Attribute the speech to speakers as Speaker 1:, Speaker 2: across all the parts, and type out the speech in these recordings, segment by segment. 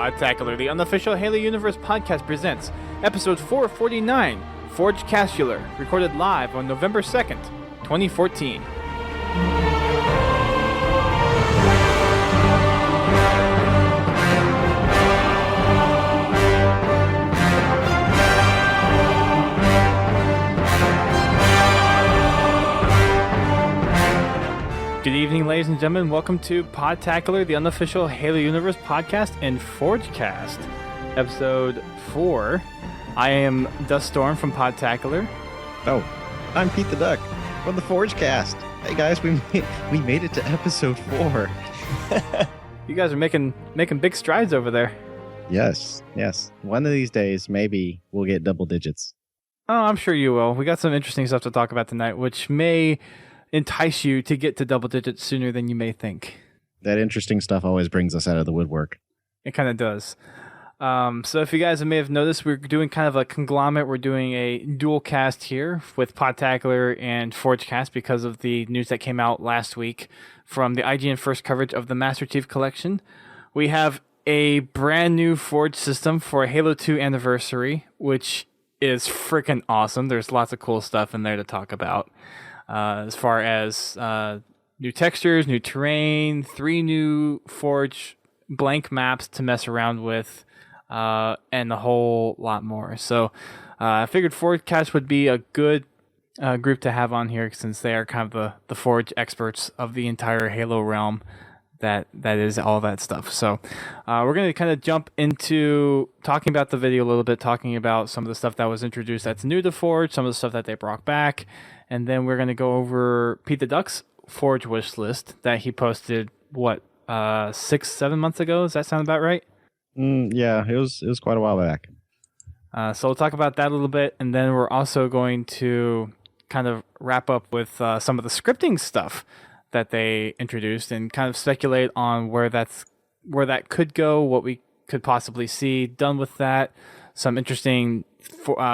Speaker 1: Podtacular, the unofficial Halo Universe podcast, presents episode 449, Forgecastular, recorded live on November 2nd, 2014. Good evening, ladies and gentlemen. Welcome to Podtacular, the unofficial Halo Universe podcast and Forgecast, episode 4. I am Dust Storm from Podtacular.
Speaker 2: Oh, I'm Pete the Duck from the Forgecast. Hey guys, we made it to episode 4.
Speaker 1: You guys are making big strides over there.
Speaker 2: Yes. One of these days, maybe we'll get double digits.
Speaker 1: Oh, I'm sure you will. We got some interesting stuff to talk about tonight, which may entice you to get to double digits sooner than you may think.
Speaker 2: That interesting stuff always brings us out of the woodwork.
Speaker 1: It kind of does. So if you guys may have noticed, we're doing kind of a conglomerate. We're doing a dual cast here with Podtacular and Forgecast because of the news that came out last week from the IGN first coverage of the Master Chief Collection. We have a brand new Forge system for Halo 2 Anniversary, which is freaking awesome. There's lots of cool stuff in there to talk about. As far as new textures, new terrain, 3 new Forge blank maps to mess around with, and a whole lot more. So I figured Forgecast would be a good group to have on here since they are kind of the Forge experts of the entire Halo realm that is all that stuff. So we're going to kind of jump into talking about the video a little bit, talking about some of the stuff that was introduced that's new to Forge, some of the stuff that they brought back, and then we're going to go over Pete the Duck's Forge wish list that he posted, 6-7 months ago? Does that sound about right?
Speaker 2: Yeah, it was quite a while back.
Speaker 1: So we'll talk about that a little bit, and then we're also going to kind of wrap up with some of the scripting stuff that they introduced and kind of speculate on where that could go, what we could possibly see done with that, some interesting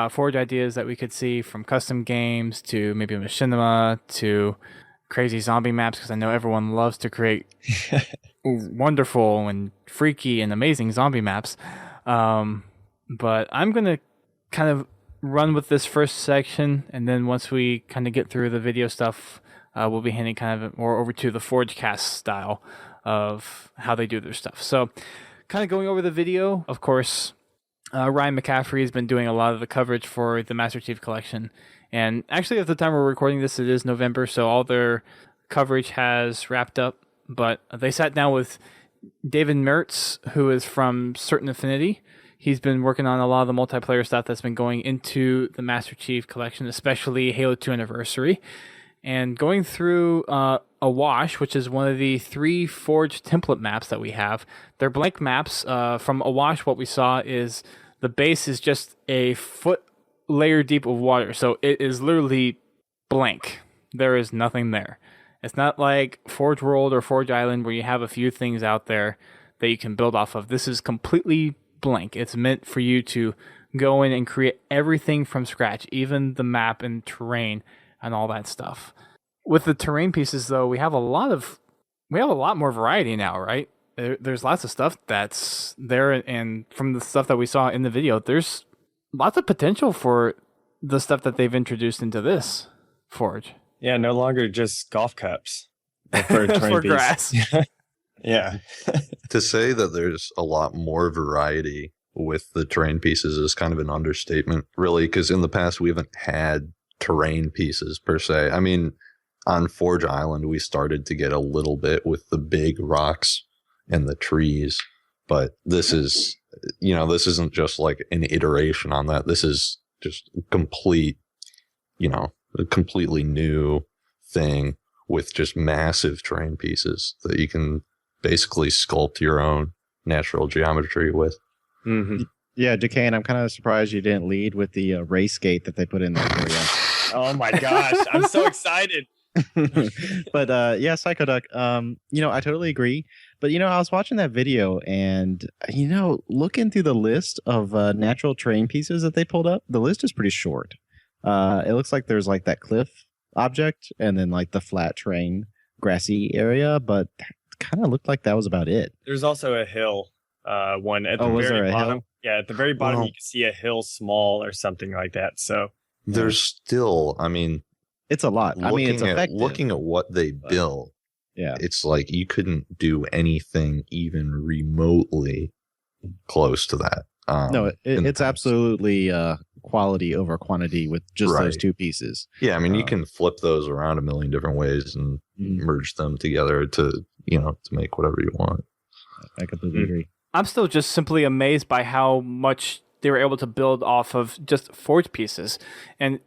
Speaker 1: Forge ideas that we could see, from custom games to maybe machinima to crazy zombie maps, because I know everyone loves to create wonderful and freaky and amazing zombie maps. But I'm going to kind of run with this first section, and then once we kind of get through the video stuff, we'll be handing kind of more over to the Forgecast style of how they do their stuff. So kind of going over the video, of course, Ryan McCaffrey has been doing a lot of the coverage for the Master Chief Collection. And actually, at the time we're recording this, it is November, so all their coverage has wrapped up. But they sat down with David Mertz, who is from Certain Affinity. He's been working on a lot of the multiplayer stuff that's been going into the Master Chief Collection, especially Halo 2 Anniversary. And going through Awash, which is one of the 3 Forge template maps that we have. They're blank maps. From Awash, what we saw is the base is just a foot layer deep of water. So it is literally blank. There is nothing there. It's not like Forge World or Forge Island where you have a few things out there that you can build off of. This is completely blank. It's meant for you to go in and create everything from scratch, even the map and terrain and all that stuff. With the terrain pieces, though, we have a lot more variety now, right? There's lots of stuff that's there, and from the stuff that we saw in the video, there's lots of potential for the stuff that they've introduced into this Forge.
Speaker 3: Yeah, no longer just golf cups for
Speaker 1: grass.
Speaker 3: Yeah.
Speaker 4: To say that there's a lot more variety with the terrain pieces is kind of an understatement, really, because in the past we haven't had terrain pieces per se. I mean, on Forge Island, we started to get a little bit with the big rocks and the trees, but this isn't just like an iteration on that. This is just a completely new thing with just massive terrain pieces that you can basically sculpt your own natural geometry with.
Speaker 3: Mm-hmm.
Speaker 2: Yeah, Ducain, I'm kind of surprised you didn't lead with the race gate that they put in there for you.
Speaker 3: Oh my gosh, I'm so excited.
Speaker 2: But yeah, Psychoduck, I totally agree. But I was watching that video and looking through the list of natural terrain pieces that they pulled up, the list is pretty short. It looks like there's like that cliff object and then like the flat terrain grassy area, but kind of looked like that was about it.
Speaker 3: There's also a hill one at the
Speaker 2: was there
Speaker 3: very
Speaker 2: a
Speaker 3: bottom.
Speaker 2: hill?
Speaker 3: Yeah, at the very bottom,
Speaker 4: Well-
Speaker 3: you can see a hill small or something like that. So
Speaker 4: There's still, I mean,
Speaker 2: It's a lot. I mean, it's effective.
Speaker 4: looking at what they built,
Speaker 2: yeah.
Speaker 4: it's like you couldn't do anything even remotely close to that.
Speaker 2: No,
Speaker 4: in the
Speaker 2: it's
Speaker 4: past.
Speaker 2: absolutely quality over quantity with just those
Speaker 4: Right.
Speaker 2: two pieces.
Speaker 4: Yeah, I mean, you can flip those around a million different ways and merge them together to make whatever you want.
Speaker 2: I completely agree.
Speaker 1: I'm still just simply amazed by how much they were able to build off of just forge pieces. And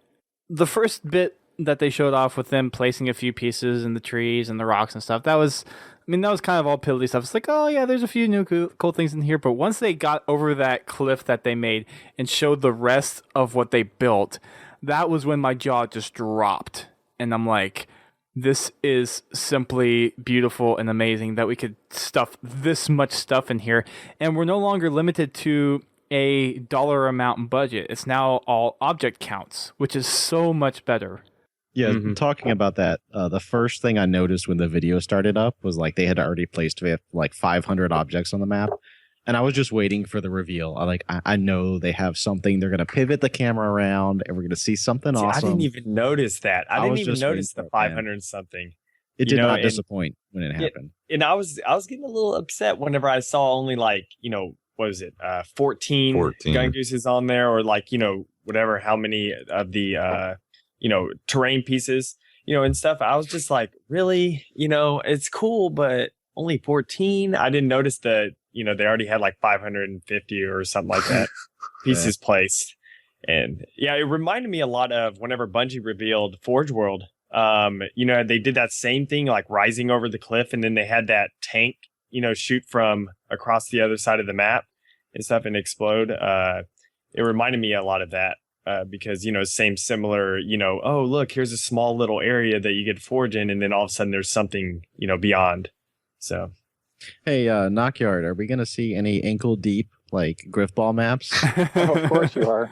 Speaker 1: the first bit that they showed off with them placing a few pieces in the trees and the rocks and stuff, that was kind of all piddly stuff. It's like, oh yeah, there's a few new cool things in here. But once they got over that cliff that they made and showed the rest of what they built, that was when my jaw just dropped. And I'm like, this is simply beautiful and amazing that we could stuff this much stuff in here. And we're no longer limited to a dollar amount budget. It's now all object counts, which is so much better.
Speaker 2: Yeah, talking about that, the first thing I noticed when the video started up was like they had already placed like 500 objects on the map. And I was just waiting for the reveal. I know they have something. They're going to pivot the camera around and we're going to see something awesome.
Speaker 3: I didn't even notice that. I didn't even notice the 500 something.
Speaker 2: It did not disappoint when it happened.
Speaker 3: And I was getting a little upset whenever I saw only like, what was it? 14 gun gooses on there, or like, whatever, how many of the, terrain pieces, and stuff. I was just like, really, it's cool, but only 14. I didn't notice that, they already had like 550 or something like that pieces placed. And yeah, it reminded me a lot of whenever Bungie revealed Forge World. They did that same thing, like rising over the cliff, and then they had that tank, shoot from across the other side of the map and stuff and explode. It reminded me a lot of that. Because, similar, oh, look, here's a small little area that you get forge in, and then all of a sudden there's something, beyond. So,
Speaker 2: hey, NOKYARD, are we going to see any ankle deep, like, Griffball maps?
Speaker 5: Oh, of course you are.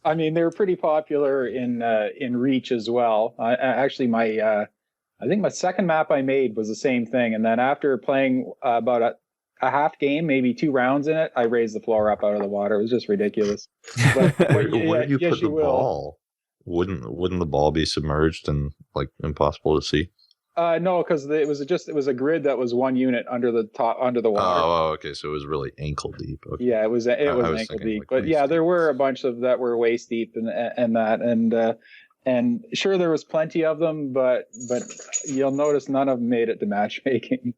Speaker 5: I mean, they're pretty popular in Reach as well. I think my second map I made was the same thing. And then after playing about a half game, maybe 2 rounds in it, I raised the floor up out of the water. It was just ridiculous. But
Speaker 4: Where do you put the ball? Wouldn't the ball be submerged and like impossible to see?
Speaker 5: No, because it was a grid that was 1 unit under the water.
Speaker 4: Oh, okay. So it was really ankle deep. Okay.
Speaker 5: Yeah, it was ankle deep. Like but yeah, there were a bunch of that were waist deep and sure there was plenty of them, but you'll notice none of them made it to matchmaking.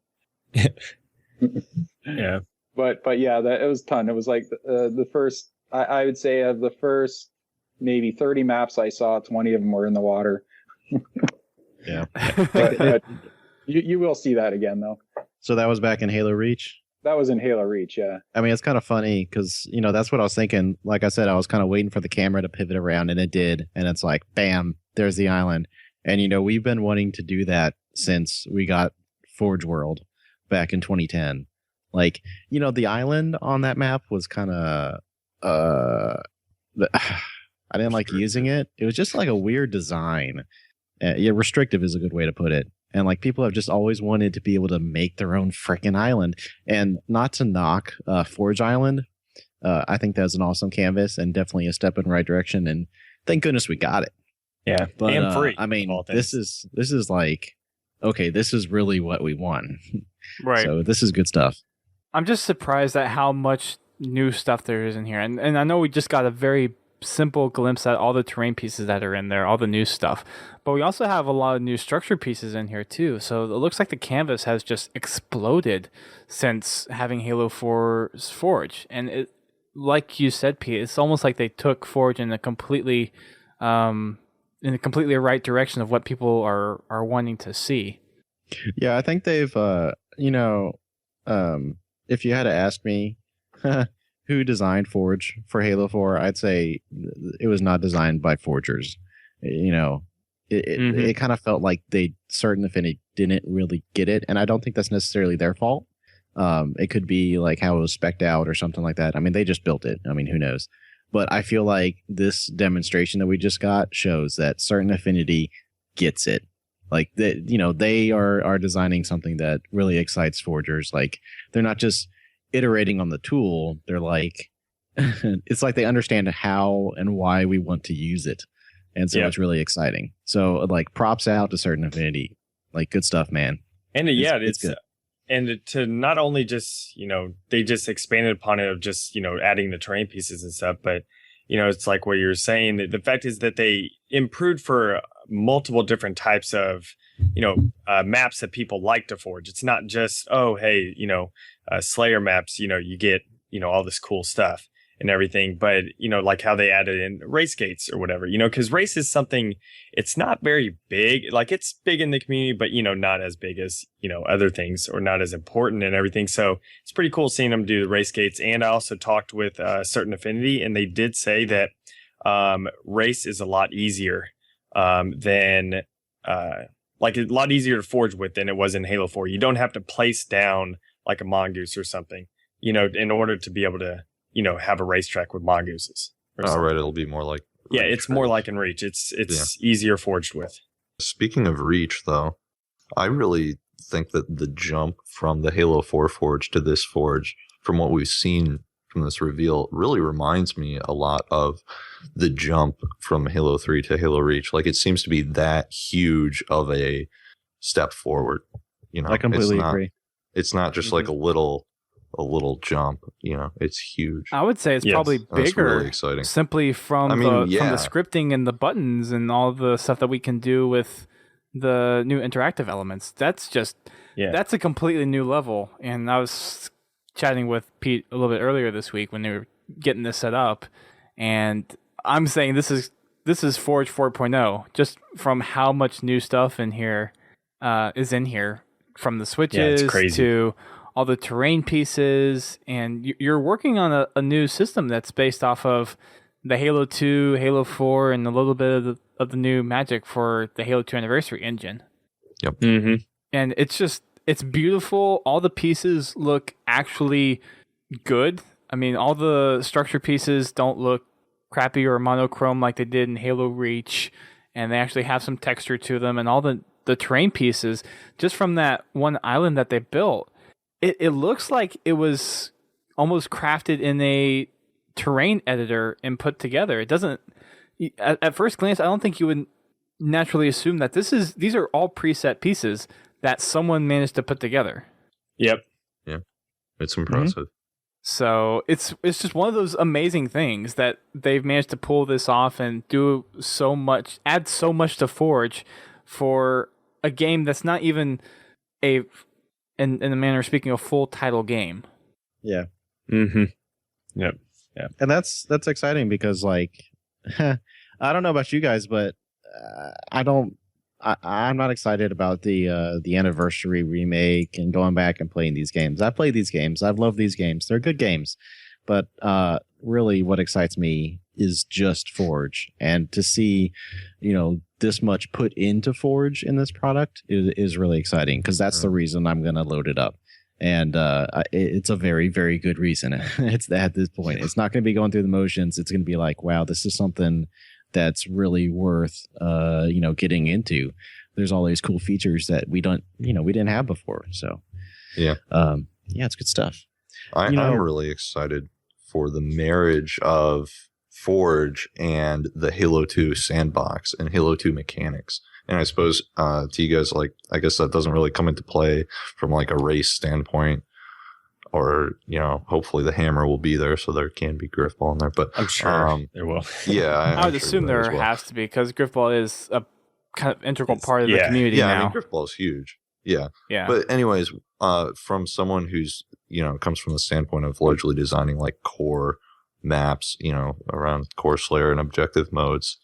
Speaker 3: Yeah.
Speaker 5: But yeah, it was a ton. It was like the first, I would say of the first maybe 30 maps I saw, 20 of them were in the water.
Speaker 2: Yeah.
Speaker 5: but you will see that again, though.
Speaker 2: So that was back in Halo Reach?
Speaker 5: That was in Halo Reach, yeah.
Speaker 2: I mean, it's kind of funny because, that's what I was thinking. Like I said, I was kind of waiting for the camera to pivot around, and it did. And it's like, bam, there's the island. And, we've been wanting to do that since we got Forge World back in 2010. Like, the island on that map was kind of, I didn't like using it. It was just like a weird design. Yeah, restrictive is a good way to put it. And like people have just always wanted to be able to make their own freaking island. And not to knock Forge Island, I think that's an awesome canvas and definitely a step in the right direction. And thank goodness we got it.
Speaker 3: Yeah,
Speaker 2: but,
Speaker 3: and free.
Speaker 2: I mean, this is like, okay, this is really what we want.
Speaker 1: Right.
Speaker 2: So this is good stuff.
Speaker 1: I'm just surprised at how much new stuff there is in here. And I know we just got a very simple glimpse at all the terrain pieces that are in there, all the new stuff. But we also have a lot of new structure pieces in here too. So it looks like the canvas has just exploded since having Halo 4's Forge. And it, like you said, Pete, it's almost like they took Forge in a completely right direction of what people are wanting to see.
Speaker 2: Yeah, I think they've if you had to ask me who designed Forge for Halo 4, I'd say it was not designed by forgers. It kind of felt like Certain Affinity didn't really get it, and I don't think that's necessarily their fault. It could be like how it was spec'd out or something like that. I mean, they just built it. I mean, who knows? But I feel like this demonstration that we just got shows that Certain Affinity gets it. Like they are designing something that really excites forgers. Like they're not just iterating on the tool, they're like, it's like they understand how and why we want to use it. And so it's really exciting. So like props out to Certain Affinity. Like good stuff, man.
Speaker 3: And it's good. And to not only just, they just expanded upon it of just, adding the terrain pieces and stuff, but, it's like what you're saying. The fact is that they improved for multiple different types of, maps that people like to forge. It's not just, Slayer maps, you get, all this cool stuff and everything, but like how they added in race gates or whatever, because race is something, it's not very big, like it's big in the community, but not as big as other things, or not as important and everything. So it's pretty cool seeing them do the race gates. And I also talked with Certain Affinity, and they did say that race is a lot easier than like a lot easier to forge with than it was in Halo 4. You don't have to place down like a mongoose or something, in order to be able to have a racetrack with mongooses.
Speaker 4: Right, it'll be more like
Speaker 3: Reach, it's more like in Reach. It's easier forged with.
Speaker 4: Speaking of Reach, though, I really think that the jump from the Halo 4 forge to this forge, from what we've seen from this reveal, really reminds me a lot of the jump from Halo 3 to Halo Reach. Like, it seems to be that huge of a step forward.
Speaker 2: I completely agree.
Speaker 4: It's not just like a little jump, it's huge.
Speaker 1: I would say it's probably bigger,
Speaker 4: really exciting.
Speaker 1: Simply from from the scripting and the buttons and all the stuff that we can do with the new interactive elements. That's just that's a completely new level. And I was chatting with Pete a little bit earlier this week when they were getting this set up, and I'm saying this is Forge 4.0, just from how much new stuff in here is in here, from the switches to all the terrain pieces, and you're working on a new system that's based off of the Halo 2, Halo 4, and a little bit of the new magic for the Halo 2 Anniversary engine.
Speaker 4: Yep.
Speaker 3: Mm-hmm.
Speaker 1: And it's beautiful. All the pieces look actually good. I mean, all the structure pieces don't look crappy or monochrome like they did in Halo Reach, and they actually have some texture to them, and all the terrain pieces, just from that one island that they built, it looks like it was almost crafted in a terrain editor and put together. It doesn't, at first glance, I don't think you would naturally assume that these are all preset pieces that someone managed to put together.
Speaker 3: Yep.
Speaker 4: Yeah. It's impressive.
Speaker 1: Mm-hmm. So it's just one of those amazing things that they've managed to pull this off and do so much, add so much to Forge for a game that's not even in a manner of speaking, a full title game.
Speaker 2: Yeah.
Speaker 3: Mm-hmm. Yep. Yeah.
Speaker 2: And that's exciting because, like, I don't know about you guys, but I'm not excited about the Anniversary remake and going back and playing these games. I've played these games. I've loved these games. They're good games. But really what excites me is just Forge. And to see, this much put into Forge in this product is really exciting, because that's the reason I'm going to load it up. And it's a very, very good reason. It's at this point. It's not going to be going through the motions. It's going to be like, wow, this is something that's really worth, getting into. There's all these cool features that we didn't have before. So, it's good stuff.
Speaker 4: I'm really excited for the marriage of Forge and the Halo 2 sandbox and Halo 2 mechanics. And I suppose to you guys, like, I guess that doesn't really come into play from like a race standpoint, or hopefully the hammer will be there, so there can be Griffball in there. But
Speaker 3: I'm sure there will.
Speaker 4: Yeah,
Speaker 1: I would assume there has to be, because Griffball is a kind of integral part of the community now.
Speaker 4: Yeah, I mean, Griffball is huge. Yeah. But anyways, from someone who's comes from the standpoint of largely designing like core maps, around core Slayer and objective modes,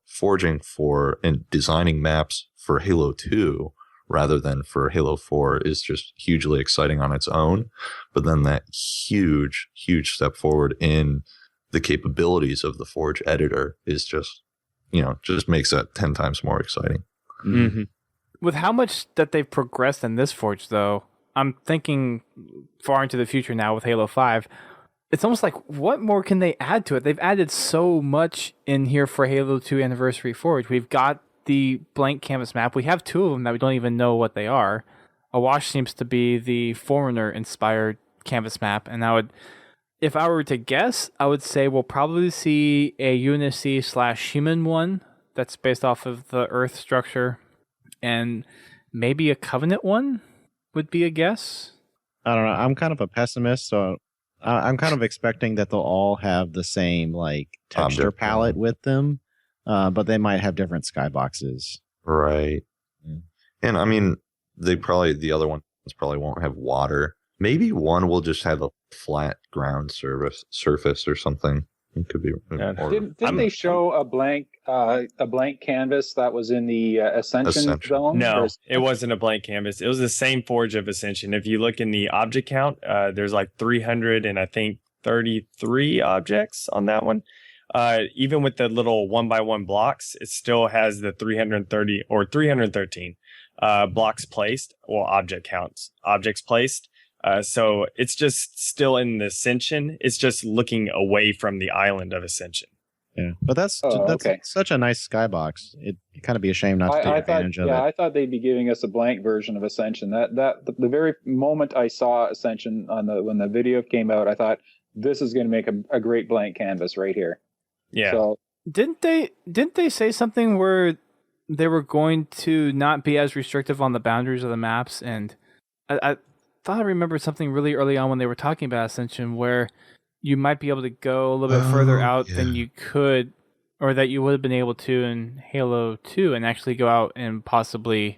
Speaker 4: forging for and designing maps for Halo 2 rather than for Halo 4 is just hugely exciting on its own. But then that huge step forward in the capabilities of the Forge editor is just makes that 10 times more exciting.
Speaker 3: Mm-hmm.
Speaker 1: With how much that they've progressed in this Forge, though, I'm thinking far into the future now with Halo 5. It's almost like, what more can they add to it? They've added so much in here for Halo 2 Anniversary Forge. We've got the blank canvas map. We have two of them that we don't even know what they are. Awash seems to be the Forerunner inspired canvas map, and if I were to guess, I would say we'll probably see a Unicy/human one that's based off of the Earth structure, and maybe a Covenant one would be a guess.
Speaker 2: I don't know. I'm kind of a pessimist, so I'm kind of expecting that they'll all have the same like texture palette with them, but they might have different skyboxes.
Speaker 4: Right.
Speaker 2: Yeah.
Speaker 4: And I mean, the other ones probably won't have water. Maybe one will just have a flat ground surface or something. It could be.
Speaker 5: Didn't they show a blank canvas that was in the Ascension zone?
Speaker 3: No, it wasn't a blank canvas. It was the same Forge of Ascension. If you look in the object count, there's like 300 and I think 33 objects on that one. Even with the little 1x1 blocks, it still has the 330 or 313 blocks placed, or objects placed. So it's just still in the Ascension. It's just looking away from the island of Ascension.
Speaker 2: Yeah, but that's such a nice skybox. It'd kind of be a shame not to take advantage of it.
Speaker 5: Yeah, I thought they'd be giving us a blank version of Ascension. The very moment I saw Ascension when the video came out, I thought this is going to make a great blank canvas right here.
Speaker 3: Yeah.
Speaker 5: So
Speaker 1: didn't they say something where they were going to not be as restrictive on the boundaries of the maps? And I thought I remembered something really early on when they were talking about Ascension, where you might be able to go a little bit further out than you could, or that you would have been able to in Halo 2, and actually go out and possibly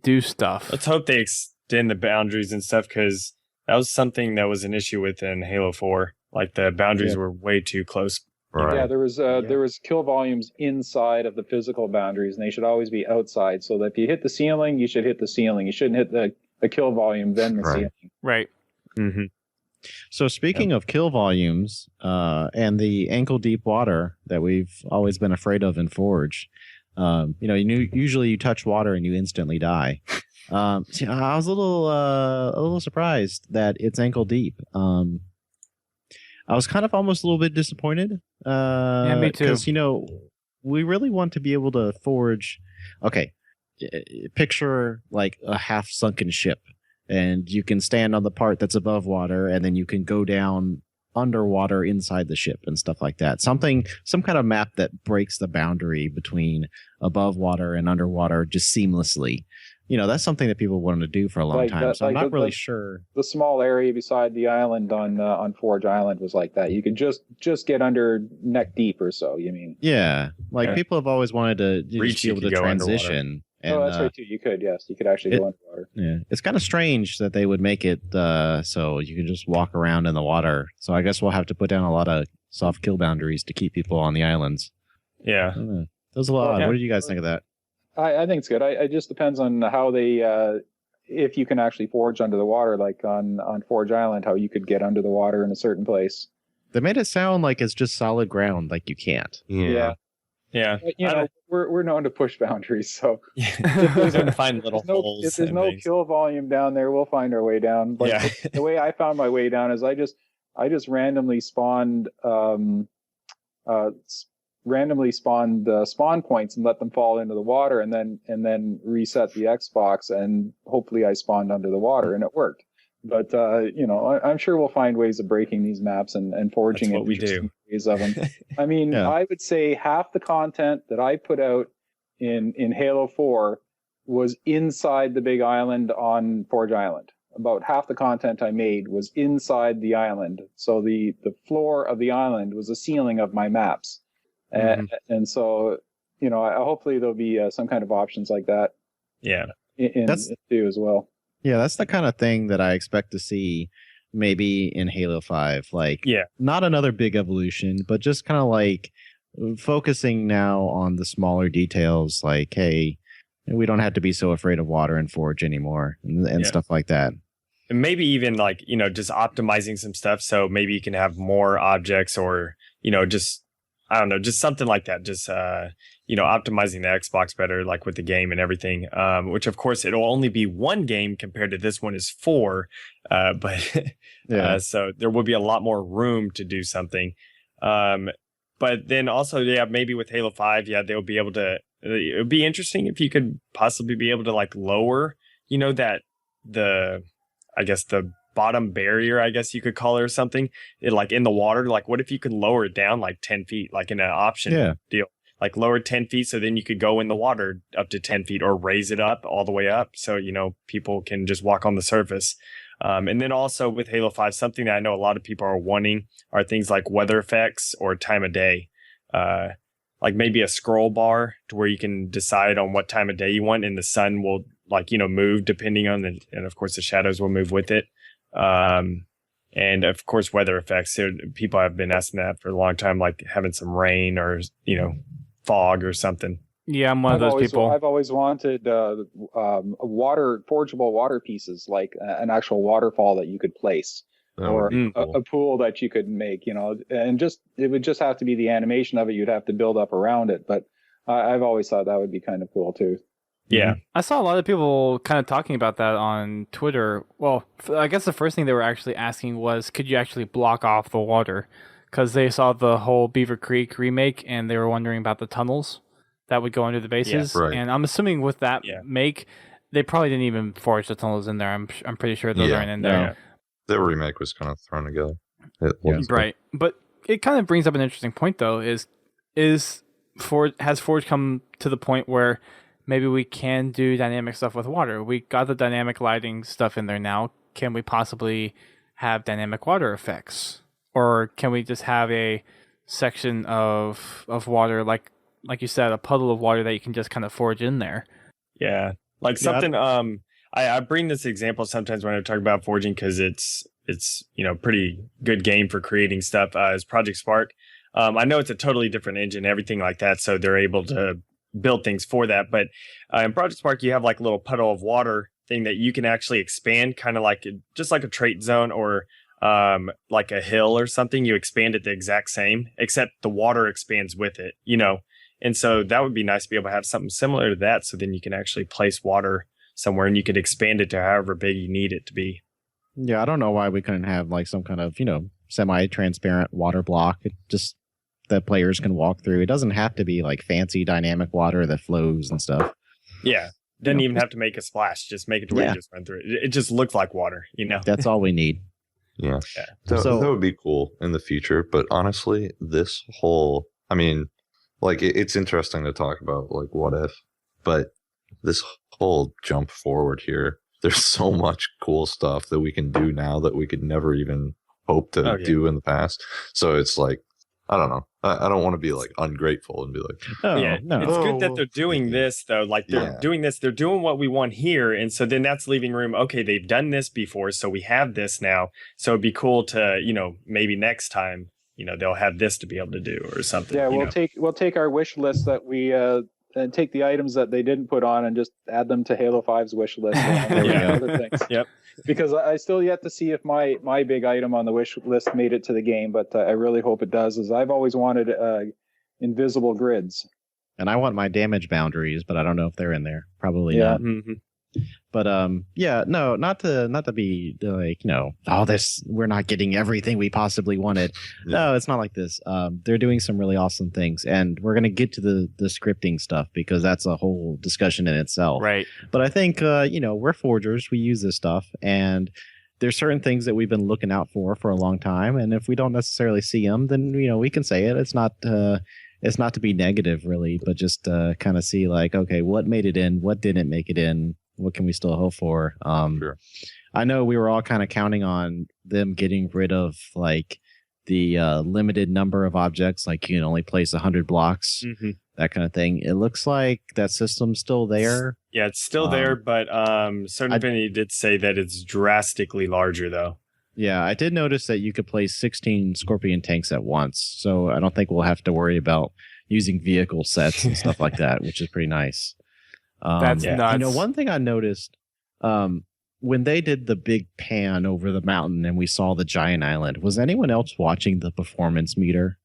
Speaker 1: do stuff.
Speaker 3: Let's hope they extend the boundaries and stuff, because that was something that was an issue with in Halo 4. Like the boundaries were way too close.
Speaker 4: Right.
Speaker 5: Yeah, there was kill volumes inside of the physical boundaries, and they should always be outside. So that if you hit the ceiling, you should hit the ceiling. You shouldn't hit the kill volume, then the ceiling.
Speaker 1: Right.
Speaker 3: Mm-hmm.
Speaker 2: So speaking of kill volumes and the ankle deep water that we've always been afraid of in Forge, usually you touch water and you instantly die. I was a little surprised that it's ankle deep. I was kind of almost a little bit disappointed.
Speaker 1: Yeah, me too.
Speaker 2: Because we really want to be able to forge. Okay, picture like a half sunken ship. And you can stand on the part that's above water, and then you can go down underwater inside the ship and stuff like that. Some kind of map that breaks the boundary between above water and underwater just seamlessly. That's something that people wanted to do for a long time. So I'm not really sure.
Speaker 5: The small area beside the island on Forge Island was like that. You could just get under neck deep or so. You mean?
Speaker 2: Yeah, people have always wanted to be able to transition.
Speaker 5: And, that's right too. You could, yes, you could actually go underwater.
Speaker 2: Yeah, it's kind of strange that they would make it so you can just walk around in the water. So I guess we'll have to put down a lot of soft kill boundaries to keep people on the islands.
Speaker 3: Yeah,
Speaker 2: that was a lot. What did you guys think of that?
Speaker 5: I think it's good. It just depends on how they, if you can actually forge under the water, like on Forge Island, how you could get under the water in a certain place.
Speaker 2: They made it sound like it's just solid ground, like you can't.
Speaker 3: Yeah.
Speaker 5: But, we're known to push boundaries, so
Speaker 3: find little holes.
Speaker 5: If there's no kill volume down there, we'll find our way down. But the way I found my way down is I just randomly spawned spawn points and let them fall into the water, and then reset the Xbox, and hopefully I spawned under the water, and it worked. But I'm sure we'll find ways of breaking these maps and forging interesting ways of them. I mean, I would say half the content that I put out in Halo 4 was inside the big island on Forge Island. About half the content I made was inside the island. So the floor of the island was the ceiling of my maps. And so, hopefully there'll be some kind of options like that.
Speaker 3: Yeah.
Speaker 5: In too as well.
Speaker 2: Yeah, that's the kind of thing that I expect to see maybe in Halo 5. Not another big evolution, but just kind of like focusing now on the smaller details, like, hey, we don't have to be so afraid of water and Forge anymore and stuff like that.
Speaker 3: And maybe even just optimizing some stuff. So maybe you can have more objects or, just something like that. Just, optimizing the Xbox better, like with the game and everything, which of course it'll only be one game compared to this one is 4. So there will be a lot more room to do something. But then also, maybe with Halo 5, they'll be able to, it would be interesting if you could possibly be able to lower, that I guess the bottom barrier, I guess you could call it, or something, like in the water. Like, what if you could lower it down like 10 feet, like in an option deal, like lower 10 feet, so then you could go in the water up to 10 feet, or raise it up all the way up, so people can just walk on the surface. And then also with Halo 5, something that I know a lot of people are wanting are things like weather effects or time of day. Like maybe a scroll bar to where you can decide on what time of day you want, and the sun will move depending on and of course the shadows will move with it. And of course weather effects. So people have been asking that for a long time, like having some rain or fog or something.
Speaker 1: Yeah, I'm one of those people.
Speaker 5: I've always wanted forgeable water pieces, like an actual waterfall that you could place, or a pool that you could make, and it would just have to be the animation of it. You'd have to build up around it. But I've always thought that would be kind of cool too.
Speaker 3: Yeah.
Speaker 1: I saw a lot of people kind of talking about that on Twitter. Well, I guess the first thing they were actually asking was, could you actually block off the water? Because they saw the whole Beaver Creek remake, and they were wondering about the tunnels that would go under the bases.
Speaker 4: Yeah, right.
Speaker 1: And I'm assuming with that make, they probably didn't even forge the tunnels in there. I'm pretty sure those aren't in there.
Speaker 4: Yeah. The remake was kind of thrown together.
Speaker 1: Right. But it kind of brings up an interesting point, though, has Forge come to the point where maybe we can do dynamic stuff with water? We got the dynamic lighting stuff in there now. Can we possibly have dynamic water effects? Or can we just have a section of water, like you said, a puddle of water that you can just kind of forge in there?
Speaker 3: Yeah. Like something, I bring this example sometimes when I talk about forging, because it's pretty good game for creating stuff, is Project Spark. I know it's a totally different engine, everything like that, so they're able to build things for that. But in Project Spark, you have like a little puddle of water thing that you can actually expand, kind of like just like a trait zone or like a hill or something. You expand it the exact same, except the water expands with it, And so that would be nice to be able to have something similar to that. So then you can actually place water somewhere and you could expand it to however big you need it to be.
Speaker 2: Yeah, I don't know why we couldn't have like some kind of, semi-transparent water block. Just that players can walk through. It doesn't have to be like fancy dynamic water that flows and stuff.
Speaker 3: Yeah. Doesn't even have to make a splash. Just make it to where you just run through it. It just looks like water,
Speaker 2: That's all we need.
Speaker 4: Yeah. So that would be cool in the future. But honestly, this whole, it's interesting to talk about like what if, but this whole jump forward here, there's so much cool stuff that we can do now that we could never even hope to do in the past. So it's like, I don't know. I don't want to be like ungrateful and be like,
Speaker 3: no. It's good that they're doing this though. Like they're doing this, they're doing what we want here. And so then that's leaving room. Okay, they've done this before, so we have this now. So it'd be cool to, maybe next time, they'll have this to be able to do or something.
Speaker 5: Yeah, we'll take our wish list that we and take the items that they didn't put on and just add them to Halo 5's wish list. Other things.
Speaker 3: Yep.
Speaker 5: Because I still yet to see if my big item on the wish list made it to the game, but I really hope it does, as I've always wanted invisible grids.
Speaker 2: And I want my damage boundaries, but I don't know if they're in there. Probably not.
Speaker 3: Mm-hmm.
Speaker 2: But no, not to be like, we're not getting everything we possibly wanted. No, it's not like this. They're doing some really awesome things, and we're gonna get to the scripting stuff because that's a whole discussion in itself.
Speaker 1: Right.
Speaker 2: But I think we're forgers. We use this stuff, and there's certain things that we've been looking out for a long time. And if we don't necessarily see them, then we can say it. It's not to be negative really, but just kind of see like, okay, what made it in, what didn't make it in. What can we still hope for?
Speaker 4: Sure.
Speaker 2: I know we were all kind of counting on them getting rid of like the limited number of objects, like you can only place 100 blocks, that kind of thing. It looks like that system's still there.
Speaker 3: Yeah, it's still there, but Certain Affinity did say that it's drastically larger, though.
Speaker 2: Yeah, I did notice that you could place 16 Scorpion tanks at once, so I don't think we'll have to worry about using vehicle sets and stuff like that, which is pretty nice.
Speaker 1: That's nuts.
Speaker 2: One thing I noticed when they did the big pan over the mountain and we saw the giant island, was anyone else watching the performance meter?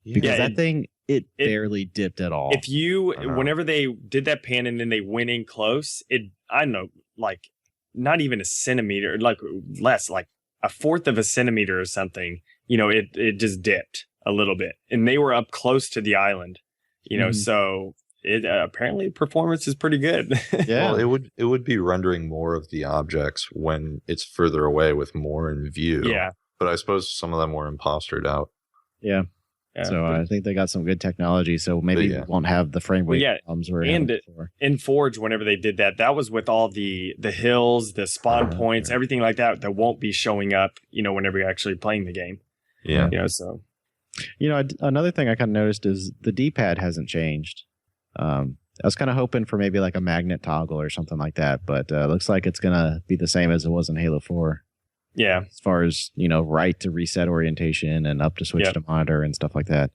Speaker 2: Because that thing, it barely dipped at all.
Speaker 3: If whenever they did that pan and then they went in close, I don't know, like not even a centimeter, like less, like a fourth of a centimeter or something, it just dipped a little bit. And they were up close to the island, so it apparently performance is pretty good.
Speaker 2: Yeah.
Speaker 4: Well, it would be rendering more of the objects when it's further away with more in view.
Speaker 3: Yeah.
Speaker 4: But I suppose some of them were impostered out.
Speaker 2: Yeah. So I think they got some good technology. So maybe we won't have the frame rate problems we're having before.
Speaker 3: In Forge, whenever they did that, that was with all the hills, the spawn points, everything like that won't be showing up, whenever you're actually playing the game.
Speaker 4: Yeah.
Speaker 3: So.
Speaker 2: Another thing I kind of noticed is the D-pad hasn't changed. I was kind of hoping for maybe like a magnet toggle or something like that, but looks like it's going to be the same as it was in Halo 4.
Speaker 3: Yeah.
Speaker 2: As far as, right to reset orientation and up to switch to monitor and stuff like that.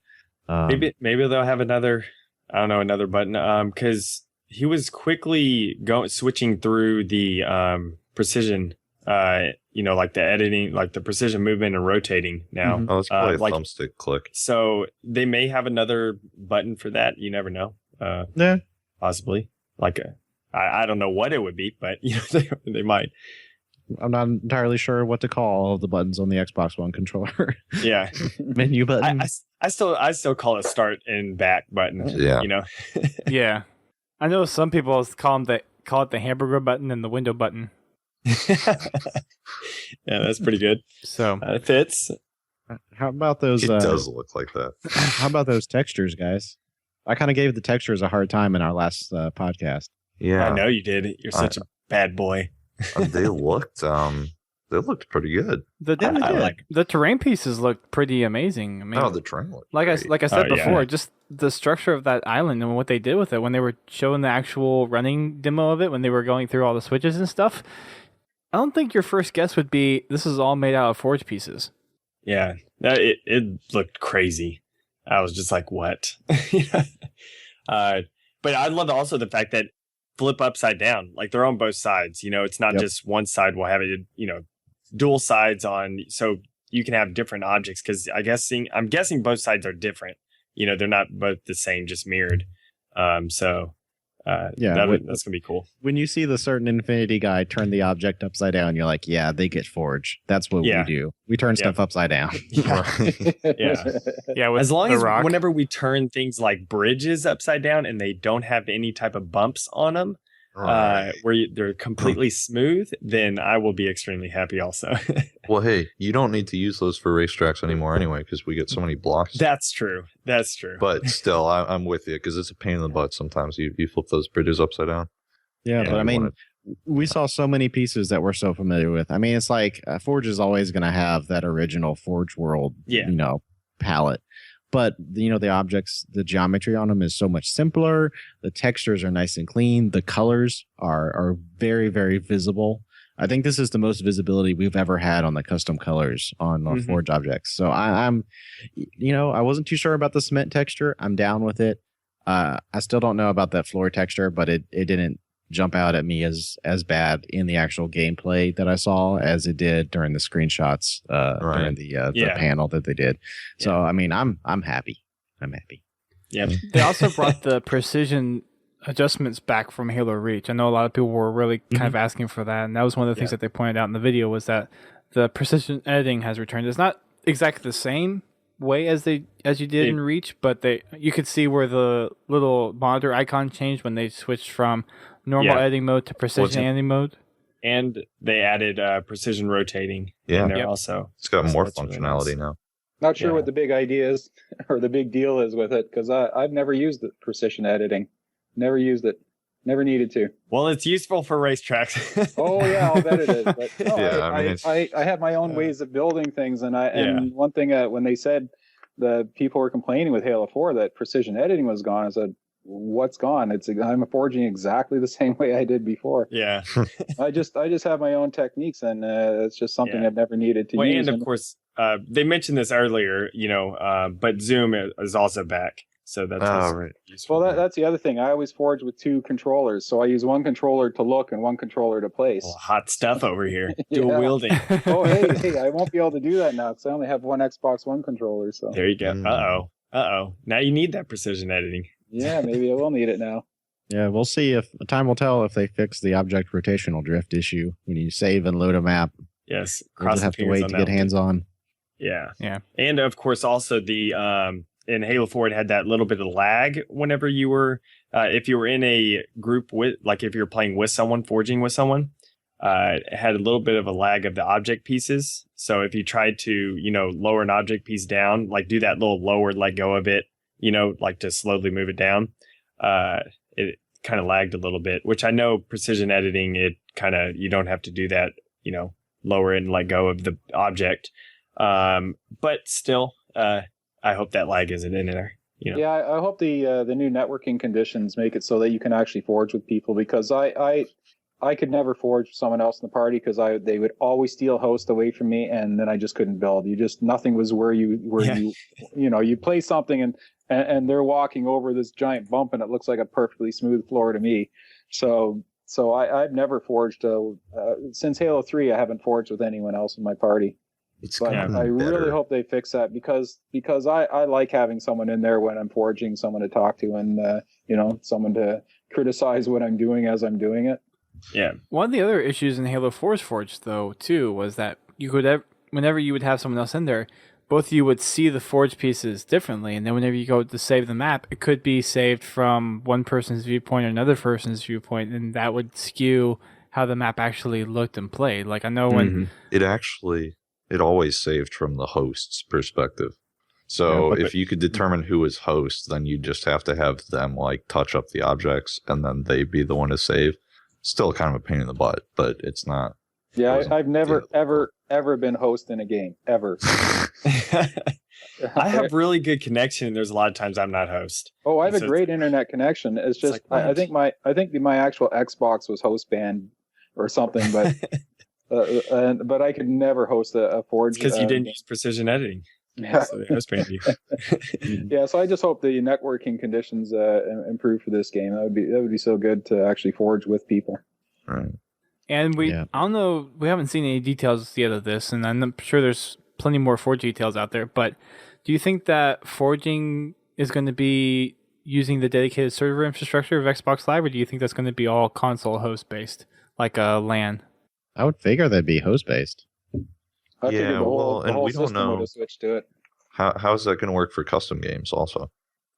Speaker 3: Maybe they'll have another button. Because he was quickly switching through the precision, like the editing, like the precision movement and rotating now.
Speaker 4: Mm-hmm. Oh, it's probably a thumbstick click.
Speaker 3: So they may have another button for that. You never know.
Speaker 2: Yeah.
Speaker 3: Possibly. Like I don't know what it would be, but they might.
Speaker 2: I'm not entirely sure what to call all of the buttons on the Xbox One controller.
Speaker 3: Yeah.
Speaker 2: Menu button.
Speaker 3: I still call it start and back button.
Speaker 4: Yeah.
Speaker 1: Yeah. I know some people call it the hamburger button and the window button.
Speaker 3: Yeah, that's pretty good.
Speaker 1: So
Speaker 3: it fits.
Speaker 2: How about those?
Speaker 4: It does look like that.
Speaker 2: How about those textures, guys? I kind of gave the textures a hard time in our last podcast.
Speaker 4: Yeah.
Speaker 3: I know you did. You're such a bad boy.
Speaker 4: They looked pretty good.
Speaker 1: The terrain pieces looked pretty amazing. I mean,
Speaker 4: the terrain looked
Speaker 1: like
Speaker 4: great.
Speaker 1: I said before, just the structure of that island and what they did with it when they were showing the actual running demo of it, when they were going through all the switches and stuff. I don't think your first guess would be this is all made out of Forge pieces.
Speaker 3: Yeah, it looked crazy. I was just like, what? But I love also the fact that flip upside down, like they're on both sides. It's not just one side will have it, dual sides on, so you can have different objects. Because I'm guessing both sides are different. They're not both the same, just mirrored. That's gonna be cool.
Speaker 2: When you see the certain Infinity guy turn the object upside down, you're like, yeah, they get Forge. That's what we do. We turn stuff upside down.
Speaker 3: Yeah. As long as whenever we turn things like bridges upside down and they don't have any type of bumps on them, where they're completely smooth, then I will be extremely happy also.
Speaker 4: Well, hey, you don't need to use those for racetracks anymore anyway, because we get so many blocks.
Speaker 3: That's true.
Speaker 4: But still, I'm with you, because it's a pain in the butt sometimes. You flip those bridges upside down.
Speaker 2: Yeah, but I mean, we saw so many pieces that we're so familiar with. I mean, it's like Forge is always going to have that original Forge world, palette. But, the objects, the geometry on them is so much simpler. The textures are nice and clean. The colors are very, very visible. I think this is the most visibility we've ever had on the custom colors on Forge objects. So I'm I wasn't too sure about the cement texture. I'm down with it. I still don't know about that floor texture, but it didn't jump out at me as bad in the actual gameplay that I saw as it did during the screenshots during the panel that they did. So I mean, I'm happy.
Speaker 3: Yeah.
Speaker 1: They also brought the precision adjustments back from Halo Reach. I know a lot of people were really kind of asking for that, and that was one of the things that they pointed out in the video was that the precision editing has returned. It's not exactly the same way as you did in Reach, but you could see where the little monitor icon changed when they switched from normal editing mode to precision editing mode.
Speaker 3: And they added precision rotating in there also.
Speaker 4: It's got more functionality now.
Speaker 5: Not sure what the big idea is or the big deal is with it, because I've never used the precision editing. Never used it. Never needed to.
Speaker 3: Well, it's useful for racetracks.
Speaker 5: Oh yeah, I'll bet it is. But no,
Speaker 4: I
Speaker 5: have my own ways of building things, and one thing when they said the people were complaining with Halo 4 that precision editing was gone, I said, "What's gone? I'm forging exactly the same way I did before."
Speaker 3: Yeah.
Speaker 5: I just have my own techniques, and it's just something I've never needed to use.
Speaker 3: And of course, they mentioned this earlier, but Zoom is also back. So that's useful.
Speaker 5: Well, that's the other thing. I always forge with two controllers. So I use one controller to look and one controller to place.
Speaker 3: Well, hot stuff over here. Dual wielding.
Speaker 5: Oh, hey, I won't be able to do that now because I only have one Xbox One controller. So
Speaker 3: there you go. Uh-oh. Now you need that precision editing.
Speaker 5: Yeah, maybe I will need it now.
Speaker 2: Yeah, we'll see if time will tell if they fix the object rotational drift issue when you save and load a map.
Speaker 3: Yes.
Speaker 2: We'll just have to wait to get hands on.
Speaker 3: Yeah.
Speaker 1: Yeah.
Speaker 3: And of course, also the in Halo 4, it had that little bit of lag whenever you were, if you were in a group with, like if you're playing with someone, forging with someone, it had a little bit of a lag of the object pieces. So if you tried to, lower an object piece down, like do that little lower, let go of it, like to slowly move it down, it kind of lagged a little bit, which I know precision editing, it kind of, you don't have to do that, lower and let go of the object. But still, I hope that lag isn't in there.
Speaker 5: Yeah, I hope the new networking conditions make it so that you can actually forge with people, because I could never forge with someone else in the party because they would always steal host away from me, and then I just couldn't build. Nothing was where you play something and they're walking over this giant bump and it looks like a perfectly smooth floor to me. So I've never forged since Halo 3. I haven't forged with anyone else in my party. But I really hope they fix that because I like having someone in there when I'm forging, someone to talk to, and someone to criticize what I'm doing as I'm doing it.
Speaker 3: Yeah.
Speaker 1: One of the other issues in Halo 4's Forge, though, too, was that you could whenever you would have someone else in there, both of you would see the forge pieces differently, and then whenever you go to save the map, it could be saved from one person's viewpoint or another person's viewpoint, and that would skew how the map actually looked and played. Like I know when
Speaker 4: it always saved from the host's perspective. So if you could determine who is host, then you just have to have them like touch up the objects and then they be the one to save. Still kind of a pain in the butt, but it's not.
Speaker 5: Yeah, I've never, ever been host in a game, ever.
Speaker 3: I have really good connection. There's a lot of times I'm not host.
Speaker 5: Oh, I have a great internet connection. It's just, like, I think my actual Xbox was host banned or something, but but I could never host a Forge.
Speaker 3: Because you didn't use precision editing.
Speaker 5: Yeah.
Speaker 3: So they host banned you.
Speaker 5: Yeah, so I just hope the networking conditions improve for this game. That would be so good to actually forge with people.
Speaker 4: Right.
Speaker 1: And I don't know, we haven't seen any details yet of this, and I'm sure there's plenty more Forge details out there, but do you think that forging is going to be using the dedicated server infrastructure of Xbox Live, or do you think that's going to be all console host based, like a LAN?
Speaker 2: I would figure that'd be host based.
Speaker 5: I figured the whole
Speaker 4: we don't
Speaker 5: system
Speaker 4: know
Speaker 5: would have switched to it.
Speaker 4: How is that going to work for custom games also?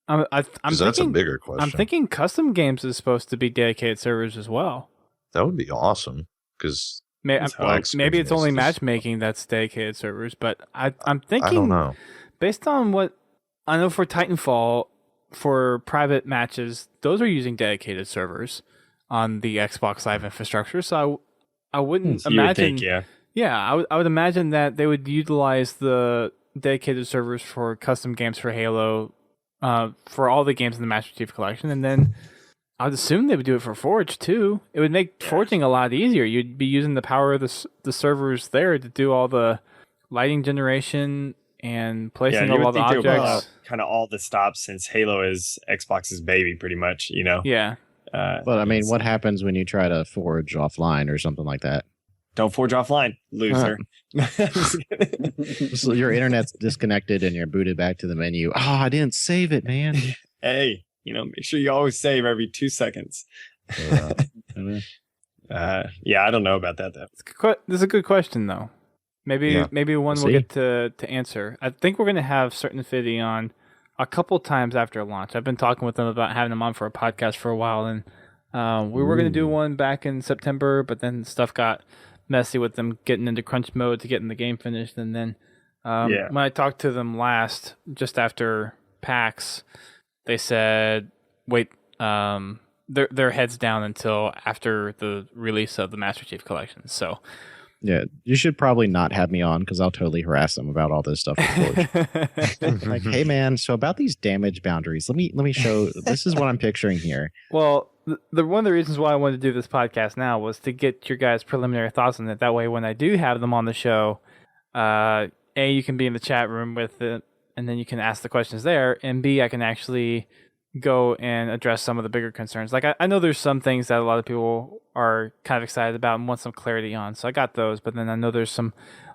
Speaker 1: Because
Speaker 4: that's a bigger question.
Speaker 1: I'm thinking custom games is supposed to be dedicated servers as well.
Speaker 4: That would be awesome, because
Speaker 1: maybe it's only matchmaking that's dedicated servers, but I'm thinking,
Speaker 4: I don't know.
Speaker 1: Based on what I know for Titanfall, for private matches, those are using dedicated servers on the Xbox Live infrastructure. So I wouldn't imagine. I would imagine that they would utilize the dedicated servers for custom games for Halo, for all the games in the Master Chief Collection, and then I'd assume they would do it for Forge too. It would make forging a lot easier. You'd be using the power of the servers there to do all the lighting generation and placing all the objects.
Speaker 3: Kind of all the stops, since Halo is Xbox's baby, pretty much.
Speaker 1: Yeah.
Speaker 2: But I mean, what happens when you try to forge offline or something like that?
Speaker 3: Don't forge offline, loser.
Speaker 2: So your internet's disconnected and you're booted back to the menu. Oh, I didn't save it, man.
Speaker 3: Hey, make sure you always save every 2 seconds. I don't know about that though.
Speaker 1: This is a good question though. Maybe one we'll get to answer. I think we're going to have Certain Affinity on a couple times after launch. I've been talking with them about having them on for a podcast for a while, and we were going to do one back in September, but then stuff got messy with them getting into crunch mode to getting the game finished. And then when I talked to them last, just after PAX, they said, wait, their heads down until after the release of the Master Chief Collection. So
Speaker 2: yeah, you should probably not have me on because I'll totally harass them about all this stuff. Like, hey man, so about these damage boundaries, let me show. This is what I'm picturing here.
Speaker 1: Well, the one of the reasons why I wanted to do this podcast now was to get your guys' preliminary thoughts on it. That way, when I do have them on the show, you can be in the chat room with it, and then you can ask the questions there, and B, I can actually go and address some of the bigger concerns. Like I know there's some things that a lot of people are kind of excited about and want some clarity on, so I got those, but then I know there's some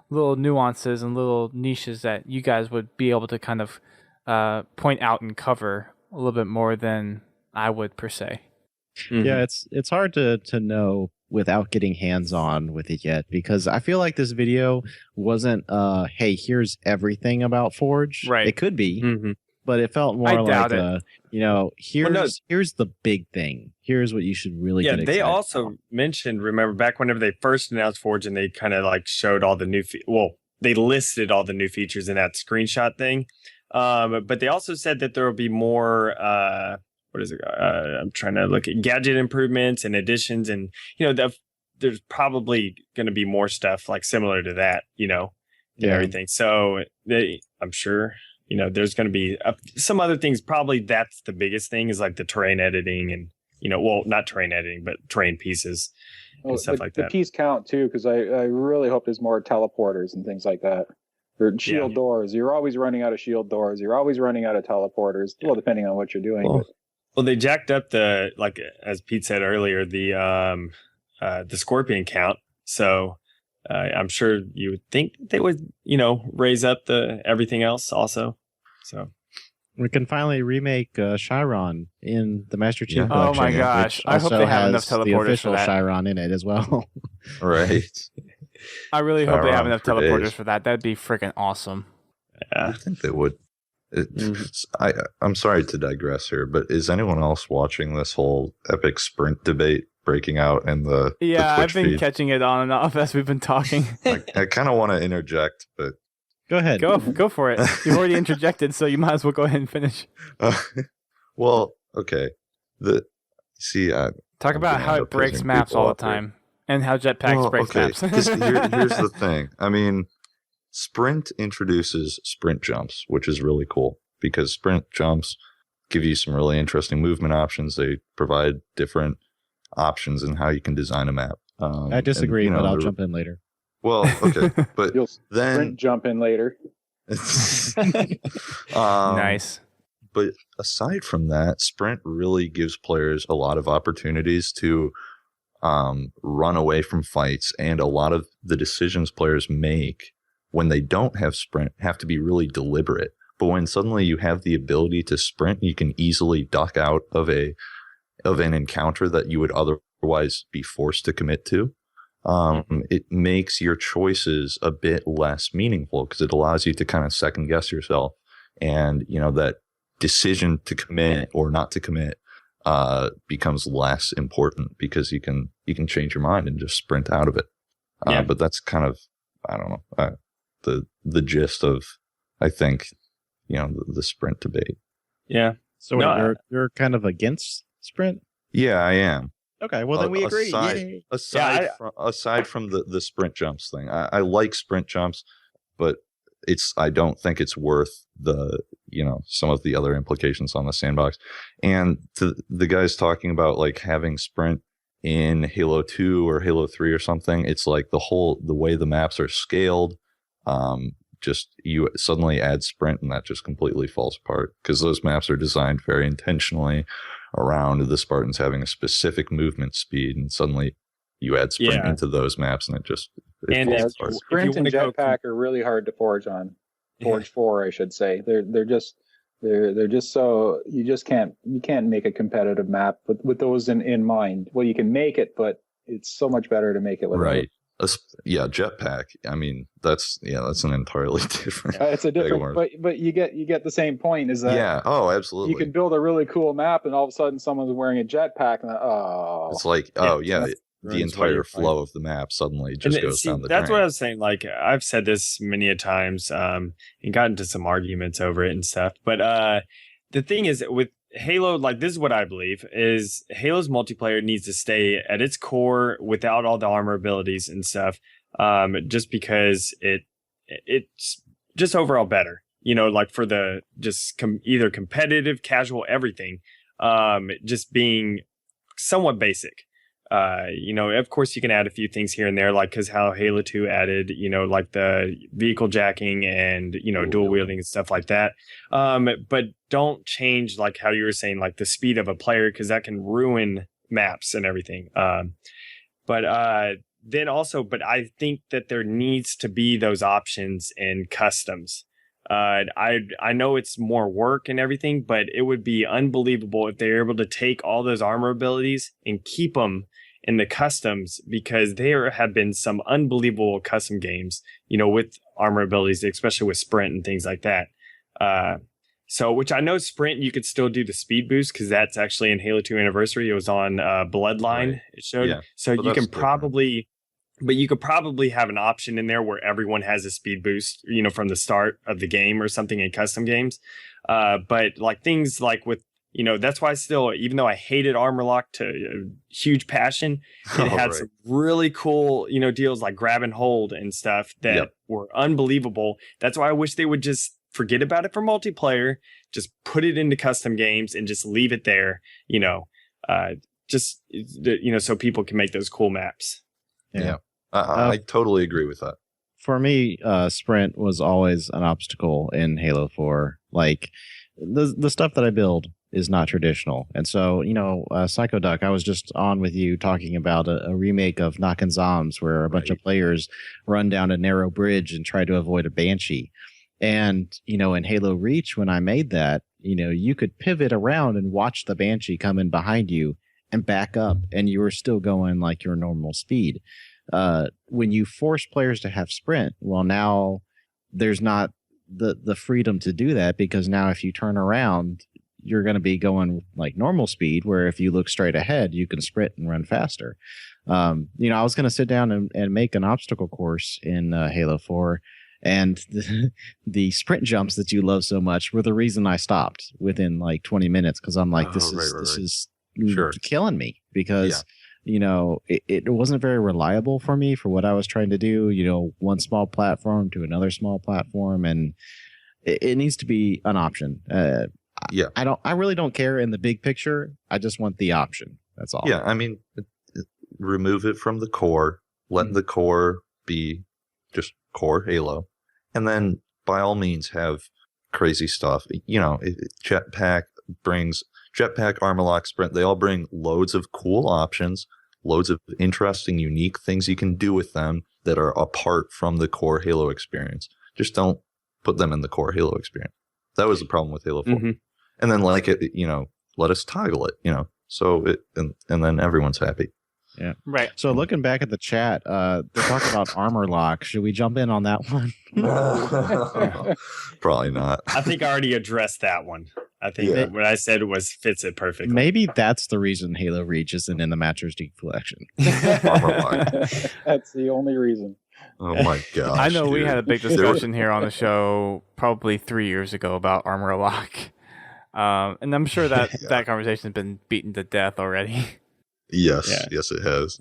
Speaker 1: little nuances and little niches that you guys would be able to kind of point out and cover a little bit more than I would per se.
Speaker 2: Mm-hmm. Yeah, it's hard to know without getting hands-on with it yet, because I feel like this video wasn't hey, here's everything about Forge.
Speaker 1: Right.
Speaker 2: It could be, but it felt more
Speaker 1: I
Speaker 2: like
Speaker 1: doubt it.
Speaker 2: here's the big thing. Here's what you should really get excited
Speaker 3: they
Speaker 2: about.
Speaker 3: also mentioned, remember back whenever they first announced Forge and they kind of like showed all the new they listed all the new features in that screenshot thing. But they also said that there will be more what is it? I'm trying to look at gadget improvements and additions, and there's probably going to be more stuff like similar to that, and everything. So I'm sure, there's going to be some other things. Probably that's the biggest thing is like the terrain editing and, not terrain editing, but terrain pieces and stuff like that.
Speaker 5: The piece count too, because I really hope there's more teleporters and things like that. Or shield doors. You're always running out of shield doors. You're always running out of teleporters. Well, depending on what you're doing.
Speaker 3: Well, they jacked up as Pete said earlier, the scorpion count. So I'm sure you would think they would, raise up the everything else also. So
Speaker 2: we can finally remake Chiron in the Master Chief Collection.
Speaker 1: Oh my gosh! I hope they have enough teleporters
Speaker 2: the official
Speaker 1: for that.
Speaker 2: Chiron in it as well.
Speaker 4: Right.
Speaker 1: I really hope they have enough teleporters for that. That'd be freaking awesome.
Speaker 4: Yeah, I think they would. I'm sorry to digress here, but is anyone else watching this whole epic sprint debate breaking out in the
Speaker 1: I've been
Speaker 4: feed?
Speaker 1: catching it on and off as we've been talking.
Speaker 4: I kind of want to interject, but
Speaker 2: go ahead.
Speaker 1: Go for it. You've already interjected, so you might as well go ahead and finish.
Speaker 4: Well, okay.
Speaker 1: Talk about how it breaks maps all the time. And how jetpacks break maps.
Speaker 4: Here's the thing. I mean, Sprint introduces sprint jumps, which is really cool because sprint jumps give you some really interesting movement options. They provide different options in how you can design a map.
Speaker 2: I disagree, but I'll jump in later.
Speaker 4: Well, okay, but then
Speaker 5: sprint jump in later.
Speaker 1: Nice.
Speaker 4: But aside from that, sprint really gives players a lot of opportunities to run away from fights, and a lot of the decisions players make when they don't have sprint have to be really deliberate. But when suddenly you have the ability to sprint, you can easily duck out of an encounter that you would otherwise be forced to commit to. It makes your choices a bit less meaningful because it allows you to kind of second guess yourself, and that decision to commit or not to commit becomes less important because you can change your mind and just sprint out of it. But that's kind of, I don't know, the gist of, I think, the sprint debate.
Speaker 3: Yeah.
Speaker 2: So you're kind of against sprint?
Speaker 4: Yeah, I am.
Speaker 2: Okay, well then we agree.
Speaker 4: Aside from the sprint jumps thing, I like sprint jumps, but I don't think it's worth some of the other implications on the sandbox. And the guys talking about like having sprint in Halo 2 or Halo 3 or something, it's like the way the maps are scaled, just you suddenly add sprint and that just completely falls apart because those maps are designed very intentionally around the Spartans having a specific movement speed, and suddenly you add sprint into those maps and it falls apart.
Speaker 5: Sprint and jetpack are really hard to forge on. Forge 4, I should say. They're just so you can't make a competitive map with those in mind. Well, you can make it, but it's so much better to make it with
Speaker 4: right. Jetpack. I mean, that's an entirely different.
Speaker 5: It's a different, but you get the same point. Is that
Speaker 4: absolutely.
Speaker 5: You can build a really cool map, and all of a sudden someone's wearing a jetpack, and
Speaker 4: it's like the entire flow of the map suddenly just goes down the drain.
Speaker 3: That's what I was saying. Like I've said this many a times, and gotten into some arguments over it and stuff. But the thing is with Halo, like this is what I believe is Halo's multiplayer needs to stay at its core without all the armor abilities and stuff. Just because it's just overall better, like for the just either competitive, casual, everything, just being somewhat basic. Of course you can add a few things here and there, like because how Halo 2 added, like the vehicle jacking and, dual wielding and stuff like that. But don't change like how you were saying, like the speed of a player, because that can ruin maps and everything. But I think that there needs to be those options in customs. I know it's more work and everything, but it would be unbelievable if they're able to take all those armor abilities and keep them in the customs, because there have been some unbelievable custom games, with armor abilities, especially with sprint and things like that. So, which I know Sprint, you could still do the speed boost because that's actually in Halo 2 Anniversary. It was on Bloodline.
Speaker 4: Right.
Speaker 3: It showed.
Speaker 4: Yeah,
Speaker 3: So
Speaker 4: but
Speaker 3: you can
Speaker 4: that's different.
Speaker 3: probably, but you could probably have an option in there where everyone has a speed boost, from the start of the game or something in custom games. But like things like with, that's why still, even though I hated Armor Lock to huge passion, it had some really cool, deals like grab and hold and stuff that were unbelievable. That's why I wish they would just forget about it for multiplayer, just put it into custom games and just leave it there, so people can make those cool maps.
Speaker 4: Yeah. I totally agree with that.
Speaker 2: For me, sprint was always an obstacle in Halo 4. Like the stuff that I build is not traditional. And so, Psychoduck, I was just on with you talking about a remake of Knock and Zombs where a bunch of players run down a narrow bridge and try to avoid a Banshee. And, in Halo Reach, when I made that, you could pivot around and watch the Banshee come in behind you and back up, and you were still going like your normal speed. When you force players to have sprint, well, now there's not the freedom to do that, because now if you turn around, you're going to be going like normal speed, where if you look straight ahead, you can sprint and run faster. I was going to sit down and make an obstacle course in Halo 4, and the sprint jumps that you love so much were the reason I stopped within like 20 minutes, because I'm like, this is killing me, because it wasn't very reliable for me for what I was trying to do, one small platform to another small platform, and it needs to be an option. I really don't care in the big picture. I just want the option. That's all.
Speaker 4: Yeah, I mean, remove it from the core, let the core be just core Halo, and then by all means have crazy stuff. Jetpack brings Jetpack, Armor Lock, Sprint. They all bring loads of cool options, loads of interesting, unique things you can do with them that are apart from the core Halo experience. Just don't put them in the core Halo experience. That was the problem with Halo 4. Mm-hmm. And then let us toggle it, so it and then everyone's happy.
Speaker 2: Yeah. Right. So looking back at the chat, they're talking about Armor Lock. Should we jump in on that one?
Speaker 4: Probably not.
Speaker 3: I think I already addressed that one. I think what I said fits it perfectly.
Speaker 2: Maybe that's the reason Halo Reach isn't in the Master's Deep collection.
Speaker 4: Armor Lock.
Speaker 5: That's the only reason.
Speaker 4: Oh my gosh.
Speaker 1: I know we had a big discussion here on the show probably 3 years ago about Armor Lock. And I'm sure that that conversation has been beaten to death already.
Speaker 4: Yes, it has.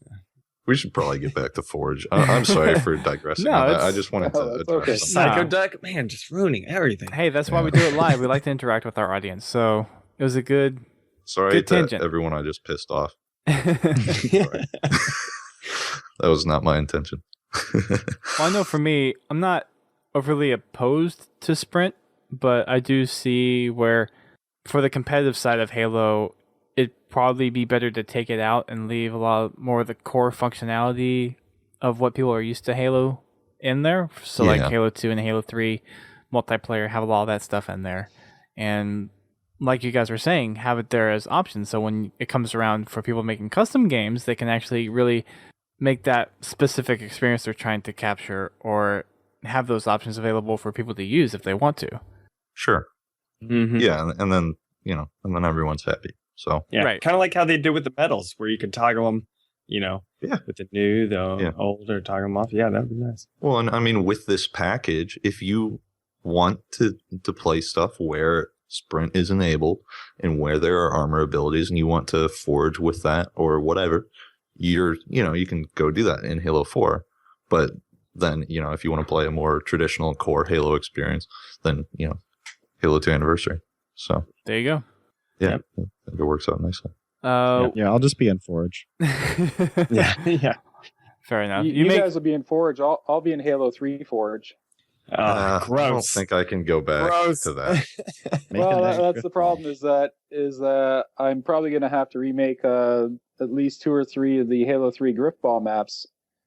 Speaker 4: We should probably get back to Forge. I'm sorry for digressing. No, I just wanted to address
Speaker 3: Psychoduck, man, just ruining everything.
Speaker 1: Hey, that's why we do it live. We like to interact with our audience. So it was a good tangent.
Speaker 4: Everyone I just pissed off. That was not my intention.
Speaker 1: Well, I know for me, I'm not overly opposed to Sprint, but I do see where for the competitive side of Halo, it'd probably be better to take it out and leave a lot more of the core functionality of what people are used to Halo in there. So like Halo 2 and Halo 3 multiplayer have a lot of that stuff in there. And like you guys were saying, have it there as options. So when it comes around for people making custom games, they can actually really make that specific experience they're trying to capture, or have those options available for people to use if they want to.
Speaker 4: Sure. Mm-hmm. Yeah, and then and then everyone's happy. So
Speaker 3: kind of like how they did with the medals, where you could toggle them, with the new, the old, or toggle them off. Yeah, that'd be nice.
Speaker 4: Well, and I mean, with this package, if you want to play stuff where Sprint is enabled and where there are armor abilities, and you want to forge with that or whatever, you can go do that in Halo 4. But then, if you want to play a more traditional core Halo experience, then Halo 2 Anniversary. So
Speaker 1: there you go.
Speaker 4: Yeah, it works out nicely.
Speaker 2: I'll just be in Forge.
Speaker 3: yeah.
Speaker 1: Fair enough.
Speaker 5: You guys will be in Forge. I'll be in Halo 3 Forge.
Speaker 3: Gross.
Speaker 4: I don't think I can go back to that.
Speaker 5: Well, that's the problem. Is that I'm probably going to have to remake at least 2 or 3 of the Halo 3 Griffball maps.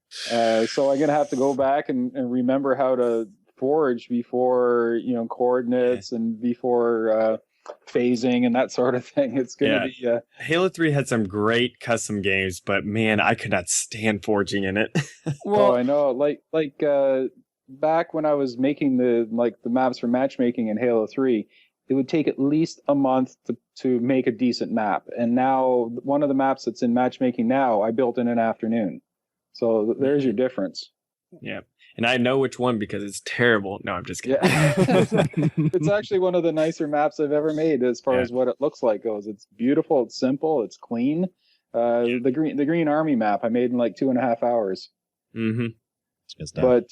Speaker 5: So I'm going to have to go back and remember how to forge before coordinates and before phasing and that sort of thing. It's going to be
Speaker 3: Halo 3 had some great custom games, but man, I could not stand forging in it.
Speaker 5: Well, I know, like back when I was making the maps for matchmaking in Halo 3, it would take at least a month to make a decent map. And now one of the maps that's in matchmaking now, I built in an afternoon. So there's your difference.
Speaker 3: Yeah. And I know which one because it's terrible. No, I'm just kidding.
Speaker 5: Yeah. It's actually one of the nicer maps I've ever made as far as what it looks like goes. It's beautiful, it's simple, it's clean. The Green Army map I made in like 2.5 hours.
Speaker 3: Mm-hmm.
Speaker 5: But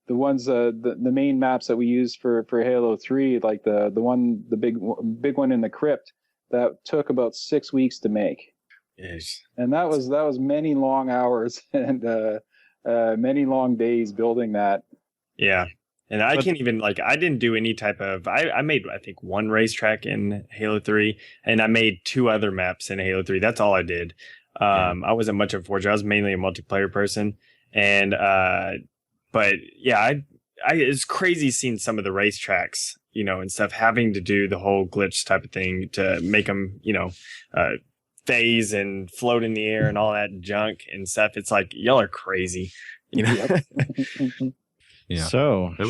Speaker 5: the ones the main maps that we use for Halo 3, like the big one in the crypt, that took about 6 weeks to make.
Speaker 3: Yes.
Speaker 5: And that was many long hours and many long days building that.
Speaker 3: Yeah. And I can't even, I didn't do any type of, I made, I think, one racetrack in Halo 3, and I made 2 other maps in Halo 3. That's all I did. I wasn't much of a forger. I was mainly a multiplayer person. And, but yeah, it's crazy seeing some of the racetracks, and stuff, having to do the whole glitch type of thing to make them, phase and float in the air and all that junk and stuff. It's like, y'all are crazy,
Speaker 2: Yeah. So
Speaker 4: tough.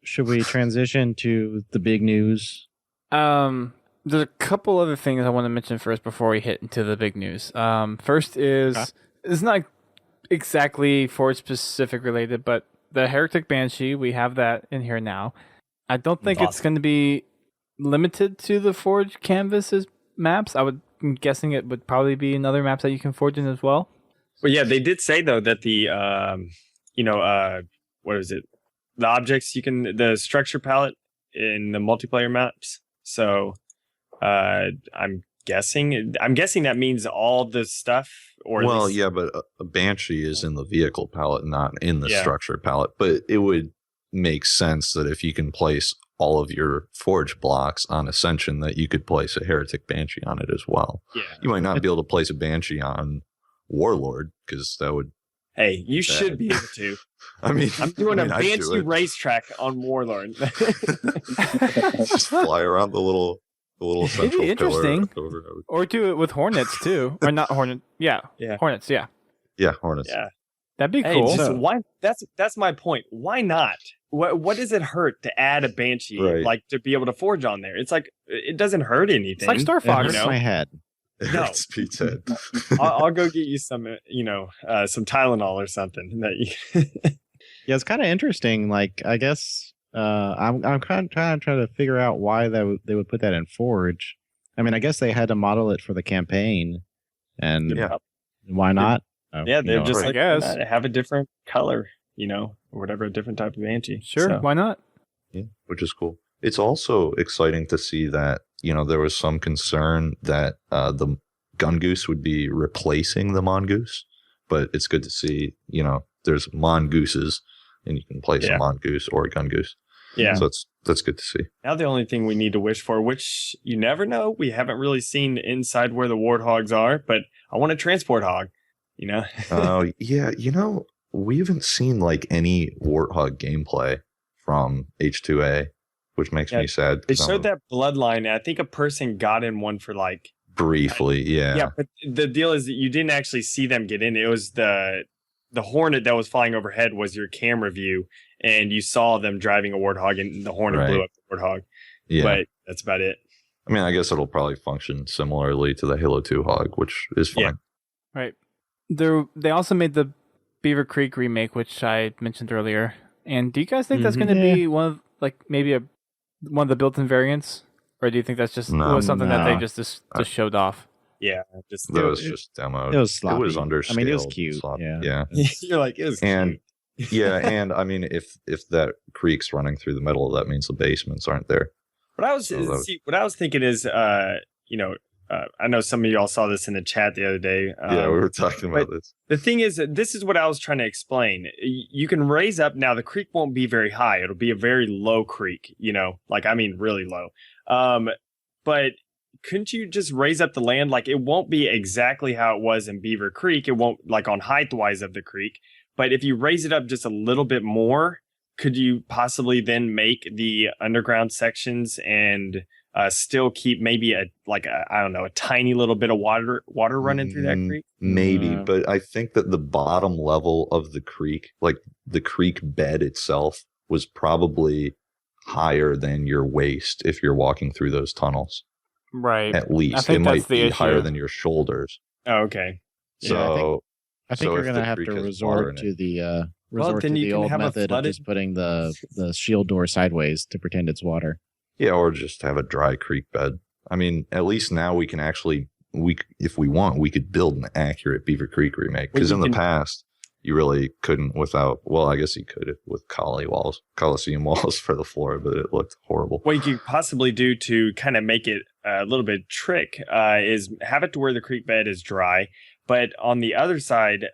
Speaker 2: should we transition to the big news?
Speaker 1: There's a couple other things I want to mention first before we hit into the big news. First is it's not exactly Forge specific related, but the Heretic Banshee, we have that in here now. I don't think it's going to be limited to the Forge canvases maps. I'm guessing it would probably be another maps that you can forge in as well.
Speaker 3: Well, yeah, they did say though that the what is it? The objects the structure palette in the multiplayer maps. So I'm guessing that means all the stuff.
Speaker 4: But a Banshee is in the vehicle palette, not in the structure palette. But it would make sense that if you can place all of your forge blocks on Ascension, that you could place a Heretic Banshee on it as well.
Speaker 3: Yeah.
Speaker 4: You might not be able to place a Banshee on Warlord because that would.
Speaker 3: Hey, you should be able to.
Speaker 4: I'm
Speaker 3: doing a Banshee racetrack on Warlord.
Speaker 4: Just fly around the little central
Speaker 1: It'd be interesting.
Speaker 4: pillar.
Speaker 1: Or do it with Hornets too, or not Hornet? Yeah, Hornets. Yeah,
Speaker 4: Hornets.
Speaker 3: Yeah,
Speaker 1: that'd be cool.
Speaker 3: Hey, why? That's my point. Why not? What does it hurt to add a Banshee, to be able to forge on there? It's like it doesn't hurt anything.
Speaker 1: It's like Star Fox.
Speaker 2: It hurts my head.
Speaker 3: No,
Speaker 4: It's Pete's head.
Speaker 3: I'll go get you some, some Tylenol or something.
Speaker 2: Yeah, it's kind of interesting. Like, I guess I'm kind of trying to figure out why they would put that in Forge. I mean, I guess they had to model it for the campaign, and why not?
Speaker 3: They're just
Speaker 1: I guess
Speaker 3: have a different color, or whatever, a different type of Banshee.
Speaker 1: Sure,
Speaker 3: so.
Speaker 1: Why not?
Speaker 4: Yeah, which is cool. It's also exciting to see that, there was some concern that the Gungoose would be replacing the Mongoose, but it's good to see, there's Mongooses and you can place a Mongoose or a Gungoose.
Speaker 3: Yeah.
Speaker 4: So that's good to see.
Speaker 3: Now the only thing we need to wish for, which you never know, we haven't really seen inside where the Warthogs are, but I want a transport hog,
Speaker 4: Oh, yeah. We haven't seen any Warthog gameplay from H2A, which makes me sad.
Speaker 3: They showed that bloodline. I think a person got in one for
Speaker 4: briefly, yeah.
Speaker 3: Yeah, but the deal is that you didn't actually see them get in. It was the Hornet that was flying overhead was your camera view, and you saw them driving a Warthog, and the Hornet blew up the Warthog. Yeah. But that's about it.
Speaker 4: I mean, I guess it'll probably function similarly to the Halo 2 Hog, which is fine.
Speaker 1: Yeah. Right. They also made the Beaver Creek remake, which I mentioned earlier. And do you guys think that's going to be one of maybe one of the built-in variants, or do you think that's just something that they just showed off?
Speaker 3: Yeah,
Speaker 4: that was just demoed.
Speaker 2: It was sloppy.
Speaker 4: It was underscaled.
Speaker 2: I mean, it was cute.
Speaker 4: Yeah.
Speaker 3: You're like, it was cute.
Speaker 4: Yeah, and I mean, if that creek's running through the middle, that means the basements aren't there.
Speaker 3: What I was thinking is, I know some of y'all saw this in the chat the other day.
Speaker 4: Yeah, we were talking about this.
Speaker 3: The thing is, this is what I was trying to explain. You can raise up now. The creek won't be very high. It'll be a very low creek. Really low. But couldn't you just raise up the land? It won't be exactly how it was in Beaver Creek. It won't on height wise of the creek. But if you raise it up just a little bit more, could you possibly then make the underground sections and still keep maybe a tiny little bit of water running through that creek?
Speaker 4: Maybe, but I think that the bottom level of the creek, the creek bed itself, was probably higher than your waist if you're walking through those tunnels.
Speaker 1: Right.
Speaker 4: At least
Speaker 1: I think
Speaker 4: it
Speaker 1: that's
Speaker 4: might
Speaker 1: the
Speaker 4: be
Speaker 1: issue.
Speaker 4: higher than your shoulders.
Speaker 3: Oh, okay.
Speaker 4: So
Speaker 2: I think
Speaker 4: so
Speaker 2: you're
Speaker 4: if
Speaker 2: gonna
Speaker 4: the
Speaker 2: have
Speaker 4: creek
Speaker 2: to
Speaker 4: has
Speaker 2: resort
Speaker 4: water in
Speaker 2: to
Speaker 4: it-
Speaker 2: the
Speaker 3: Well, then you can
Speaker 2: old
Speaker 3: have a
Speaker 2: method of
Speaker 3: flooded-
Speaker 2: just putting the shield door sideways to pretend it's water.
Speaker 4: Yeah, or just have a dry creek bed. I mean, at least now we can actually if we want, we could build an accurate Beaver Creek remake. Because in the past, you really couldn't without. Well, I guess you could with Coliseum walls for the floor, but it looked horrible.
Speaker 3: What you could possibly do to kind of make it a little bit trick is have it to where the creek bed is dry, but on the other side,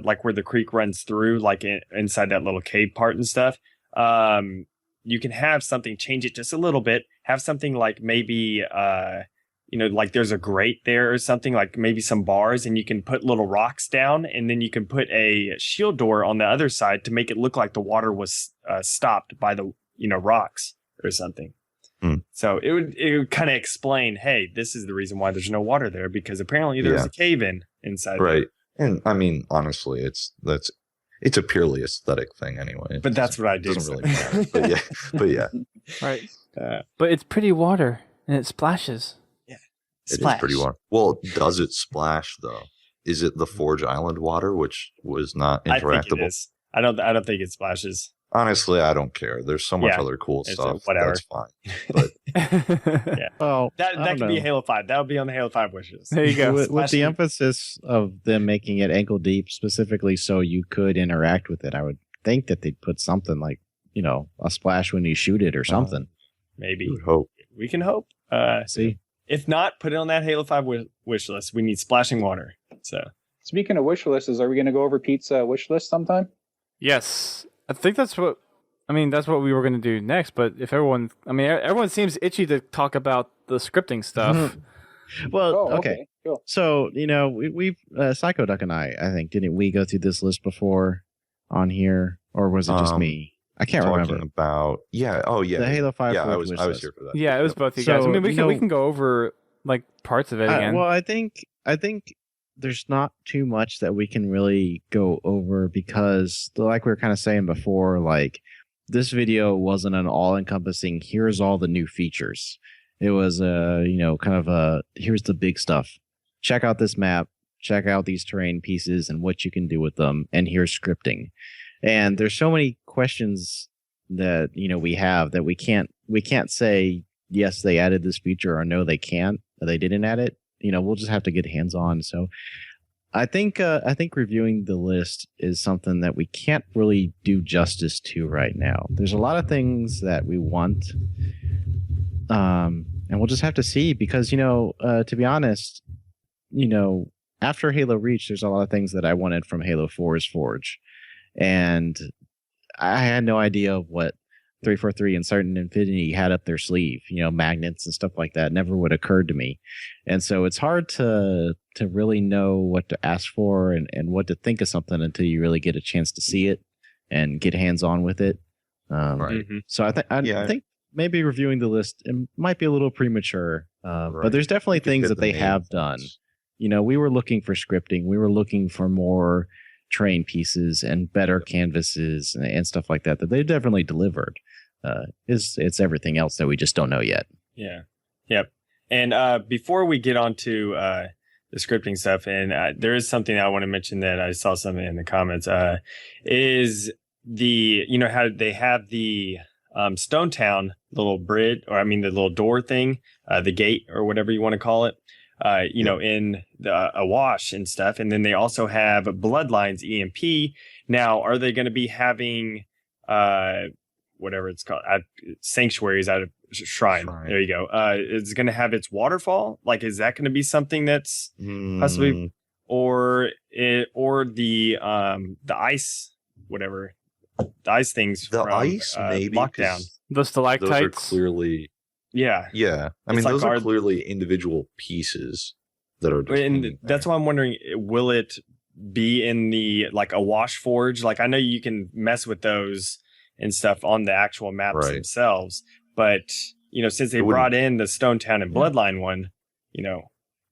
Speaker 3: like where the creek runs through, like inside that little cave part and stuff, you can have something, change it just a little bit, have something like maybe, like there's a grate there or something, like maybe some bars, and you can put little rocks down, and then you can put a shield door on the other side to make it look like the water was stopped by the, rocks or something. So it would kind of explain, hey, this is the reason why there's no water there, because apparently there's a cave inside
Speaker 4: right there. And I mean, honestly, it's a purely aesthetic thing anyway.
Speaker 3: But that's what I do.
Speaker 4: Doesn't really matter. but yeah.
Speaker 1: Right. But it's pretty water and it splashes.
Speaker 3: Yeah.
Speaker 4: It is pretty water. Well, does it splash though? Is it the Forge Island water, which was not interactable?
Speaker 3: I think it is. I don't think it splashes.
Speaker 4: Honestly, I don't care. There's so much other cool stuff.
Speaker 3: Whatever.
Speaker 4: That's fine. But
Speaker 3: yeah.
Speaker 2: Well,
Speaker 3: that could be Halo 5. That would be on the Halo 5 wishes.
Speaker 1: There you go.
Speaker 2: With the emphasis of them making it ankle deep specifically so you could interact with it, I would think that they'd put something like, a splash when you shoot it or something.
Speaker 3: Maybe.
Speaker 4: We would hope.
Speaker 3: We can hope.
Speaker 2: See?
Speaker 3: If not, put it on that Halo 5 wish list. We need splashing water. So,
Speaker 5: speaking of wish lists, are we going to go over Pete's wish list sometime?
Speaker 1: Yes. I think that's what we were going to do next, but if everyone seems itchy to talk about the scripting stuff.
Speaker 2: Well,
Speaker 5: okay. Cool.
Speaker 2: So, we've Psychoduck and I think, didn't we go through this list before on here, or was it just me? I can't remember.
Speaker 4: About the
Speaker 2: Halo 5.
Speaker 4: Yeah, I was here for that.
Speaker 1: Yeah, it was both you guys.
Speaker 2: So,
Speaker 1: I mean, we can go over like parts of it again.
Speaker 2: Well, I think there's not too much that we can really go over because, like we were kind of saying before, like this video wasn't an all-encompassing. Here's all the new features. It was here's the big stuff. Check out this map. Check out these terrain pieces and what you can do with them. And here's scripting. And there's so many questions that we have that we can't say yes they added this feature or no they can't. Or they didn't add it. We'll just have to get hands on. So I think reviewing the list is something that we can't really do justice to right now. There's a lot of things that we want, and we'll just have to see because to be honest, after Halo Reach, there's a lot of things that I wanted from Halo 4's Forge, and I had no idea of what 343 and Certain Infinity had up their sleeve, magnets and stuff like that. Never would have occurred to me. And so it's hard to really know what to ask for and what to think of something until you really get a chance to see it and get hands on with it.
Speaker 4: Right.
Speaker 2: So I think maybe reviewing the list, it might be a little premature, but there's definitely things that they have done. We were looking for scripting. We were looking for more terrain pieces and better canvases and stuff like that they definitely delivered. It's everything else that we just don't know yet.
Speaker 3: Yeah. Yep. And before we get on to the scripting stuff, and there is something I want to mention that I saw something in the comments, is the, how they have the Stone Town little bridge, or the little door thing, the gate or whatever you want to call it, in the Awash and stuff. And then they also have Bloodlines EMP. Now, are they going to be having whatever it's called, sanctuaries out of shrine? There you go. It's going to have its waterfall. Like, is that going to be something that's possibly, or the ice, whatever, the ice things,
Speaker 4: the
Speaker 3: from,
Speaker 4: ice maybe
Speaker 3: lockdown.
Speaker 1: The stalactites.
Speaker 4: Those are clearly.
Speaker 3: Yeah.
Speaker 4: I mean, those are clearly individual pieces that are.
Speaker 3: And that's why I'm wondering, will it be in the Awash Forge? Like, I know you can mess with those and stuff on the actual maps themselves, but since they brought in the Stone Town and Bloodline one,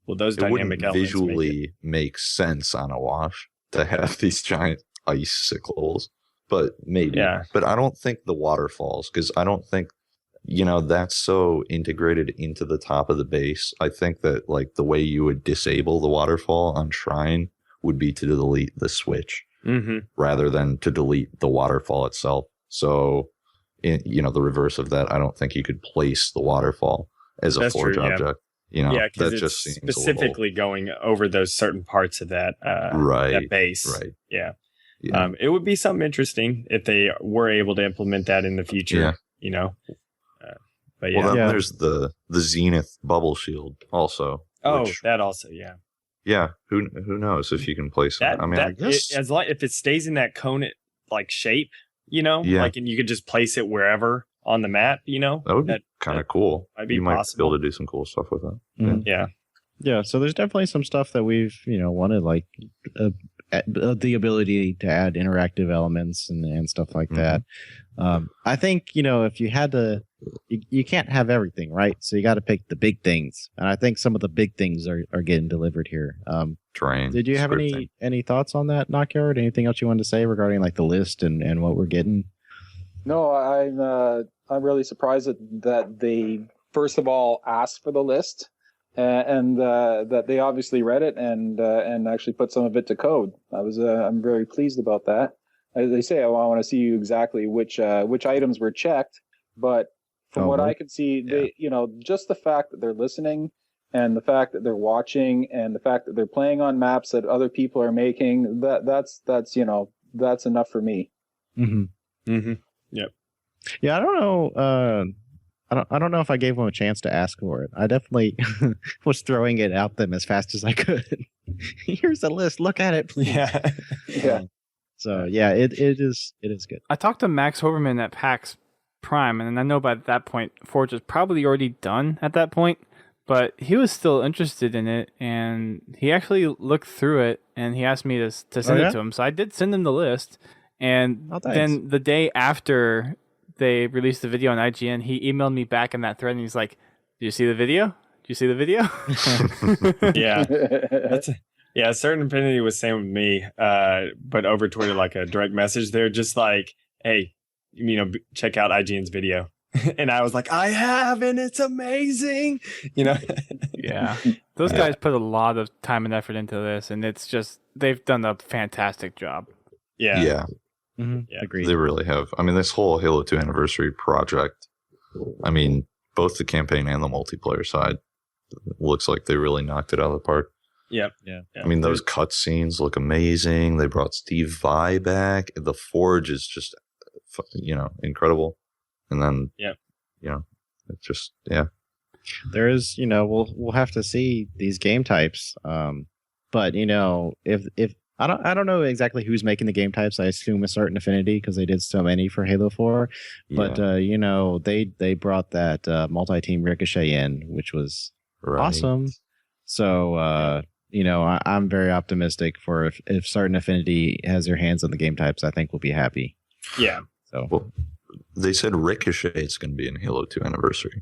Speaker 3: will those dynamic elements
Speaker 4: visually make sense on Awash to have these giant icicles? But maybe. Yeah. But I don't think the waterfalls, because I don't think that's so integrated into the top of the base. I think that like the way you would disable the waterfall on Shrine would be to delete the switch rather than to delete the waterfall itself. So, the reverse of that, I don't think you could place the waterfall as a Forge object.
Speaker 3: Because
Speaker 4: that
Speaker 3: it's
Speaker 4: just seems
Speaker 3: specifically going over those certain parts of that that base.
Speaker 4: Right.
Speaker 3: Yeah. It would be something interesting if they were able to implement that in the future. But
Speaker 4: well, then there's the Zenith bubble shield also.
Speaker 3: Oh, that also, yeah.
Speaker 4: Yeah, who knows if you can place that? I mean, I guess
Speaker 3: if it stays in that cone like shape, like, and you could just place it wherever on the map, that
Speaker 4: would be kind of cool.
Speaker 3: You
Speaker 4: might be able to do some cool stuff with that.
Speaker 2: Mm-hmm. Yeah. So there's definitely some stuff that we've wanted, like the ability to add interactive elements and stuff like that. I think if you had to, you can't have everything, right? So you got to pick the big things, and I think some of the big things are getting delivered here.
Speaker 4: Terrain.
Speaker 2: Did you have any thoughts on that, NOKYARD? Anything else you wanted to say regarding like the list and what we're getting?
Speaker 5: No, I'm really surprised that they first of all asked for the list, and that they obviously read it and actually put some of it to code. I'm very pleased about that. As they say, I want to see exactly which items were checked, but from what I could see, they just the fact that they're listening, and the fact that they're watching, and the fact that they're playing on maps that other people are making, that's enough for me.
Speaker 3: Yep.
Speaker 2: Yeah, I don't know. I don't know if I gave them a chance to ask for it. I definitely was throwing it at them as fast as I could. Here's the list. Look at it, please.
Speaker 5: Yeah.
Speaker 2: So it is good.
Speaker 1: I talked to Max Hoverman at PAX Prime, and I know by that point Forge is probably already done at that point, but he was still interested in it, and he actually looked through it, and he asked me to send it to him. So I did send him the list, and then the day after they released the video on IGN, he emailed me back in that thread, and he's like, "Did you see the video? Did you see the video?"
Speaker 3: Yeah, Certain Infinity was same with me, but over Twitter, like a direct message. They're just like, "Hey, check out IGN's video," and I was like, "I have, and it's amazing."
Speaker 1: Yeah, those guys put a lot of time and effort into this, and it's just they've done a fantastic job.
Speaker 3: Yeah.
Speaker 2: Agreed.
Speaker 4: They really have. I mean, this whole Halo 2 anniversary project, I mean, both the campaign and the multiplayer side, looks like they really knocked it out of the park.
Speaker 3: Yep.
Speaker 4: I mean, those cutscenes look amazing. They brought Steve Vai back. The Forge is just, incredible. And then, it's just,
Speaker 2: There is, we'll have to see these game types. But if I don't know exactly who's making the game types. I assume a Certain Affinity because they did so many for Halo 4. But they brought that multi-team Ricochet in, which was awesome. So I'm very optimistic for if Certain Affinity has their hands on the game types, I think we'll be happy.
Speaker 3: Yeah.
Speaker 4: So they said Ricochet is going to be in Halo 2 anniversary.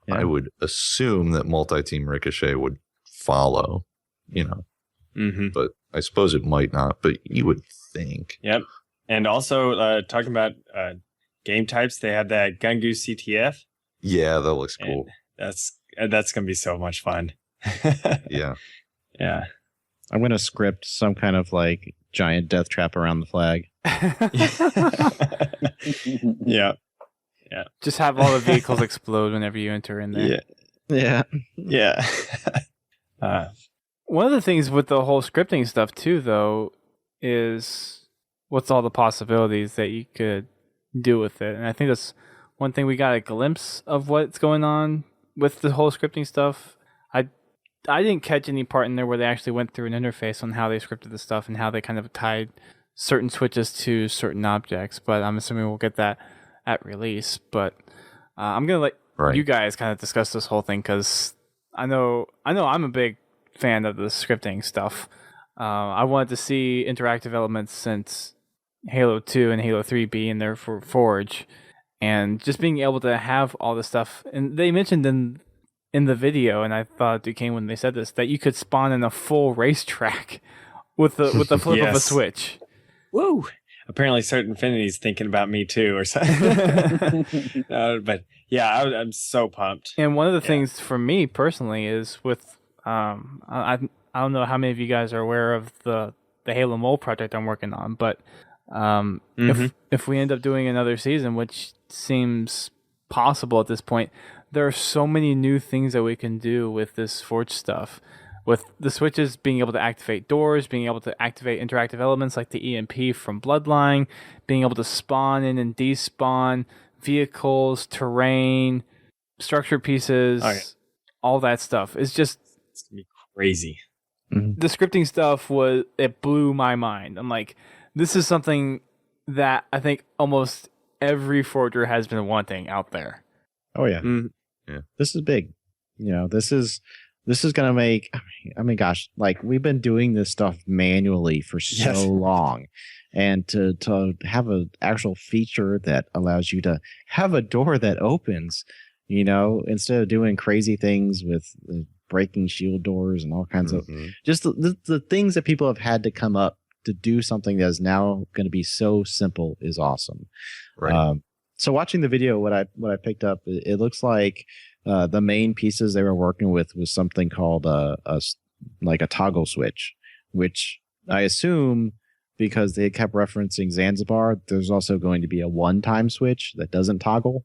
Speaker 4: Yeah. I would assume that multi-team Ricochet would follow, but I suppose it might not, but you would think.
Speaker 3: Yep. And also talking about game types, they have that Gungoose CTF.
Speaker 4: Yeah, that looks cool.
Speaker 3: And that's going to be so much fun.
Speaker 4: Yeah.
Speaker 3: Yeah.
Speaker 2: I'm going to script some kind of like giant death trap around the flag.
Speaker 3: Yeah.
Speaker 1: Just have all the vehicles explode whenever you enter in there.
Speaker 3: Yeah.
Speaker 1: One of the things with the whole scripting stuff too, though, is what's all the possibilities that you could do with it. And I think that's one thing we got a glimpse of what's going on with the whole scripting stuff. I didn't catch any part in there where they actually went through an interface on how they scripted the stuff and how they kind of tied certain switches to certain objects, but I'm assuming we'll get that at release. But I'm going to let you guys kind of discuss this whole thing because I know I'm a big fan of the scripting stuff. I wanted to see interactive elements since Halo 2 and Halo 3 being there for Forge, and just being able to have all this stuff. And they mentioned in the video, and I thought Ducain when they said this, that you could spawn in a full racetrack with the flip of a switch.
Speaker 3: Woo! Apparently, Certain Infinity's thinking about me too, or something. But Yeah, I'm so pumped.
Speaker 1: And one of the things for me personally is with I don't know how many of you guys are aware of the Halo Mole project I'm working on, but if we end up doing another season, which seems possible at this point, there are so many new things that we can do with this Forge stuff. With the switches being able to activate doors, being able to activate interactive elements like the EMP from Bloodline, being able to spawn in and despawn vehicles, terrain, structure pieces, all that stuff. It's just
Speaker 3: it's gonna be crazy.
Speaker 1: The scripting stuff it blew my mind. I'm like, this is something that I think almost every forger has been wanting out there.
Speaker 2: Oh yeah.
Speaker 4: Yeah.
Speaker 2: This is big. You know, this is going to make, I mean, gosh, like we've been doing this stuff manually for so long, and to have an actual feature that allows you to have a door that opens, you know, instead of doing crazy things with breaking shield doors and all kinds of just the things that people have had to come up to do something that is now going to be so simple is awesome.
Speaker 4: Right.
Speaker 2: So watching the video, what I picked up, it looks like the main pieces they were working with was something called a toggle switch, which I assume because they kept referencing Zanzibar, there's also going to be a one-time switch that doesn't toggle.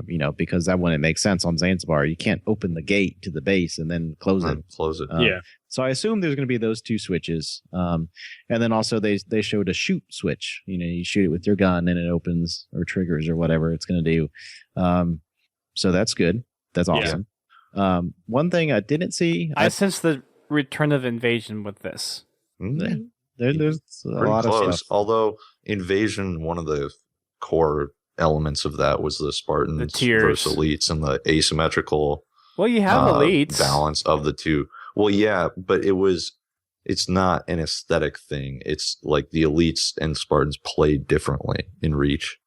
Speaker 2: You know, because that wouldn't make sense on Zanzibar. You can't open the gate to the base and then close it.
Speaker 3: Yeah.
Speaker 2: So I assume there's going to be those two switches. And then also they showed a shoot switch. You know, you shoot it with your gun and it opens or triggers or whatever it's going to do. So that's good. That's awesome. Yeah. One thing I didn't see.
Speaker 1: I sense the return of Invasion with this.
Speaker 2: There's a lot
Speaker 4: close.
Speaker 2: of stuff.
Speaker 4: Although Invasion, one of the core elements of that was the Spartans versus elites and the asymmetrical
Speaker 1: you have elites
Speaker 4: balance of the two. Well, yeah, but it's not an aesthetic thing. It's like the elites and Spartans play differently in Reach.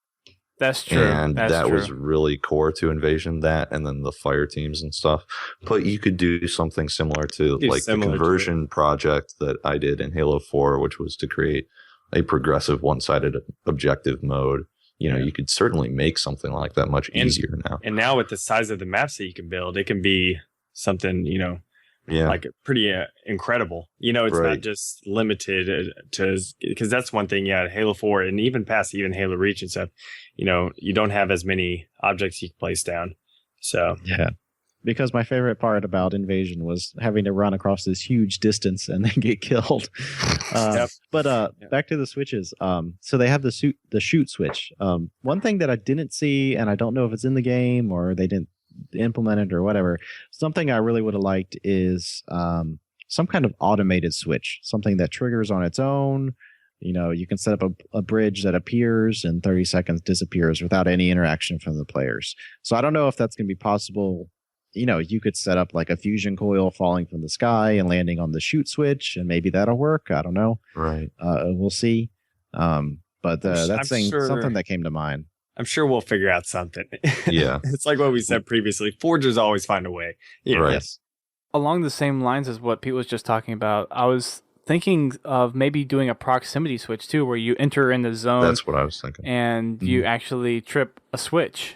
Speaker 1: That's true.
Speaker 4: And that was really core to Invasion, that and then the fire teams and stuff. But you could do something similar to the conversion project that I did in Halo 4, which was to create a progressive one-sided objective mode. You know, you could certainly make something like that much easier now.
Speaker 3: And now with the size of the maps that you can build, it can be something, you know, like pretty incredible. You know, it's not just limited to, because that's one thing, Halo 4 and even past even Halo Reach and stuff, you know, you don't have as many objects you can place down. So,
Speaker 2: because my favorite part about Invasion was having to run across this huge distance and then get killed. But back to the switches. So they have the shoot switch. One thing that I didn't see, and I don't know if it's in the game or they didn't implement it or whatever, something I really would have liked is some kind of automated switch, something that triggers on its own. You know, you can set up a bridge that appears and 30 seconds disappears without any interaction from the players. So I don't know if that's going to be possible. You know, you could set up like a fusion coil falling from the sky and landing on the shoot switch, and maybe that'll work. I don't know.
Speaker 4: Right.
Speaker 2: We'll see. But that's something that came to mind.
Speaker 3: I'm sure we'll figure out something.
Speaker 4: Yeah.
Speaker 3: It's like what we said previously. Forgers always find a way. You know?
Speaker 4: Right.
Speaker 2: Yes.
Speaker 1: Along the same lines as what Pete was just talking about, I was thinking of maybe doing a proximity switch too, where you enter in the zone.
Speaker 4: That's what I was thinking.
Speaker 1: And you actually trip a switch.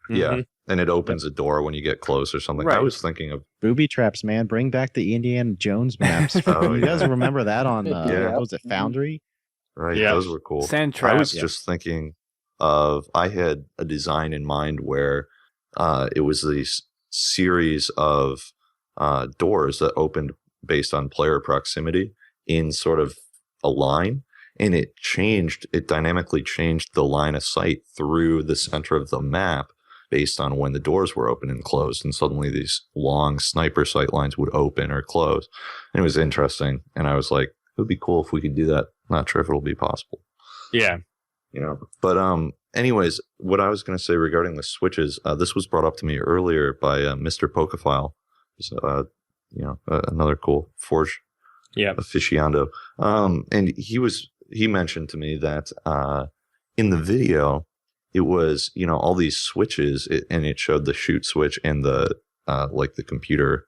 Speaker 4: Yeah. And it opens a door when you get close or something.
Speaker 1: Right.
Speaker 4: I was thinking of
Speaker 2: booby traps, man. Bring back the Indiana Jones maps. You guys remember that on what was it, Foundry?
Speaker 4: Right. Yeah. Those were cool.
Speaker 1: Sand trap.
Speaker 4: I was just thinking of, I had a design in mind where it was these series of doors that opened based on player proximity in sort of a line. And it dynamically changed the line of sight through the center of the map based on when the doors were open and closed. And suddenly these long sniper sight lines would open or close. And it was interesting. And I was like, it would be cool if we could do that. Not sure if it'll be possible.
Speaker 3: Yeah.
Speaker 4: You know, but anyways, what I was going to say regarding the switches, this was brought up to me earlier by Mr. Pokephile. So, another cool Forge aficionado. And he mentioned to me that in the video, it was, all these switches, and it showed the shoot switch and the the computer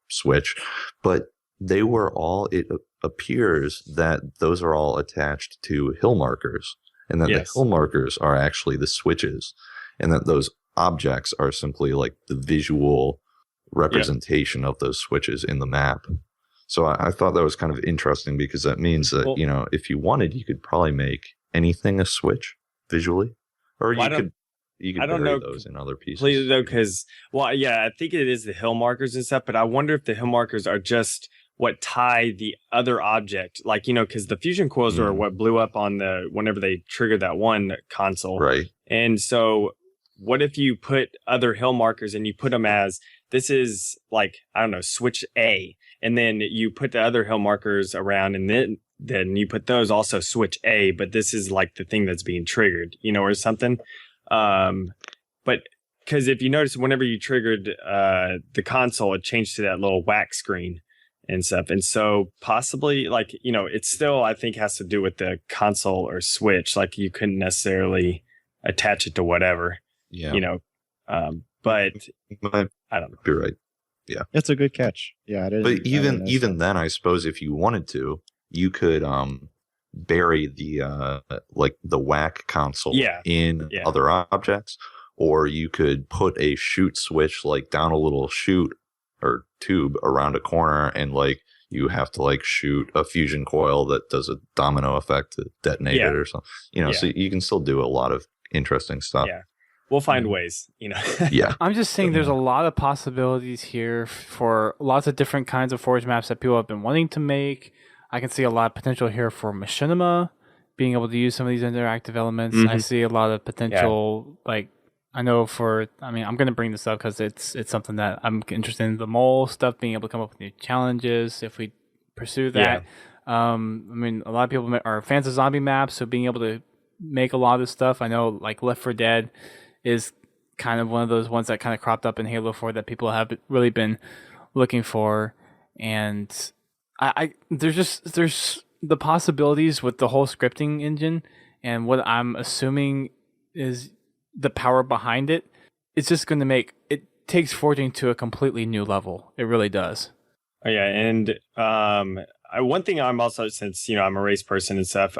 Speaker 4: switch, but they were all, it appears that those are all attached to hill markers, and that the hill markers are actually the switches. and that those objects are simply like the visual representation of those switches in the map. So I thought that was kind of interesting, because that means that, you know, if you wanted, you could probably make anything a switch visually, or you could bury those in other pieces.
Speaker 3: Completely though, because I think it is the hill markers and stuff, but I wonder if the hill markers are just what tie the other object, like, you know, because the fusion coils are what blew up on whenever they triggered that one console,
Speaker 4: right?
Speaker 3: And so, what if you put other hill markers and you put them as, this is like, I don't know, switch A, and then you put the other hill markers around, and then you put those also switch A, but this is like the thing that's being triggered, you know, or something. But because if you notice, whenever you triggered the console, it changed to that little wax screen and stuff. And so possibly, like, you know, it still, I think, has to do with the console or switch. Like, you couldn't necessarily attach it to whatever, you know, but I don't know.
Speaker 4: You're right. Yeah,
Speaker 2: it's a good catch. Yeah, it is.
Speaker 4: But even then, I suppose if you wanted to, you could bury the like the whack console in other objects, or you could put a shoot switch like down a little chute or tube around a corner, and like you have to like shoot a fusion coil that does a domino effect to detonate it or something. You know, so you can still do a lot of interesting stuff.
Speaker 3: Yeah. We'll find ways, you know.
Speaker 4: Yeah.
Speaker 1: I'm just saying there's a lot of possibilities here for lots of different kinds of Forge maps that people have been wanting to make. I can see a lot of potential here for machinima, being able to use some of these interactive elements. I see a lot of potential, like, I know I'm going to bring this up because it's something that I'm interested in, the mole stuff, being able to come up with new challenges if we pursue that. I mean, a lot of people are fans of zombie maps, so being able to make a lot of this stuff. I know, like, Left 4 Dead is kind of one of those ones that kind of cropped up in Halo 4 that people have really been looking for. And there's the possibilities with the whole scripting engine, and what I'm assuming is the power behind it. It's just going to takes forging to a completely new level. It really does.
Speaker 3: Oh yeah, and one thing I'm also, since, you know, I'm a race person and stuff,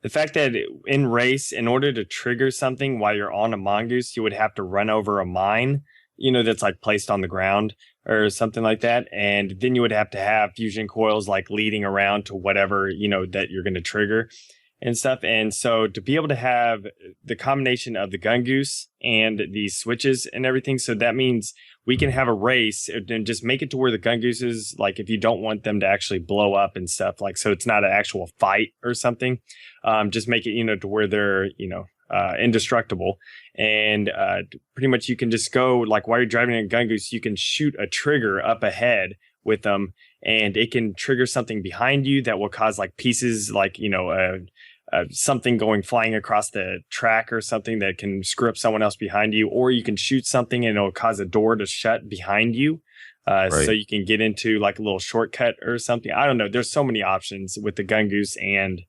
Speaker 3: the fact that in race, in order to trigger something while you're on a mongoose, you would have to run over a mine, you know, that's like placed on the ground or something like that. And then you would have to have fusion coils like leading around to whatever, you know, that you're going to trigger and stuff. And so to be able to have the combination of the gun goose and these switches and everything, so that means we can have a race and just make it to where the gun gooses, like, if you don't want them to actually blow up and stuff, like, so it's not an actual fight or something, just make it, you know, to where they're, you know, indestructible. And pretty much you can just go, like, while you're driving a gun goose, you can shoot a trigger up ahead with them, and it can trigger something behind you that will cause, like, pieces, like, you know, something going flying across the track or something that can screw up someone else behind you, or you can shoot something and it'll cause a door to shut behind you. So you can get into like a little shortcut or something. I don't know. There's so many options with the gun goose and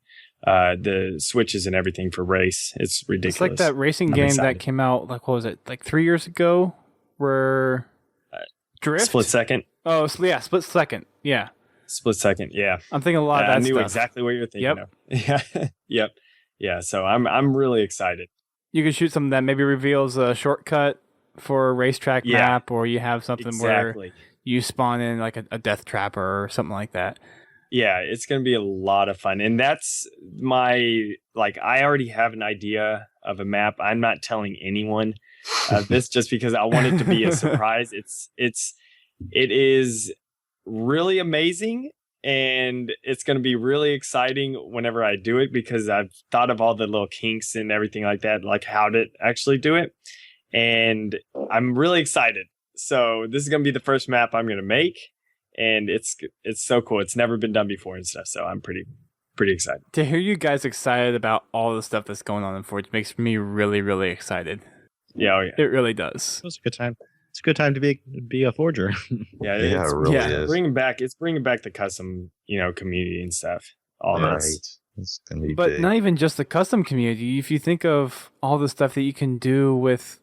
Speaker 3: the switches and everything for race. It's ridiculous.
Speaker 1: It's like that racing game that came out, like, what was it, like 3 years ago, where Drift?
Speaker 3: Split Second.
Speaker 1: Oh, yeah, Split Second. Yeah.
Speaker 3: Split Second, yeah.
Speaker 1: I'm thinking a lot of that
Speaker 3: I knew
Speaker 1: stuff.
Speaker 3: exactly what you're thinking of. Yeah. Yeah, so I'm really excited.
Speaker 1: You can shoot something that maybe reveals a shortcut for a racetrack map, or you have something where you spawn in like a death trapper or something like that.
Speaker 3: Yeah, it's going to be a lot of fun. And that's I already have an idea of a map. I'm not telling anyone this just because I want it to be a surprise. It is really amazing, and it's going to be really exciting whenever I do it, because I've thought of all the little kinks and everything like that, like how to actually do it, and I'm really excited. So this is going to be the first map I'm going to make, and it's so cool. It's never been done before and stuff, so I'm pretty excited. To
Speaker 1: hear you guys excited about all the stuff that's going on in Forge makes me really, really excited.
Speaker 3: Yeah,
Speaker 1: it really does.
Speaker 2: It was a good time. It's a good time to be a forger.
Speaker 3: Yeah,
Speaker 4: it really is.
Speaker 3: It's bringing back the custom, you know, community and stuff. All that.
Speaker 4: It's gonna be
Speaker 1: but
Speaker 4: big.
Speaker 1: Not even just the custom community. If you think of all the stuff that you can do with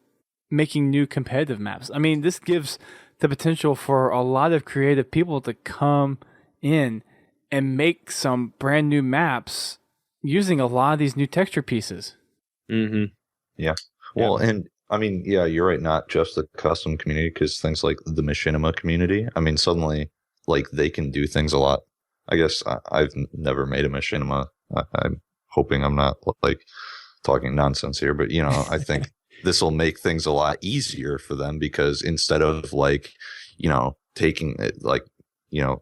Speaker 1: making new competitive maps, I mean, this gives the potential for a lot of creative people to come in and make some brand new maps using a lot of these new texture pieces.
Speaker 4: Mm-hmm. Yeah. Well, and I mean, yeah, you're right. Not just the custom community, because things like the machinima community. I mean, suddenly, like they can do things a lot. I guess I've never made a machinima. I'm hoping I'm not like talking nonsense here, but I think this will make things a lot easier for them, because instead of like, taking it like,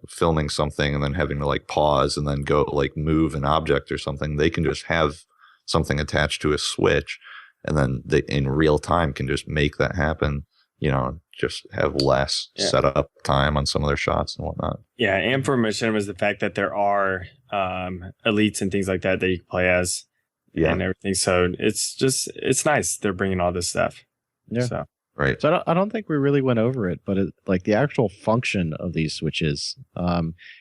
Speaker 4: filming something and then having to like pause and then go like move an object or something, they can just have something attached to a switch, and then they in real time can just make that happen. Just have less setup time on some of their shots and whatnot.
Speaker 3: Yeah, and for machinima is the fact that there are elites and things like that you can play as, and everything. So it's nice they're bringing all this stuff.
Speaker 2: Yeah.
Speaker 3: So.
Speaker 4: Right.
Speaker 2: So I don't think we really went over it, but like the actual function of these switches,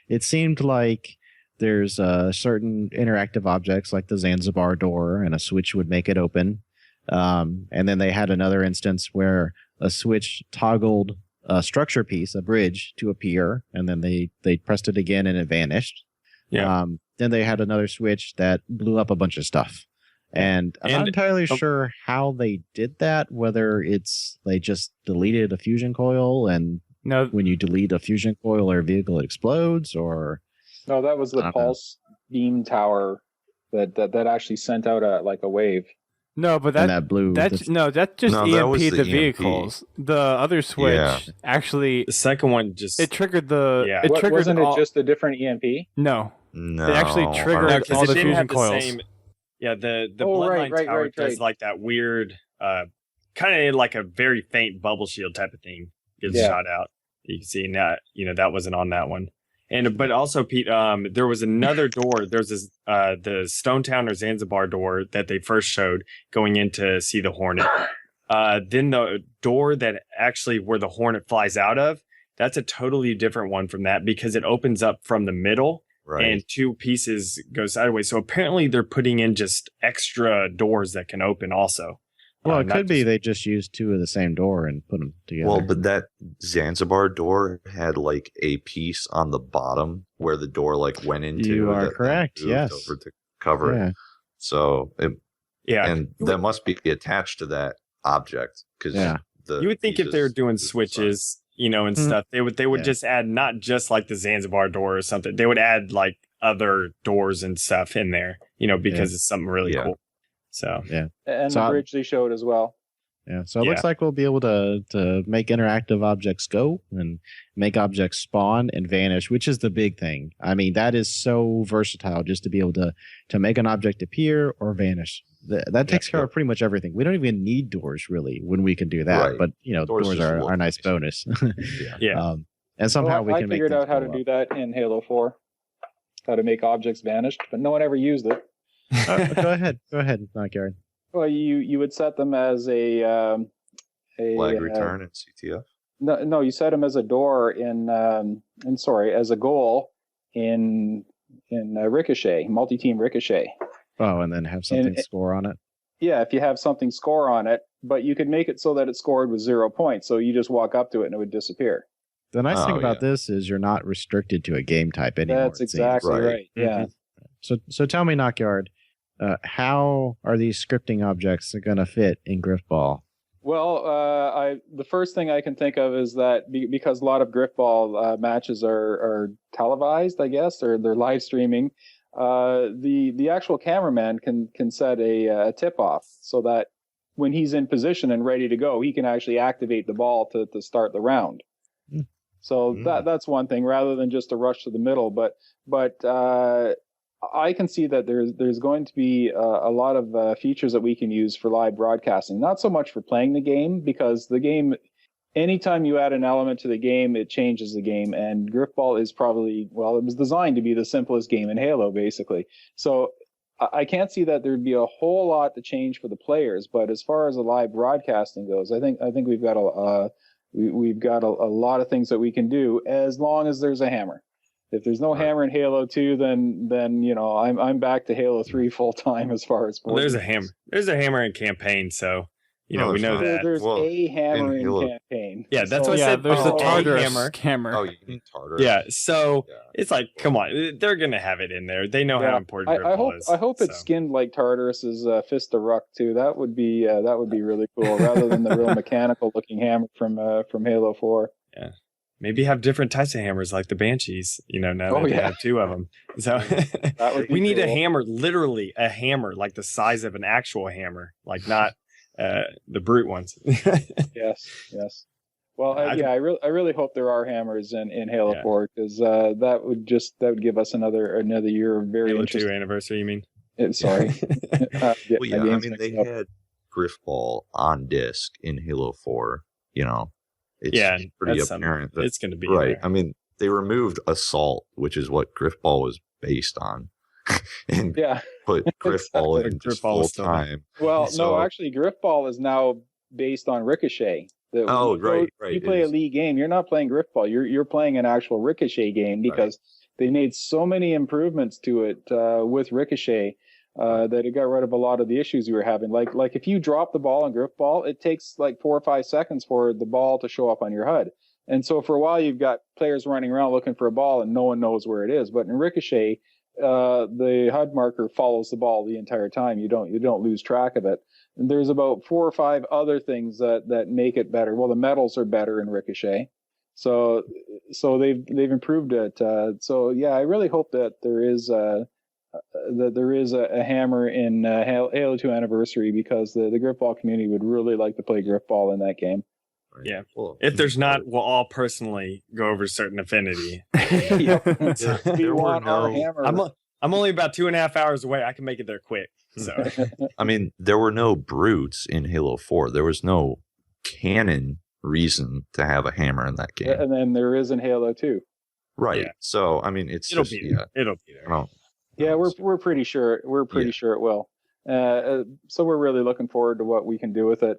Speaker 2: it seemed like there's certain interactive objects like the Zanzibar door, and a switch would make it open. And then they had another instance where a switch toggled a structure piece, a bridge, to appear, and then they pressed it again and it vanished.
Speaker 3: Yeah.
Speaker 2: Then they had another switch that blew up a bunch of stuff. And I'm not entirely sure how they did that, whether they just deleted a fusion coil, and when you delete a fusion coil or vehicle, it explodes, or...
Speaker 5: No, that was the pulse beam tower that actually sent out a wave.
Speaker 1: No, but that blew. That just EMP'd the vehicles. The other switch actually.
Speaker 3: The second one just.
Speaker 1: It triggered the.
Speaker 5: Yeah. Wasn't it just a different EMP?
Speaker 1: No. It actually triggered all the fusion coils.
Speaker 3: The Bloodline Tower does like that weird, kind of like a very faint bubble shield type of thing gets shot out. You can see now, that wasn't on that one. But also, Pete, there was another door. There's this, the Stone Town or Zanzibar door that they first showed going in to see the Hornet. Then the door that actually where the Hornet flies out of, that's a totally different one from that, because it opens up from the middle and two pieces go sideways. So apparently they're putting in just extra doors that can open also.
Speaker 2: Well, it could be they just used two of the same door and put them together.
Speaker 4: Well, but that Zanzibar door had like a piece on the bottom where the door like went into.
Speaker 2: You are correct. Yes.
Speaker 4: Over to cover it. So and that must be attached to that object, because
Speaker 3: you would think if they were doing switches, and stuff, they would just add not just like the Zanzibar door or something. They would add like other doors and stuff in there, because it's something really cool. So
Speaker 5: and the bridge they showed as well.
Speaker 2: Yeah, so it looks like we'll be able to make interactive objects go and make objects spawn and vanish, which is the big thing. I mean, that is so versatile, just to be able to make an object appear or vanish. That takes care of pretty much everything. We don't even need doors really when we can do that, but doors are a nice bonus. And somehow we can make.
Speaker 5: I figured out how to do that in Halo 4, how to make objects vanish, but no one ever used it.
Speaker 2: Go ahead, NOKYARD.
Speaker 5: Well, you would set them as a
Speaker 4: flag return in CTF.
Speaker 5: No, you set them as a door as a goal in Ricochet, multi-team Ricochet.
Speaker 2: Oh, and then have something score on it.
Speaker 5: Yeah, if you have something score on it, but you could make it so that it scored with 0 points, so you just walk up to it and it would disappear.
Speaker 2: The nice thing about this is you're not restricted to a game type anymore.
Speaker 5: That's exactly right. Yeah.
Speaker 2: So tell me, NOKYARD, how are these scripting objects going to fit in Griffball?
Speaker 5: Well, the first thing I can think of is that because a lot of Griffball matches are televised, I guess, or they're live streaming, the actual cameraman can set a tip off so that when he's in position and ready to go, he can actually activate the ball to start the round. So that's one thing, rather than just a rush to the middle. But I can see that there's going to be a lot of features that we can use for live broadcasting. Not so much for playing the game, because the game, anytime you add an element to the game, it changes the game. And Griffball is probably, it was designed to be the simplest game in Halo, basically. So I can't see that there'd be a whole lot to change for the players. But as far as the live broadcasting goes, I think we've got a lot of things that we can do, as long as there's a hammer. If there's no hammer in Halo 2, then I'm back to Halo 3 full time as far as.
Speaker 3: Well, there's a hammer. There's a hammer in campaign, so You know,
Speaker 4: No,
Speaker 3: we
Speaker 4: it's
Speaker 3: know
Speaker 4: not.
Speaker 3: that.
Speaker 5: There's
Speaker 4: Well,
Speaker 5: a hammer
Speaker 4: in
Speaker 5: in
Speaker 4: Halo-
Speaker 5: campaign.
Speaker 3: Yeah, that's
Speaker 5: So-
Speaker 3: what I
Speaker 1: Yeah,
Speaker 3: said.
Speaker 1: there's
Speaker 3: Oh,
Speaker 1: a
Speaker 3: a
Speaker 1: Tartarus
Speaker 3: hammer.
Speaker 4: Oh,
Speaker 1: hammer.
Speaker 4: you mean Tartarus?
Speaker 3: Yeah, so
Speaker 4: Yeah.
Speaker 3: it's like, come on, they're gonna have it in there. They know how important
Speaker 5: I hope
Speaker 3: Gripball is.
Speaker 5: I hope it's
Speaker 3: so.
Speaker 5: skinned like Tartarus's Fist of Ruck too. That would be really cool, rather than the real mechanical looking hammer from Halo 4.
Speaker 3: Maybe have different types of hammers like the Banshees, you know, now
Speaker 5: Oh,
Speaker 3: that they
Speaker 5: yeah.
Speaker 3: have 2 of them. So
Speaker 5: That would be
Speaker 3: we need a
Speaker 5: cool.
Speaker 3: hammer, literally a hammer, like the size of an actual hammer, like not the brute ones.
Speaker 5: Yes. Well, I really hope there are hammers in Halo 4, because that would give us another year of very
Speaker 3: Halo 2
Speaker 5: interesting.
Speaker 3: anniversary, you mean?
Speaker 5: Sorry.
Speaker 4: Well, yeah, I mean, they had Griffball on disc in Halo 4. You know, it's pretty
Speaker 3: that's
Speaker 4: apparent that
Speaker 3: it's going to be
Speaker 4: right.
Speaker 3: there.
Speaker 4: I mean, they removed Assault, which is what Griffball was based on, and put Griffball in just full time.
Speaker 5: Well,
Speaker 4: So-
Speaker 5: no, actually, Griffball is now based on Ricochet. When
Speaker 4: right.
Speaker 5: You play a League game, you're not playing Griffball. You're playing an actual Ricochet game, because they made so many improvements to it with Ricochet that it got rid of a lot of the issues you were having. Like if you drop the ball in Griffball, it takes like 4 or 5 seconds for the ball to show up on your HUD. And so for a while, you've got players running around looking for a ball and no one knows where it is. But in Ricochet, the HUD marker follows the ball the entire time. You don't lose track of it. And there's about 4 or 5 other things that make it better. Well, the medals are better in Ricochet, so they've improved it. So yeah, I really hope that there is a hammer in Halo 2 Anniversary, because the Griffball community would really like to play Griffball in that game.
Speaker 4: Right.
Speaker 3: Yeah.
Speaker 4: Well,
Speaker 3: If there's not, we'll all personally go over certain affinity.
Speaker 4: there were no.
Speaker 5: hammer.
Speaker 3: I'm only about 2.5 hours away. I can make it there quick. So
Speaker 4: I mean, there were no brutes in Halo 4. There was no canon reason to have a hammer in that game.
Speaker 5: And then there is in Halo 2.
Speaker 4: Right.
Speaker 3: Yeah.
Speaker 4: So, I mean, it'll be
Speaker 3: there. It'll be there.
Speaker 5: Yeah, we're pretty sure. We're pretty sure it will. So we're really looking forward to what we can do with it.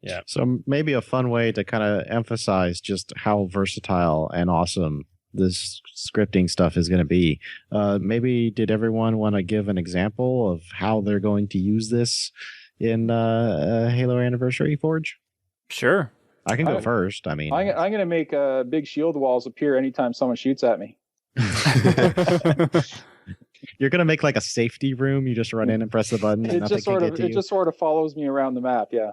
Speaker 3: Yeah.
Speaker 2: So maybe a fun way to kind of emphasize just how versatile and awesome this scripting stuff is going to be. Maybe did everyone want to give an example of how they're going to use this in Halo Anniversary, Forge?
Speaker 1: Sure.
Speaker 2: I can go first. I mean,
Speaker 5: I'm going to make big shield walls appear anytime someone shoots at me.
Speaker 2: You're gonna make like a safety room. You just run in and press the button. And
Speaker 5: It just sort of follows me around the map. Yeah.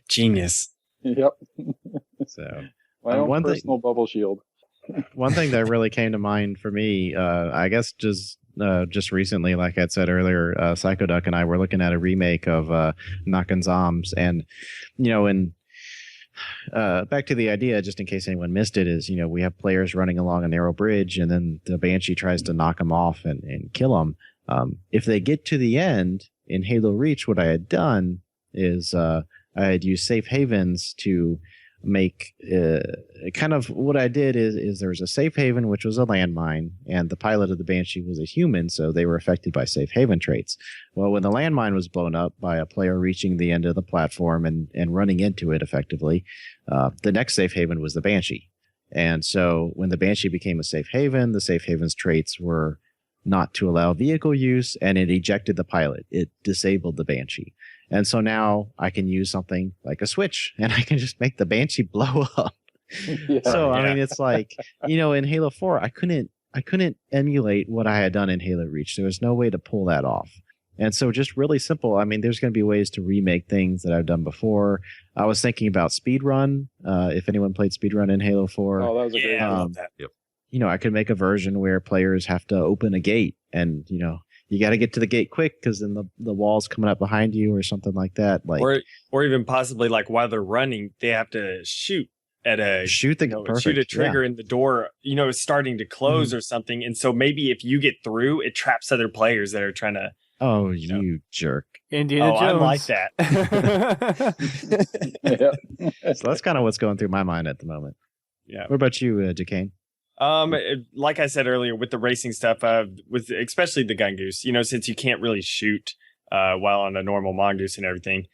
Speaker 3: Genius.
Speaker 5: Yep.
Speaker 2: So
Speaker 5: my own personal bubble shield.
Speaker 2: One thing that really came to mind for me, I guess just recently, like I said earlier, Psychoduck and I were looking at a remake of Knockin' Zombs, and back to the idea, just in case anyone missed it, is we have players running along a narrow bridge, and then the Banshee tries to knock them off and kill them. If they get to the end in Halo Reach, what I had done is I had used safe havens to make kind of what I did is there was a safe haven, which was a landmine, and the pilot of the Banshee was a human, so they were affected by safe haven traits. Well, when the landmine was blown up by a player reaching the end of the platform and running into it effectively, the next safe haven was the Banshee. And so when the Banshee became a safe haven, the safe haven's traits were not to allow vehicle use, and it ejected the pilot. It disabled the Banshee. And so now I can use something like a switch, and I can just make the Banshee blow up.
Speaker 5: Yeah.
Speaker 2: So I mean, it's like, in Halo 4, I couldn't emulate what I had done in Halo Reach. There was no way to pull that off. And so just really simple. I mean, there's going to be ways to remake things that I've done before. I was thinking about speedrun. If anyone played speedrun in Halo 4.
Speaker 5: Oh, that was a great
Speaker 3: I love that.
Speaker 4: Yep.
Speaker 2: I could make a version where players have to open a gate, and you got to get to the gate quick because then the wall's coming up behind you or something like that. Like,
Speaker 3: or even possibly like while they're running, they have to shoot at
Speaker 2: shoot
Speaker 3: a trigger in the door. It's starting to close or something, and so maybe if you get through, it traps other players that are trying to.
Speaker 2: Oh, you jerk!
Speaker 1: Indiana Jones.
Speaker 3: I like that.
Speaker 2: So that's kind of what's going through my mind at the moment.
Speaker 3: Yeah.
Speaker 2: What about you, Ducain?
Speaker 3: Like I said earlier, with the racing stuff, with especially the gun goose, since you can't really shoot while on a normal mongoose and everything.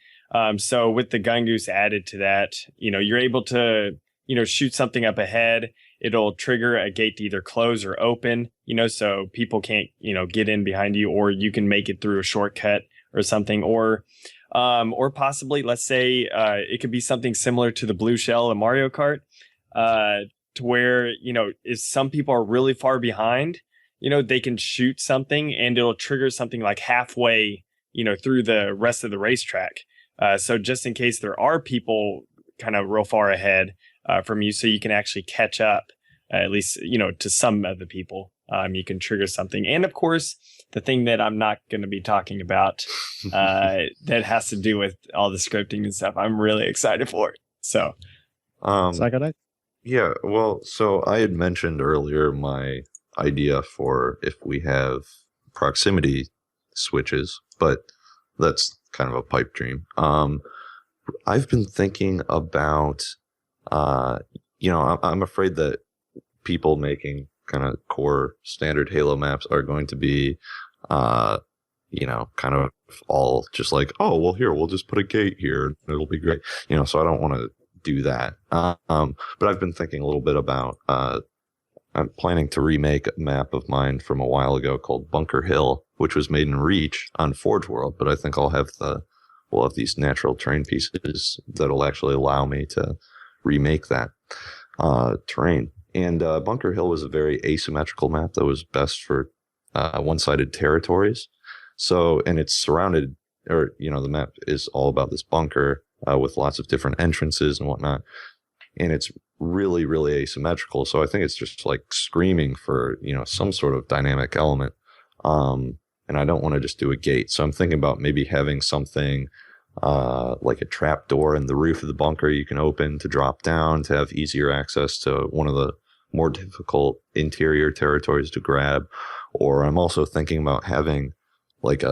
Speaker 3: So with the gun goose added to that, you're able to, shoot something up ahead. It'll trigger a gate to either close or open, so people can't, get in behind you, or you can make it through a shortcut or something. Or or possibly, let's say, it could be something similar to the blue shell in Mario Kart, to where, if some people are really far behind, they can shoot something and it'll trigger something like halfway, through the rest of the racetrack. So just in case there are people kind of real far ahead from you, so you can actually catch up, at least, to some of the people, you can trigger something. And of course, the thing that I'm not going to be talking about that has to do with all the scripting and stuff, I'm really excited for it. So,
Speaker 2: Psychoduck?
Speaker 4: Yeah, well, so I had mentioned earlier my idea for if we have proximity switches, but that's kind of a pipe dream. I've been thinking about, I'm afraid that people making kind of core standard Halo maps are going to be, kind of all just like, oh, well, here, we'll just put a gate here and it'll be great. So I don't want to do that. But I've been thinking a little bit about, I'm planning to remake a map of mine from a while ago called Bunker Hill, which was made in Reach on Forge World, but I think we'll have these natural terrain pieces that'll actually allow me to remake that terrain. And Bunker Hill was a very asymmetrical map that was best for one-sided territories. So, and it's surrounded, the map is all about this bunker with lots of different entrances and whatnot. And it's really, really asymmetrical. So I think it's just like screaming for, some sort of dynamic element. And I don't want to just do a gate. So I'm thinking about maybe having something like a trap door in the roof of the bunker you can open to drop down to have easier access to one of the more difficult interior territories to grab. Or I'm also thinking about having like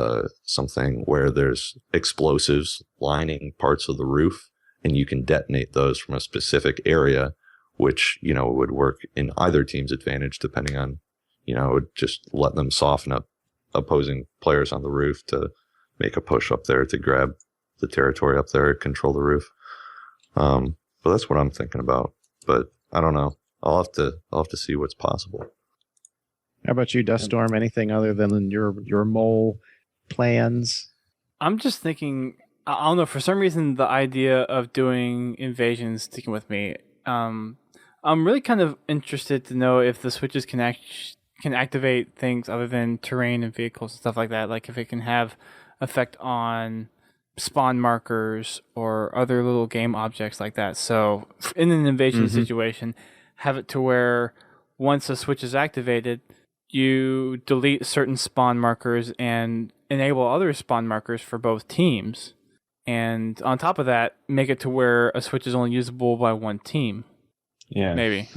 Speaker 4: something where there's explosives lining parts of the roof and you can detonate those from a specific area, which, would work in either team's advantage depending on, would just let them soften up opposing players on the roof to make a push up there to grab the territory up there, control the roof. But that's what I'm thinking about. But I don't know. I'll have to see what's possible.
Speaker 2: How about you, Duststorm? Anything other than your mole plans?
Speaker 1: I'm just thinking, I don't know, for some reason the idea of doing invasions sticking with me. I'm really kind of interested to know if the switches can activate things other than terrain and vehicles and stuff like that. Like if it can have effect on spawn markers or other little game objects like that. So in an invasion situation, have it to where once a switch is activated, you delete certain spawn markers and enable other spawn markers for both teams. And on top of that, make it to where a switch is only usable by one team.
Speaker 3: Yeah.
Speaker 1: Maybe.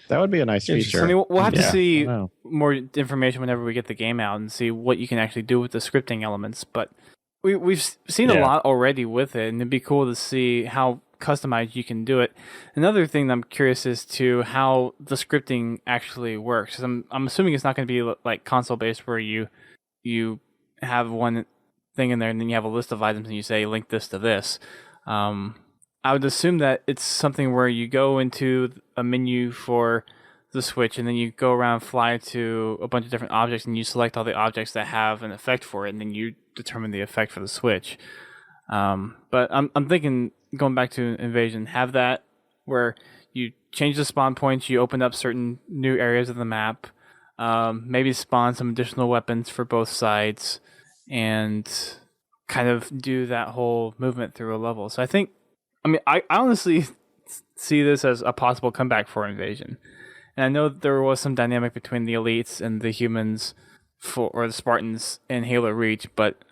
Speaker 2: That would be a nice feature.
Speaker 1: I mean, we'll have to see more information whenever we get the game out and see what you can actually do with the scripting elements. But we've seen a lot already with it, and it'd be cool to see how customized you can do it. Another thing that I'm curious is to how the scripting actually works. 'Cause I'm assuming it's not going to be like console based where you have one thing in there and then you have a list of items and you say link this to this. I would assume that it's something where you go into a menu for the Switch and then you go around, fly to a bunch of different objects, and you select all the objects that have an effect for it, and then you determine the effect for the Switch. But I'm thinking, going back to Invasion, have that where you change the spawn points, you open up certain new areas of the map, maybe spawn some additional weapons for both sides, and kind of do that whole movement through a level. So I honestly see this as a possible comeback for Invasion. And I know there was some dynamic between the elites and the humans or the Spartans in Halo Reach, but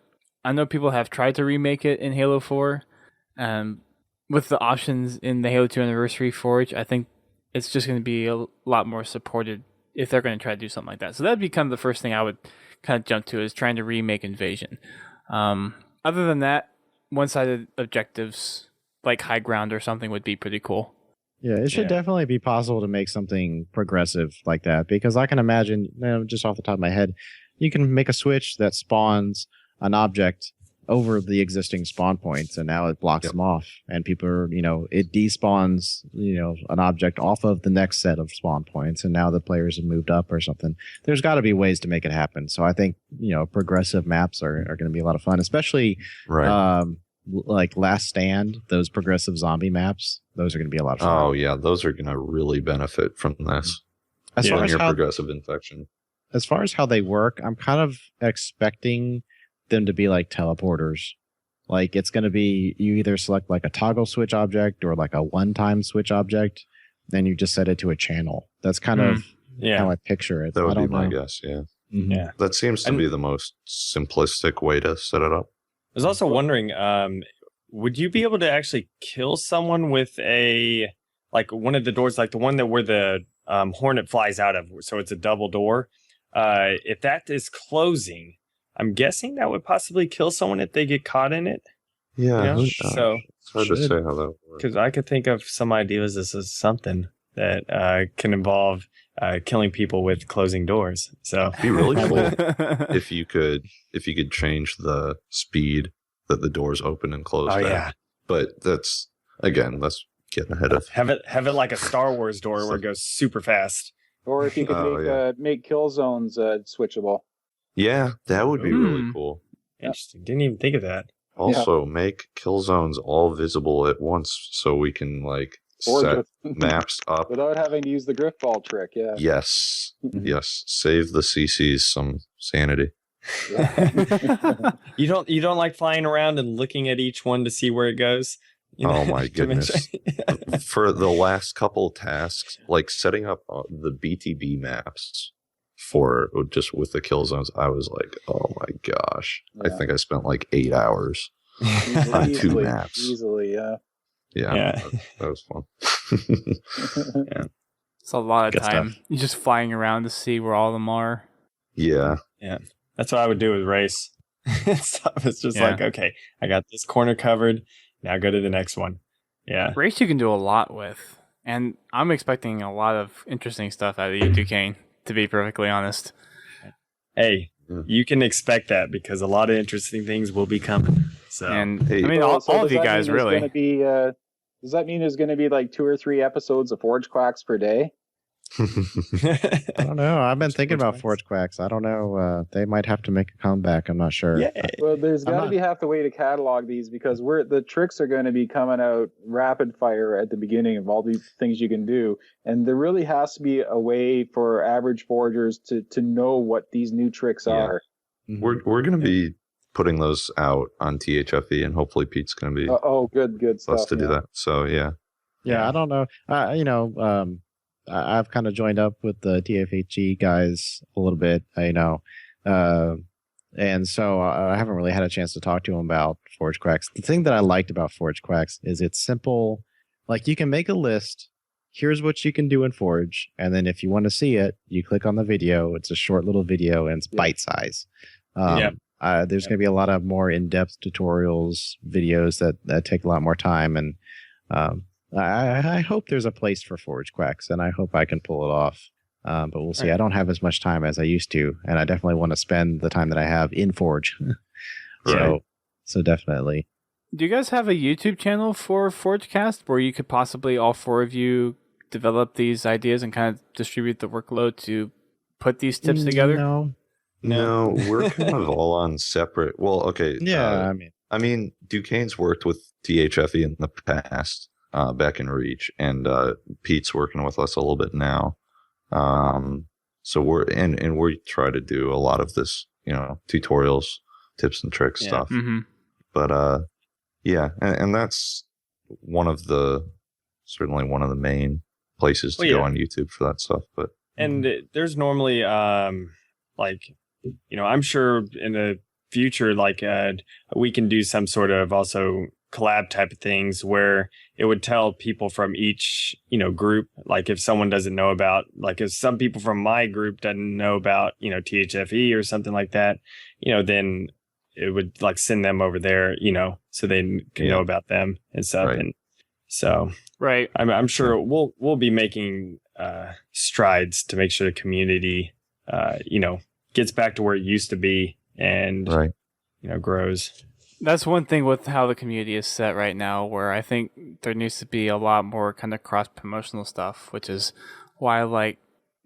Speaker 1: I know people have tried to remake it in Halo 4. With the options in the Halo 2 Anniversary Forge, I think it's just going to be a lot more supported if they're going to try to do something like that. So that'd be kind of the first thing I would kind of jump to, is trying to remake Invasion. Other than that, one-sided objectives like High Ground or something would be pretty cool.
Speaker 2: Yeah, it should definitely be possible to make something progressive like that, because I can imagine, just off the top of my head, you can make a switch that spawns an object over the existing spawn points, and now it blocks them off, and people are, it despawns, an object off of the next set of spawn points, and now the players have moved up or something. There's got to be ways to make it happen. So I think, progressive maps are going to be a lot of fun, especially, like Last Stand, those progressive zombie maps, those are going to be a lot of fun.
Speaker 4: Oh yeah, those are going to really benefit from this.
Speaker 2: As far as
Speaker 4: your
Speaker 2: how
Speaker 4: progressive infection.
Speaker 2: As far as how they work, I'm kind of expecting them to be like teleporters. Like it's going to be, you either select like a toggle switch object or like a one-time switch object, then you just set it to a channel. That's kind of how I picture it.
Speaker 4: That would be my guess, yeah.
Speaker 2: Mm-hmm.
Speaker 3: Yeah.
Speaker 4: That seems to be the most simplistic way to set it up.
Speaker 3: I was also wondering, would you be able to actually kill someone with a, like one of the doors, like the one that where the hornet flies out of, so it's a double door? If that is closing, I'm guessing that would possibly kill someone if they get caught in it.
Speaker 4: Yeah.
Speaker 3: So
Speaker 4: it's hard to say how that works.
Speaker 3: Because I could think of some ideas. This is something that can involve killing people with closing doors. So
Speaker 4: it'd be really cool if you could change the speed that the doors open and close.
Speaker 3: Oh
Speaker 4: down.
Speaker 3: yeah.
Speaker 4: But that's getting ahead of.
Speaker 3: Have it like a Star Wars door where it goes super fast.
Speaker 5: Or if you could make kill zones switchable.
Speaker 4: Yeah, that would be really cool.
Speaker 3: Interesting. Didn't even think of that.
Speaker 4: Also, make kill zones all visible at once so we can set maps up
Speaker 5: without having to use the griff ball trick. Yeah.
Speaker 4: Yes. Yes. Save the CCs some sanity.
Speaker 5: Yeah.
Speaker 3: You don't like flying around and looking at each one to see where it goes?
Speaker 4: Oh my goodness. For the last couple tasks, like setting up the BTB maps for just with the kill zones, I was like, oh my gosh. Yeah. I think I spent 8 hours on 2 maps.
Speaker 5: Easily, yeah.
Speaker 4: Yeah. That was fun.
Speaker 3: Yeah.
Speaker 1: It's a lot of time. Stuff. You're just flying around to see where all of them are.
Speaker 4: Yeah.
Speaker 3: Yeah. That's what I would do with race. It's just like, okay, I got this corner covered. Now go to the next one. Yeah.
Speaker 1: Race you can do a lot with. And I'm expecting a lot of interesting stuff out of you, Ducain, to be perfectly honest.
Speaker 3: Hey, you can expect that because a lot of interesting things will be coming. So,
Speaker 1: and I mean, all of you guys really.
Speaker 5: Does that mean there's going to be 2 or 3 episodes of Forge Quacks per day?
Speaker 2: I don't know. I've been thinking about Forge Quacks. I don't know. They might have to make a comeback. I'm not sure.
Speaker 5: Yeah. Well, there's got to be half the way to catalog these because the tricks are going to be coming out rapid fire at the beginning of all these things you can do, and there really has to be a way for average forgers to know what these new tricks are.
Speaker 4: We're going to be putting those out on THFE, and hopefully Pete's going to be
Speaker 5: good stuff
Speaker 4: to do that. So yeah.
Speaker 2: I don't know. I've kind of joined up with the TFHE guys a little bit, and so I haven't really had a chance to talk to them about Forge Quacks. The thing that I liked about Forge Quacks is it's simple. Like you can make a list. Here's what you can do in Forge, and then if you want to see it, you click on the video. It's a short little video, and it's bite size. There's going to be a lot of more in-depth tutorials, videos that take a lot more time, and I hope there's a place for Forge Quacks, and I hope I can pull it off. But we'll see. Right. I don't have as much time as I used to, and I definitely want to spend the time that I have in Forge. So definitely.
Speaker 1: Do you guys have a YouTube channel for Forgecast where you could possibly, all 4 of you, develop these ideas and kind of distribute the workload to put these tips together?
Speaker 4: No, we're kind of all on separate. Well, okay.
Speaker 2: Yeah,
Speaker 4: I mean, Ducain's worked with THFE in the past. Back in Reach, and Pete's working with us a little bit now. So we try to do a lot of this, tutorials, tips and tricks stuff.
Speaker 1: Mm-hmm.
Speaker 4: But and that's certainly one of the main places to go on YouTube for that stuff. But
Speaker 3: there's normally I'm sure in the future we can do some sort of also collab type of things where it would tell people from each group, like if someone doesn't know about, like if some people from my group doesn't know about THFE or something like that, then it would send them over there, so they can know about them and stuff. Right. And so I'm sure we'll be making strides to make sure the community gets back to where it used to be and grows.
Speaker 1: That's one thing with how the community is set right now, where I think there needs to be a lot more kind of cross-promotional stuff, which is why I like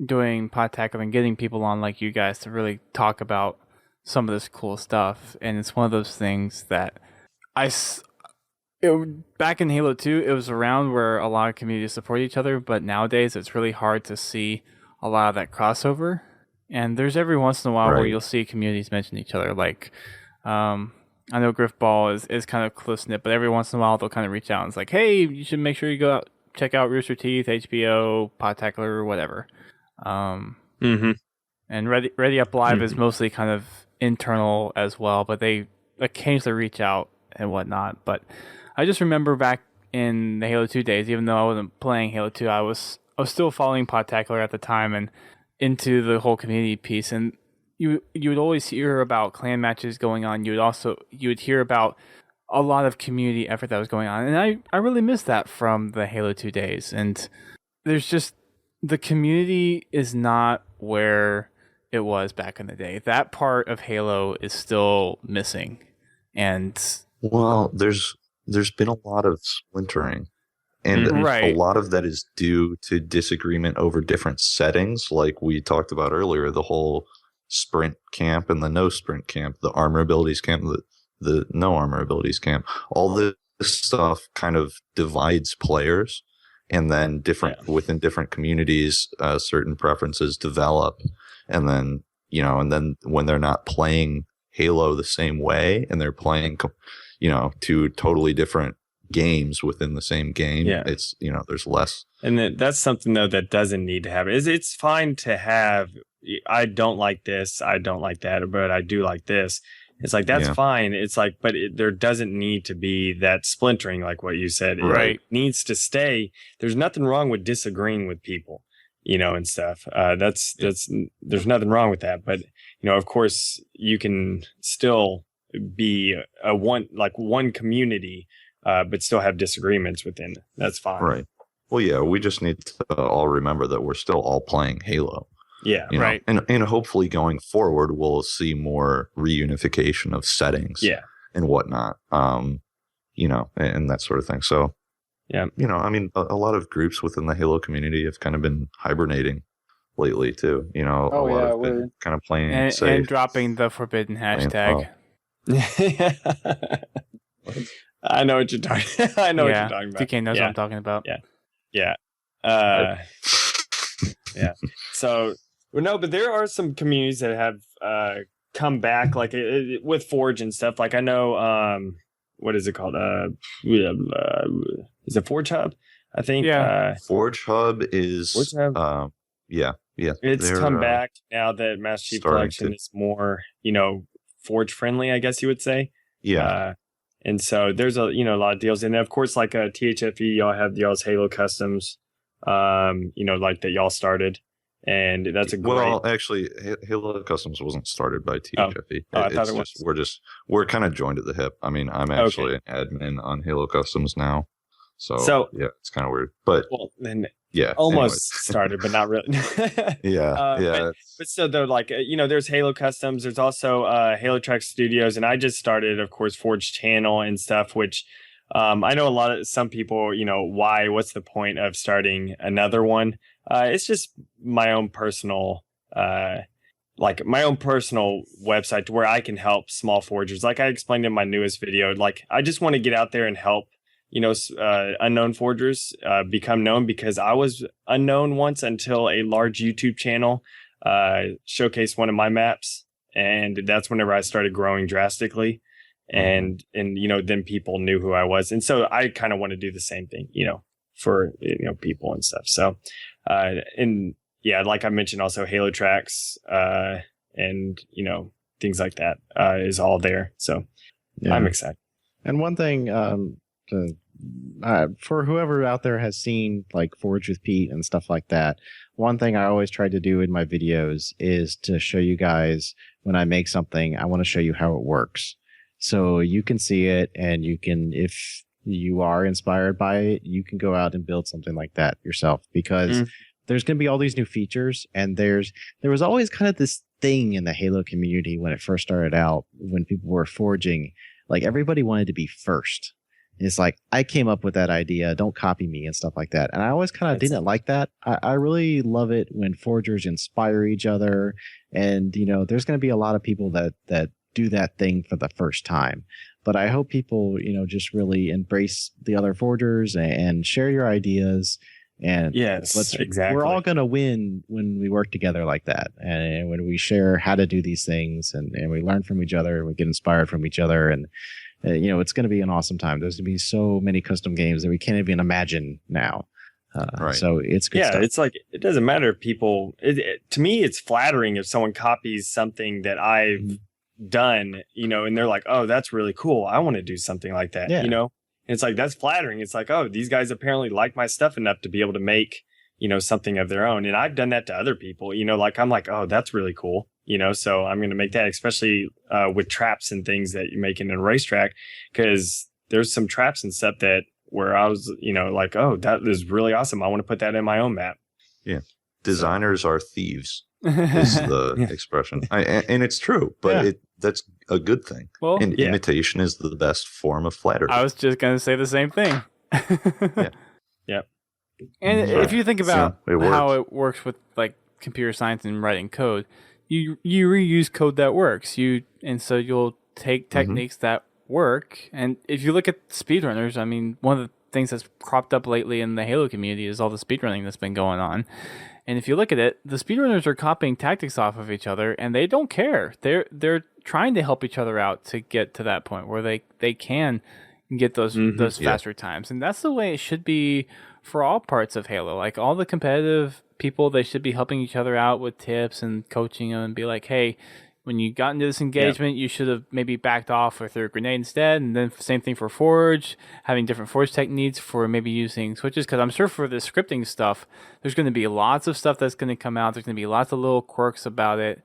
Speaker 1: doing Podtacular and getting people on like you guys to really talk about some of this cool stuff. And it's one of those things that Back in Halo 2, it was around where a lot of communities support each other, but nowadays it's really hard to see a lot of that crossover. And there's every once in a while where you'll see communities mention each other. Like, I know Griffball is kind of close-knit, but every once in a while they'll kind of reach out and it's like, hey, you should make sure you go out, check out Rooster Teeth, HBO, Podtacular, or whatever. And Ready Up Live is mostly kind of internal as well, but they occasionally reach out and whatnot. But I just remember back in the Halo 2 days, even though I wasn't playing Halo 2, I was still following Podtacular at the time and into the whole community piece. And you would always hear about clan matches going on. You would hear about a lot of community effort that was going on. And I really miss that from the Halo 2 days. And there's just, the community is not where it was back in the day. That part of Halo is still missing. And
Speaker 4: well, there's been a lot of splintering, and a lot of that is due to disagreement over different settings, like we talked about earlier, the whole sprint camp and the no sprint camp, the armor abilities camp, the no armor abilities camp. All this stuff kind of divides players, and then within different communities, certain preferences develop, and then when they're not playing Halo the same way and they're playing two totally different games within the same game, it's there's less.
Speaker 3: And that's something though that doesn't need to happen. It's fine to have, I don't like this, I don't like that, but I do like this. It's like, that's fine. It's like, but there doesn't need to be that splintering, like what you said. It needs to stay. There's nothing wrong with disagreeing with people, and stuff. There's nothing wrong with that. But, of course, you can still be one community, but still have disagreements within. That's fine.
Speaker 4: Right. Well, yeah, we just need to all remember that we're still all playing Halo.
Speaker 3: Yeah,
Speaker 1: right.
Speaker 4: And hopefully going forward, we'll see more reunification of settings and whatnot, and that sort of thing. So, a lot of groups within the Halo community have kind of been hibernating lately, too. Have been kind of playing safe.
Speaker 1: And dropping the forbidden hashtag.
Speaker 3: I know what you're talking I know what you're talking about.
Speaker 1: Ducain knows what I'm talking about.
Speaker 3: Yeah. Yeah. So... Well, no, but there are some communities that have come back, like with Forge and stuff. Like I know, what is it called? Is it Forge Hub? I think.
Speaker 4: Yeah. Forge Hub is.
Speaker 3: Forge Hub.
Speaker 4: Yeah.
Speaker 3: It's come back now that Master Chief Collection is more, Forge friendly, I guess you would say.
Speaker 4: Yeah.
Speaker 3: And so there's a lot of deals, and of course, like THFE, y'all have y'all's Halo customs, like that y'all started. And that's a great...
Speaker 4: Well, actually, Halo Customs wasn't started by THFE.
Speaker 3: I thought it was.
Speaker 4: We're kind of joined at the hip. I mean, I'm actually an admin on Halo Customs now. So yeah, it's kind of weird. But
Speaker 3: almost started, but not really.
Speaker 4: But
Speaker 3: still, though, like, there's Halo Customs. There's also Halo Track Studios. And I just started, of course, Forge Channel and stuff, which... I know some people, what's the point of starting another one? It's just my own personal, website to where I can help small forgers. Like I explained in my newest video, like I just want to get out there and help, unknown forgers, become known, because I was unknown once until a large YouTube channel, showcased one of my maps. And that's whenever I started growing drastically. And then people knew who I was. And so I kind of want to do the same thing, for, people and stuff. So, like I mentioned, also Halo Tracks, and, things like that, is all there. So I'm excited.
Speaker 2: And one thing, for whoever out there has seen like Forge with Pete and stuff like that, one thing I always try to do in my videos is to show you guys when I make something, I want to show you how it works. So you can see it, and you can, if you are inspired by it, you can go out and build something like that yourself, because there's going to be all these new features. And there was always kind of this thing in the Halo community when it first started out, when people were forging, like everybody wanted to be first. And it's like, I came up with that idea, don't copy me and stuff like that. And I always kind of didn't like that. I really love it when forgers inspire each other. And, there's going to be a lot of people that do that thing for the first time. But I hope people, just really embrace the other forgers and share your ideas. And
Speaker 3: exactly.
Speaker 2: We're all going to win when we work together like that. And when we share how to do these things and we learn from each other, we get inspired from each other. And, it's going to be an awesome time. There's going to be so many custom games that we can't even imagine now.
Speaker 4: Right.
Speaker 2: So it's good stuff.
Speaker 3: It's like, it doesn't matter if people, to me, it's flattering if someone copies something that I've done, and they're like, oh, that's really cool. I want to do something like that, It's like, that's flattering. It's like, oh, these guys apparently like my stuff enough to be able to make, something of their own. And I've done that to other people, like, I'm like, oh, that's really cool. So I'm going to make that, especially with traps and things that you make in a racetrack, because there's some traps and stuff where I was, like, oh, that is really awesome. I want to put that in my own map.
Speaker 4: Yeah. Designers are thieves is the expression. And it's true, but that's a good thing. Well, and imitation is the best form of flattery.
Speaker 1: I was just going to say the same thing.
Speaker 3: Yeah.
Speaker 1: And if you think about how it works with like computer science and writing code, you reuse code that works. So you'll take techniques that work. And if you look at speedrunners, I mean, one of the things that's cropped up lately in the Halo community is all the speedrunning that's been going on. And if you look at it, the speedrunners are copying tactics off of each other, and they don't care. They're trying to help each other out to get to that point where they can get those faster times. And that's the way it should be for all parts of Halo. Like all the competitive people, they should be helping each other out with tips and coaching them and be like, hey, when you got into this engagement, you should have maybe backed off or threw a grenade instead. And then same thing for Forge, having different Forge techniques for maybe using switches. Because I'm sure for the scripting stuff, there's going to be lots of stuff that's going to come out. There's going to be lots of little quirks about it.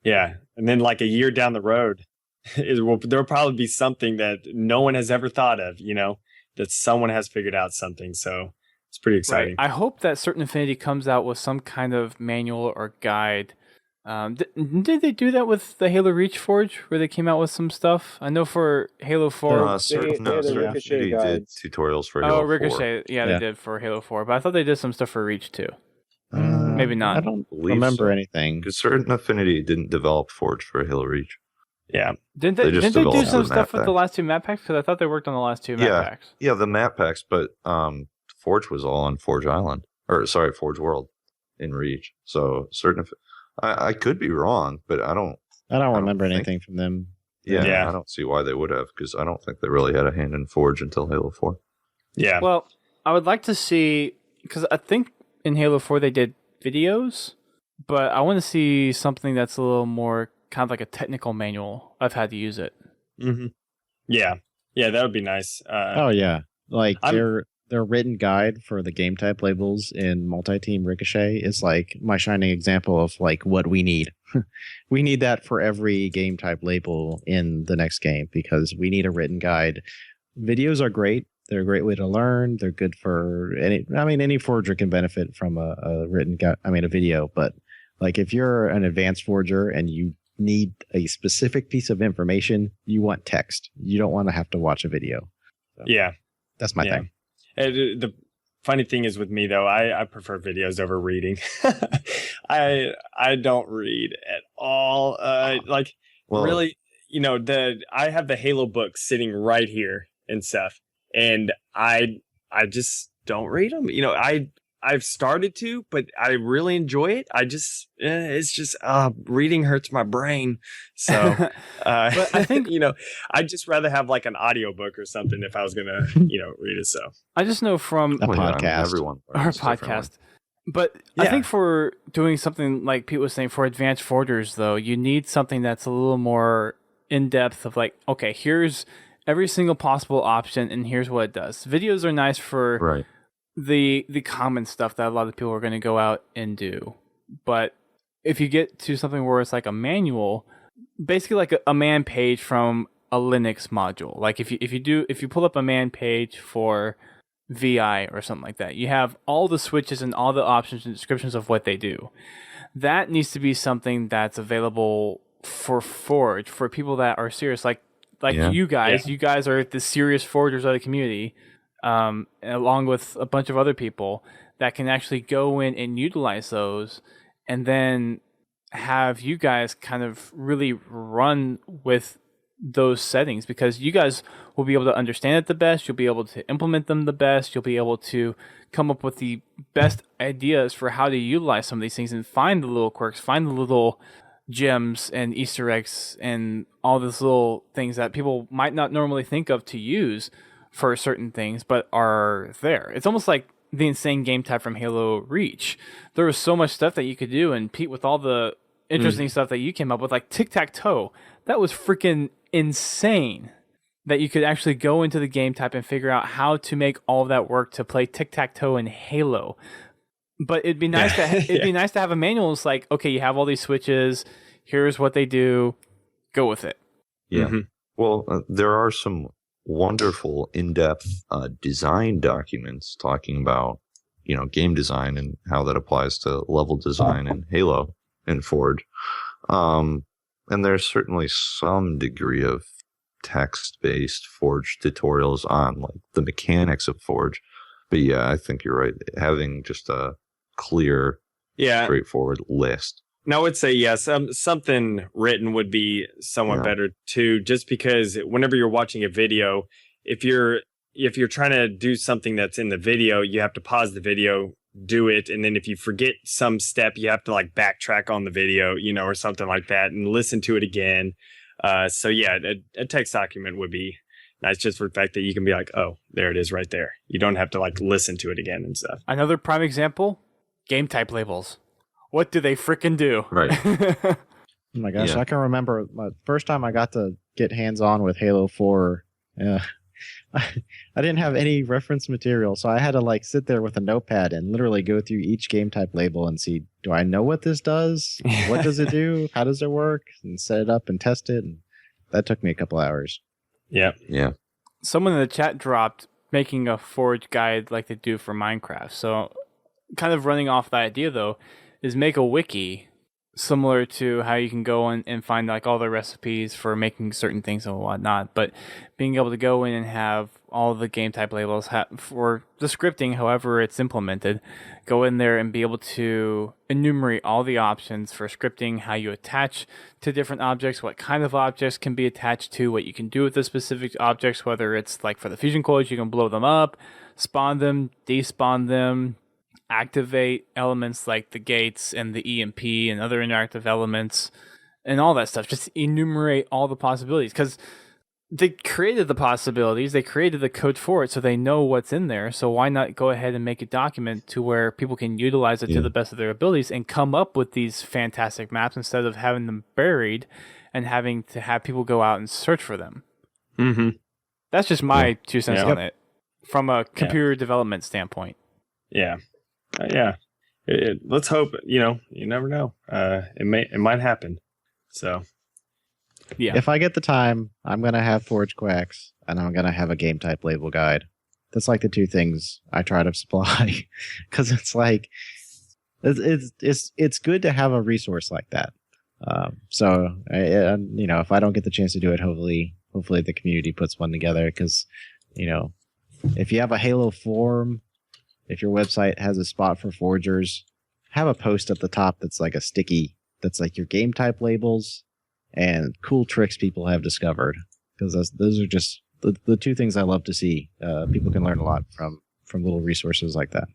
Speaker 3: Yeah. And then like a year down the road, there'll probably be something that no one has ever thought of, that someone has figured out something. So it's pretty exciting.
Speaker 1: Right. I hope that Certain Affinity comes out with some kind of manual or guide. Did they do that with the Halo Reach Forge, where they came out with some stuff? I know for Halo 4,
Speaker 4: Certain Affinity did tutorials for Halo 4.
Speaker 1: Ricochet, they did for Halo 4, but I thought they did some stuff for Reach too. Maybe not.
Speaker 2: I don't remember anything.
Speaker 4: Because Certain Affinity didn't develop Forge for Halo Reach.
Speaker 3: Yeah.
Speaker 1: Didn't they do some stuff with the last two map packs? Because I thought they worked on the last two map packs.
Speaker 4: Yeah, the map packs, but Forge was all on Forge Island. Forge World in Reach. So I could be wrong, but I don't
Speaker 2: remember anything from them.
Speaker 4: Yeah, I don't see why they would have, because I don't think they really had a hand in Forge until Halo 4.
Speaker 3: Yeah.
Speaker 1: Well, I would like to see, because I think in Halo 4 they did videos, but I want to see something that's a little more kind of like a technical manual of how to use it.
Speaker 3: Mm-hmm. Yeah, that would be nice.
Speaker 2: Like their written guide for the game type labels in multi-team Ricochet is like my shining example of like what we need. We need that for every game type label in the next game, because we need a written guide. Videos are great. They're a great way to learn. They're good for any forger can benefit from a written guide. a video, but like if you're an advanced forger and you need a specific piece of information, you want text. You don't want to have to watch a video. So, that's my thing.
Speaker 3: The funny thing is with me though, I prefer videos over reading. I don't read at all. Really, I have the Halo book sitting right here and stuff, and I just don't read them. I've started to, but I really enjoy it. It's just reading hurts my brain. So,
Speaker 1: but I think
Speaker 3: I'd just rather have like an audiobook or something if I was gonna, read it. So
Speaker 1: I just know from
Speaker 2: a podcast,
Speaker 1: our podcast. But I think for doing something like Pete was saying for advanced forgers, though, you need something that's a little more in depth. Of like, okay, here's every single possible option, and here's what it does. Videos are nice for the common stuff that a lot of people are going to go out and do. But if you get to something where it's like a manual, basically like a man page from a Linux module, like if you pull up a man page for VI or something like that, you have all the switches and all the options and descriptions of what they do. That needs to be something that's available for Forge, for people that are serious, like you guys. You guys are the serious forgers of the community. Along with a bunch of other people that can actually go in and utilize those, and then have you guys kind of really run with those settings, because you guys will be able to understand it the best, you'll be able to implement them the best, you'll be able to come up with the best ideas for how to utilize some of these things and find the little quirks, find the little gems and Easter eggs and all these little things that people might not normally think of to use for certain things, but are there. It's almost like the insane game type from Halo Reach. There was so much stuff that you could do, and Pete, with all the interesting stuff that you came up with, like tic-tac-toe, that was freaking insane that you could actually go into the game type and figure out how to make all of that work to play tic-tac-toe in Halo. But it'd be nice be nice to have a manual. It's like, okay, you have all these switches, here's what they do, go with it.
Speaker 4: Yeah. Well, there are some wonderful in-depth design documents talking about, game design and how that applies to level design in Halo and Forge. And there's certainly some degree of text-based Forge tutorials on like the mechanics of Forge. But yeah, I think you're right. Having just a clear, straightforward list.
Speaker 3: Now, I would say yes. Something written would be somewhat better too, just because whenever you're watching a video, if you're trying to do something that's in the video, you have to pause the video, do it, and then if you forget some step, you have to like backtrack on the video, or something like that, and listen to it again. So yeah, a text document would be nice, just for the fact that you can be like, oh, there it is right there. You don't have to like listen to it again and stuff.
Speaker 1: Another prime example, game type labels. What do they freaking do?
Speaker 4: Right.
Speaker 2: Oh my gosh, I can remember my first time I got to get hands-on with Halo 4. I didn't have any reference material, so I had to like sit there with a notepad and literally go through each game type label and see, do I know what this does? What does it do? How does it work? And set it up and test it. And that took me a couple hours.
Speaker 3: Yeah.
Speaker 4: Yeah.
Speaker 1: Someone in the chat dropped making a Forge guide like they do for Minecraft. So kind of running off the idea, though, is make a wiki similar to how you can go in and find like all the recipes for making certain things and whatnot, but being able to go in and have all the game type labels for the scripting, however it's implemented, go in there and be able to enumerate all the options for scripting, how you attach to different objects, what kind of objects can be attached to, what you can do with the specific objects, whether it's like for the fusion coils, you can blow them up, spawn them, despawn them, activate elements like the gates and the EMP and other interactive elements and all that stuff. Just enumerate all the possibilities, because they created the possibilities, they created the code for it, so they know what's in there. So why not go ahead and make a document to where people can utilize it to the best of their abilities and come up with these fantastic maps instead of having them buried and having to have people go out and search for them. That's just my 2 cents on it from a computer development standpoint.
Speaker 3: Yeah. Let's hope. You never know. It might happen. So,
Speaker 1: yeah.
Speaker 2: If I get the time, I'm gonna have Forge Quacks, and I'm gonna have a game type label guide. That's like the two things I try to supply, because it's like it's good to have a resource like that. So if I don't get the chance to do it, hopefully the community puts one together, because if you have a Halo forum. If your website has a spot for forgers, have a post at the top that's like a sticky, that's like your game type labels and cool tricks people have discovered. Because those are just the two things I love to see. People can learn a lot from little resources like that.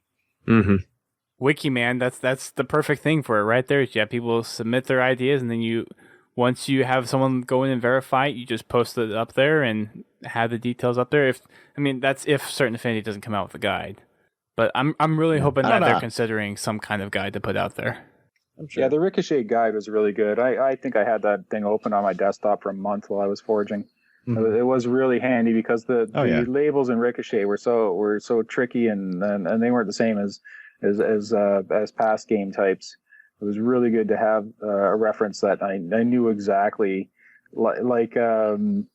Speaker 1: Wiki, man, that's the perfect thing for it right there. You have people submit their ideas, and then once you have someone go in and verify it, you just post it up there and have the details up there. That's if Certain Affinity doesn't come out with a guide. But I'm really hoping that they're considering some kind of guide to put out there.
Speaker 5: I'm sure. Yeah, the Ricochet guide was really good. I think I had that thing open on my desktop for a month while I was forging. It was really handy because the labels in Ricochet were so tricky and they weren't the same as past game types. It was really good to have a reference that I knew exactly, like some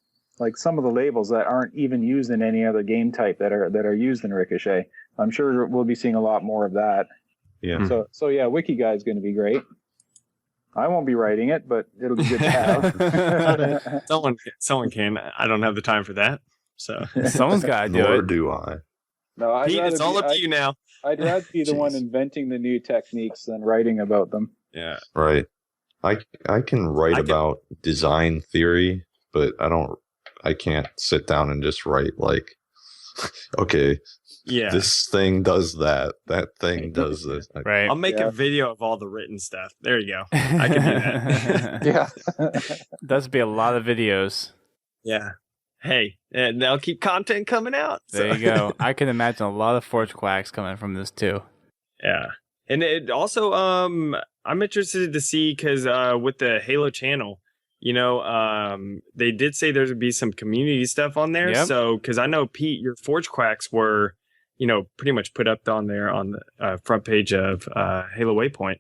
Speaker 5: of the labels that aren't even used in any other game type that are used in Ricochet. I'm sure we'll be seeing a lot more of that.
Speaker 4: Yeah.
Speaker 5: So yeah, Wiki Guide's going to be great. I won't be writing it, but it'll be good to have.
Speaker 3: Someone can. I don't have the time for that. So
Speaker 1: someone's got to do it.
Speaker 4: Nor do I.
Speaker 5: No,
Speaker 3: Pete, it's all up to you now.
Speaker 5: I'd rather be the one inventing the new techniques than writing about them.
Speaker 3: Yeah.
Speaker 4: Right. I can write about design theory, but I can't sit down and just write like, okay, this thing does that thing does this.
Speaker 1: Right.
Speaker 3: I'll make a video of all the written stuff. There you go. I can do that.
Speaker 5: Yeah.
Speaker 1: That's be a lot of videos.
Speaker 3: Yeah. Hey, and they'll keep content coming out.
Speaker 1: There you go. I can imagine a lot of Forge quacks coming from this too.
Speaker 3: Yeah. And it also, I'm interested to see because with the Halo channel, they did say there would be some community stuff on there.
Speaker 1: Yep.
Speaker 3: So, because I know, Pete, your Forge quacks were, pretty much put up on there on the front page of Halo Waypoint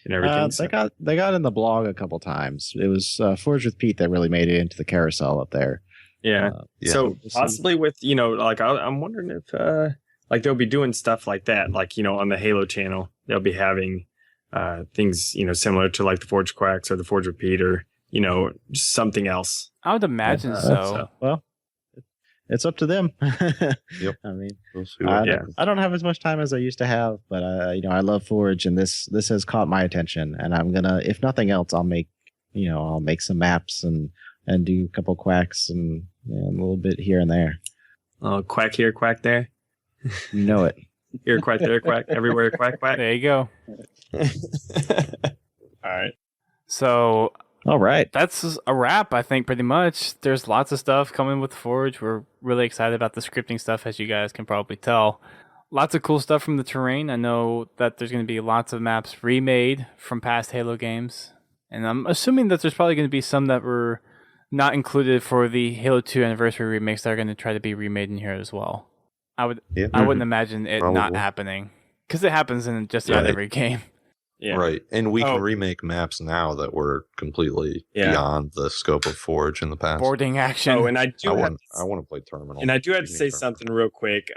Speaker 3: and everything.
Speaker 2: They got in the blog a couple times. It was Forge with Pete that really made it into the carousel up there.
Speaker 3: Yeah. So possibly with, I'm wondering if they'll be doing stuff like that, on the Halo channel, they'll be having things, similar to like the Forge Quacks or the Forge Repeat or, just something else.
Speaker 1: I would imagine so.
Speaker 2: Well, it's up to them.
Speaker 4: Yep.
Speaker 2: I mean,
Speaker 4: We'll see
Speaker 2: I don't have as much time as I used to have, but I love Forge, and this has caught my attention, and I'm gonna, if nothing else, I'll make some maps and do a couple quacks and a little bit here and there.
Speaker 3: Oh, quack here, quack there.
Speaker 2: You know it.
Speaker 3: Here, quack there, quack everywhere, quack, quack.
Speaker 1: There you go.
Speaker 3: All right.
Speaker 1: So,
Speaker 2: all right,
Speaker 1: that's a wrap. I think pretty much. There's lots of stuff coming with Forge. We're really excited about the scripting stuff, as you guys can probably tell. Lots of cool stuff from the terrain. I know that there's going to be lots of maps remade from past Halo games, and I'm assuming that there's probably going to be some that were not included for the Halo 2 anniversary remakes that are going to try to be remade in here as well. I wouldn't imagine it not happening, because it happens in just about every game.
Speaker 4: Yeah. Right. And we can remake maps now that were completely beyond the scope of Forge in the past.
Speaker 1: Boarding action.
Speaker 3: Oh, and I want
Speaker 4: to play Terminal.
Speaker 3: And I do have to say something real quick.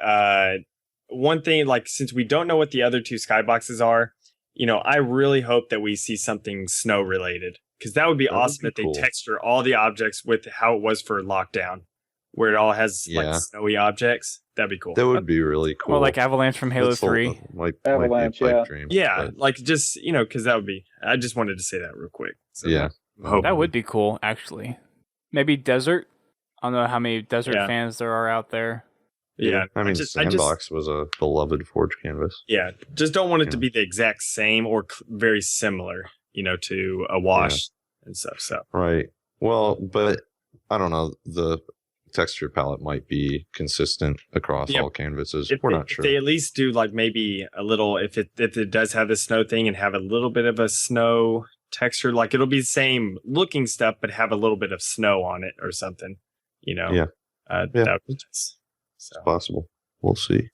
Speaker 3: One thing, since we don't know what the other two skyboxes are, I really hope that we see something snow related, because that would be awesome if they texture all the objects with how it was for Lockdown, where it all has snowy objects. That'd be cool.
Speaker 4: That would be really cool.
Speaker 1: Or like Avalanche from Halo 3.
Speaker 5: Avalanche,
Speaker 4: dream,
Speaker 3: just, because that would be, I just wanted to say that real quick. So
Speaker 1: that would be cool, actually. Maybe Desert. I don't know how many Desert fans there are out there.
Speaker 3: Yeah.
Speaker 4: I mean, Sandbox was a beloved Forge canvas.
Speaker 3: Yeah. Just don't want it to be the exact same or very similar, to a wash and stuff. So.
Speaker 4: Right. Well, but I don't know. The texture palette might be consistent across all canvases. We're not sure.
Speaker 3: If they at least do maybe a little, if it does have the snow thing and have a little bit of a snow texture, it'll be the same looking stuff, but have a little bit of snow on it or something, That would be nice. So.
Speaker 4: It's possible. We'll see.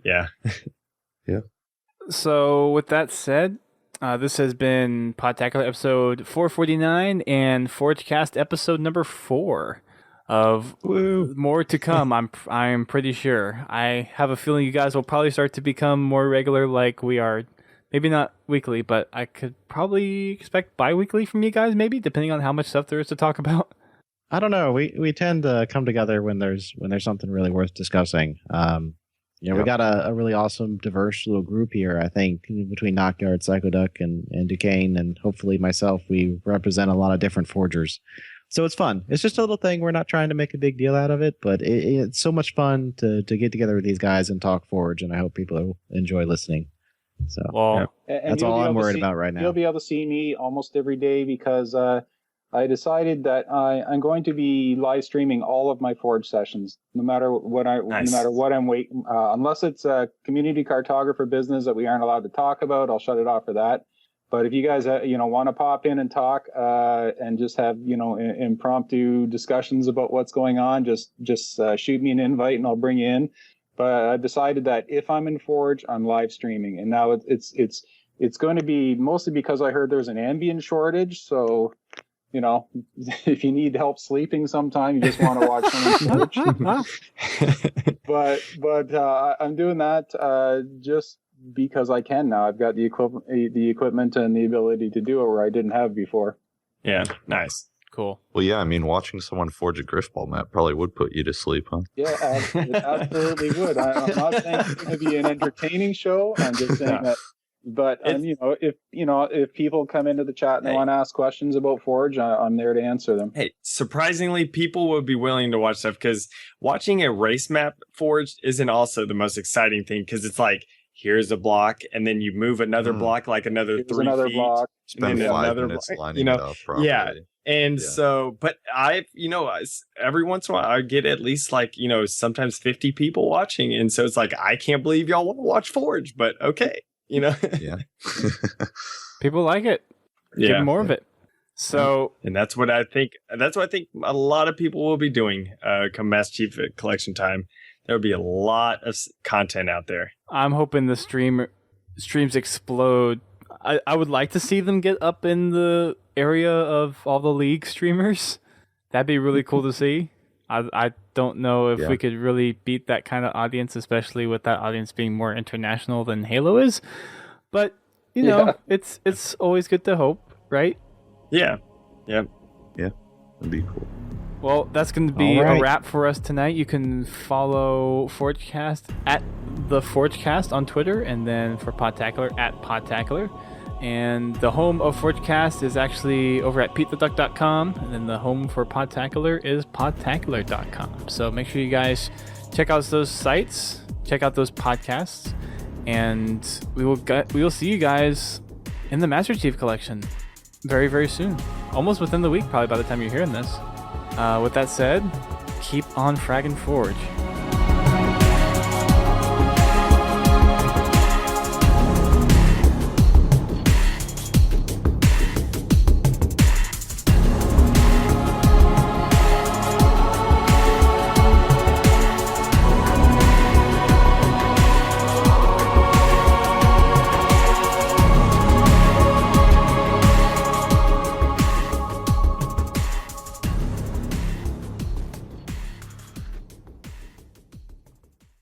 Speaker 3: Yeah.
Speaker 4: Yeah.
Speaker 1: So with that said, this has been Podtacular episode 449 and Forgecast episode number 4. Of more to come. I'm pretty sure. I have a feeling you guys will probably start to become more regular, like we are. Maybe not weekly, but I could probably expect bi-weekly from you guys, maybe, depending on how much stuff there is to talk about.
Speaker 2: I don't know. We tend to come together when there's something really worth discussing. We got a really awesome, diverse little group here. I think between NOKYARD, Psychoduck, and Ducain, and hopefully myself, we represent a lot of different forgers. So it's fun. It's just a little thing. We're not trying to make a big deal out of it, but it's so much fun to get together with these guys and talk Forge, and I hope people enjoy listening. So that's all I'm worried about right now.
Speaker 5: You'll be able to see me almost every day because I decided that I'm going to be live streaming all of my Forge sessions, no matter what I'm waiting. Unless it's a community cartographer business that we aren't allowed to talk about, I'll shut it off for that. But if you guys, want to pop in and talk and just have, impromptu discussions about what's going on, just shoot me an invite and I'll bring you in. But I decided that if I'm in Forge, I'm live streaming, and now it's going to be mostly because I heard there's an Ambien shortage. So, if you need help sleeping sometime, you just want to watch someone Forge. but I'm doing that just because I can now. I've got the equipment and the ability to do it where I didn't have before.
Speaker 3: Yeah, nice.
Speaker 1: Cool.
Speaker 4: Well, yeah, I mean, watching someone forge a Griffball map probably would put you to sleep, huh?
Speaker 5: Yeah, it absolutely would. I'm not saying it's going to be an entertaining show. I'm just saying that But if people come into the chat and they want to ask questions about Forge, I'm there to answer them.
Speaker 3: Hey, surprisingly, people would be willing to watch stuff because watching a race map forged isn't also the most exciting thing because it's like, here's a block, and then you move another block, like another
Speaker 5: Here's
Speaker 3: 3
Speaker 5: another
Speaker 3: feet.
Speaker 5: block.
Speaker 4: Spend 5 minutes lining it up properly.
Speaker 3: Yeah. And so, but every once in a while I get at least like, sometimes 50 people watching. And so it's like, I can't believe y'all want to watch Forge, but okay.
Speaker 4: Yeah.
Speaker 1: People like it. Give more of it. So,
Speaker 3: and that's what I think a lot of people will be doing come Master Chief collection time. There'll be a lot of content out there.
Speaker 1: I'm hoping the streams explode. I would like to see them get up in the area of all the League streamers. That'd be really cool to see. I don't know if we could really beat that kind of audience, especially with that audience being more international than Halo is. But, it's always good to hope, right?
Speaker 3: Yeah.
Speaker 4: Yeah. That'd be cool.
Speaker 1: Well, that's going to be a wrap for us tonight. You can follow Forgecast at the Forgecast on Twitter, and then for Podtacular at Podtacular. And the home of Forgecast is actually over at PeteTheDuck.com, and then the home for Podtacular is Podtacular.com. So make sure you guys check out those sites, check out those podcasts, and we will see you guys in the Master Chief Collection very, very soon. Almost within the week, probably by the time you're hearing this. With that said, keep on fragging Forge.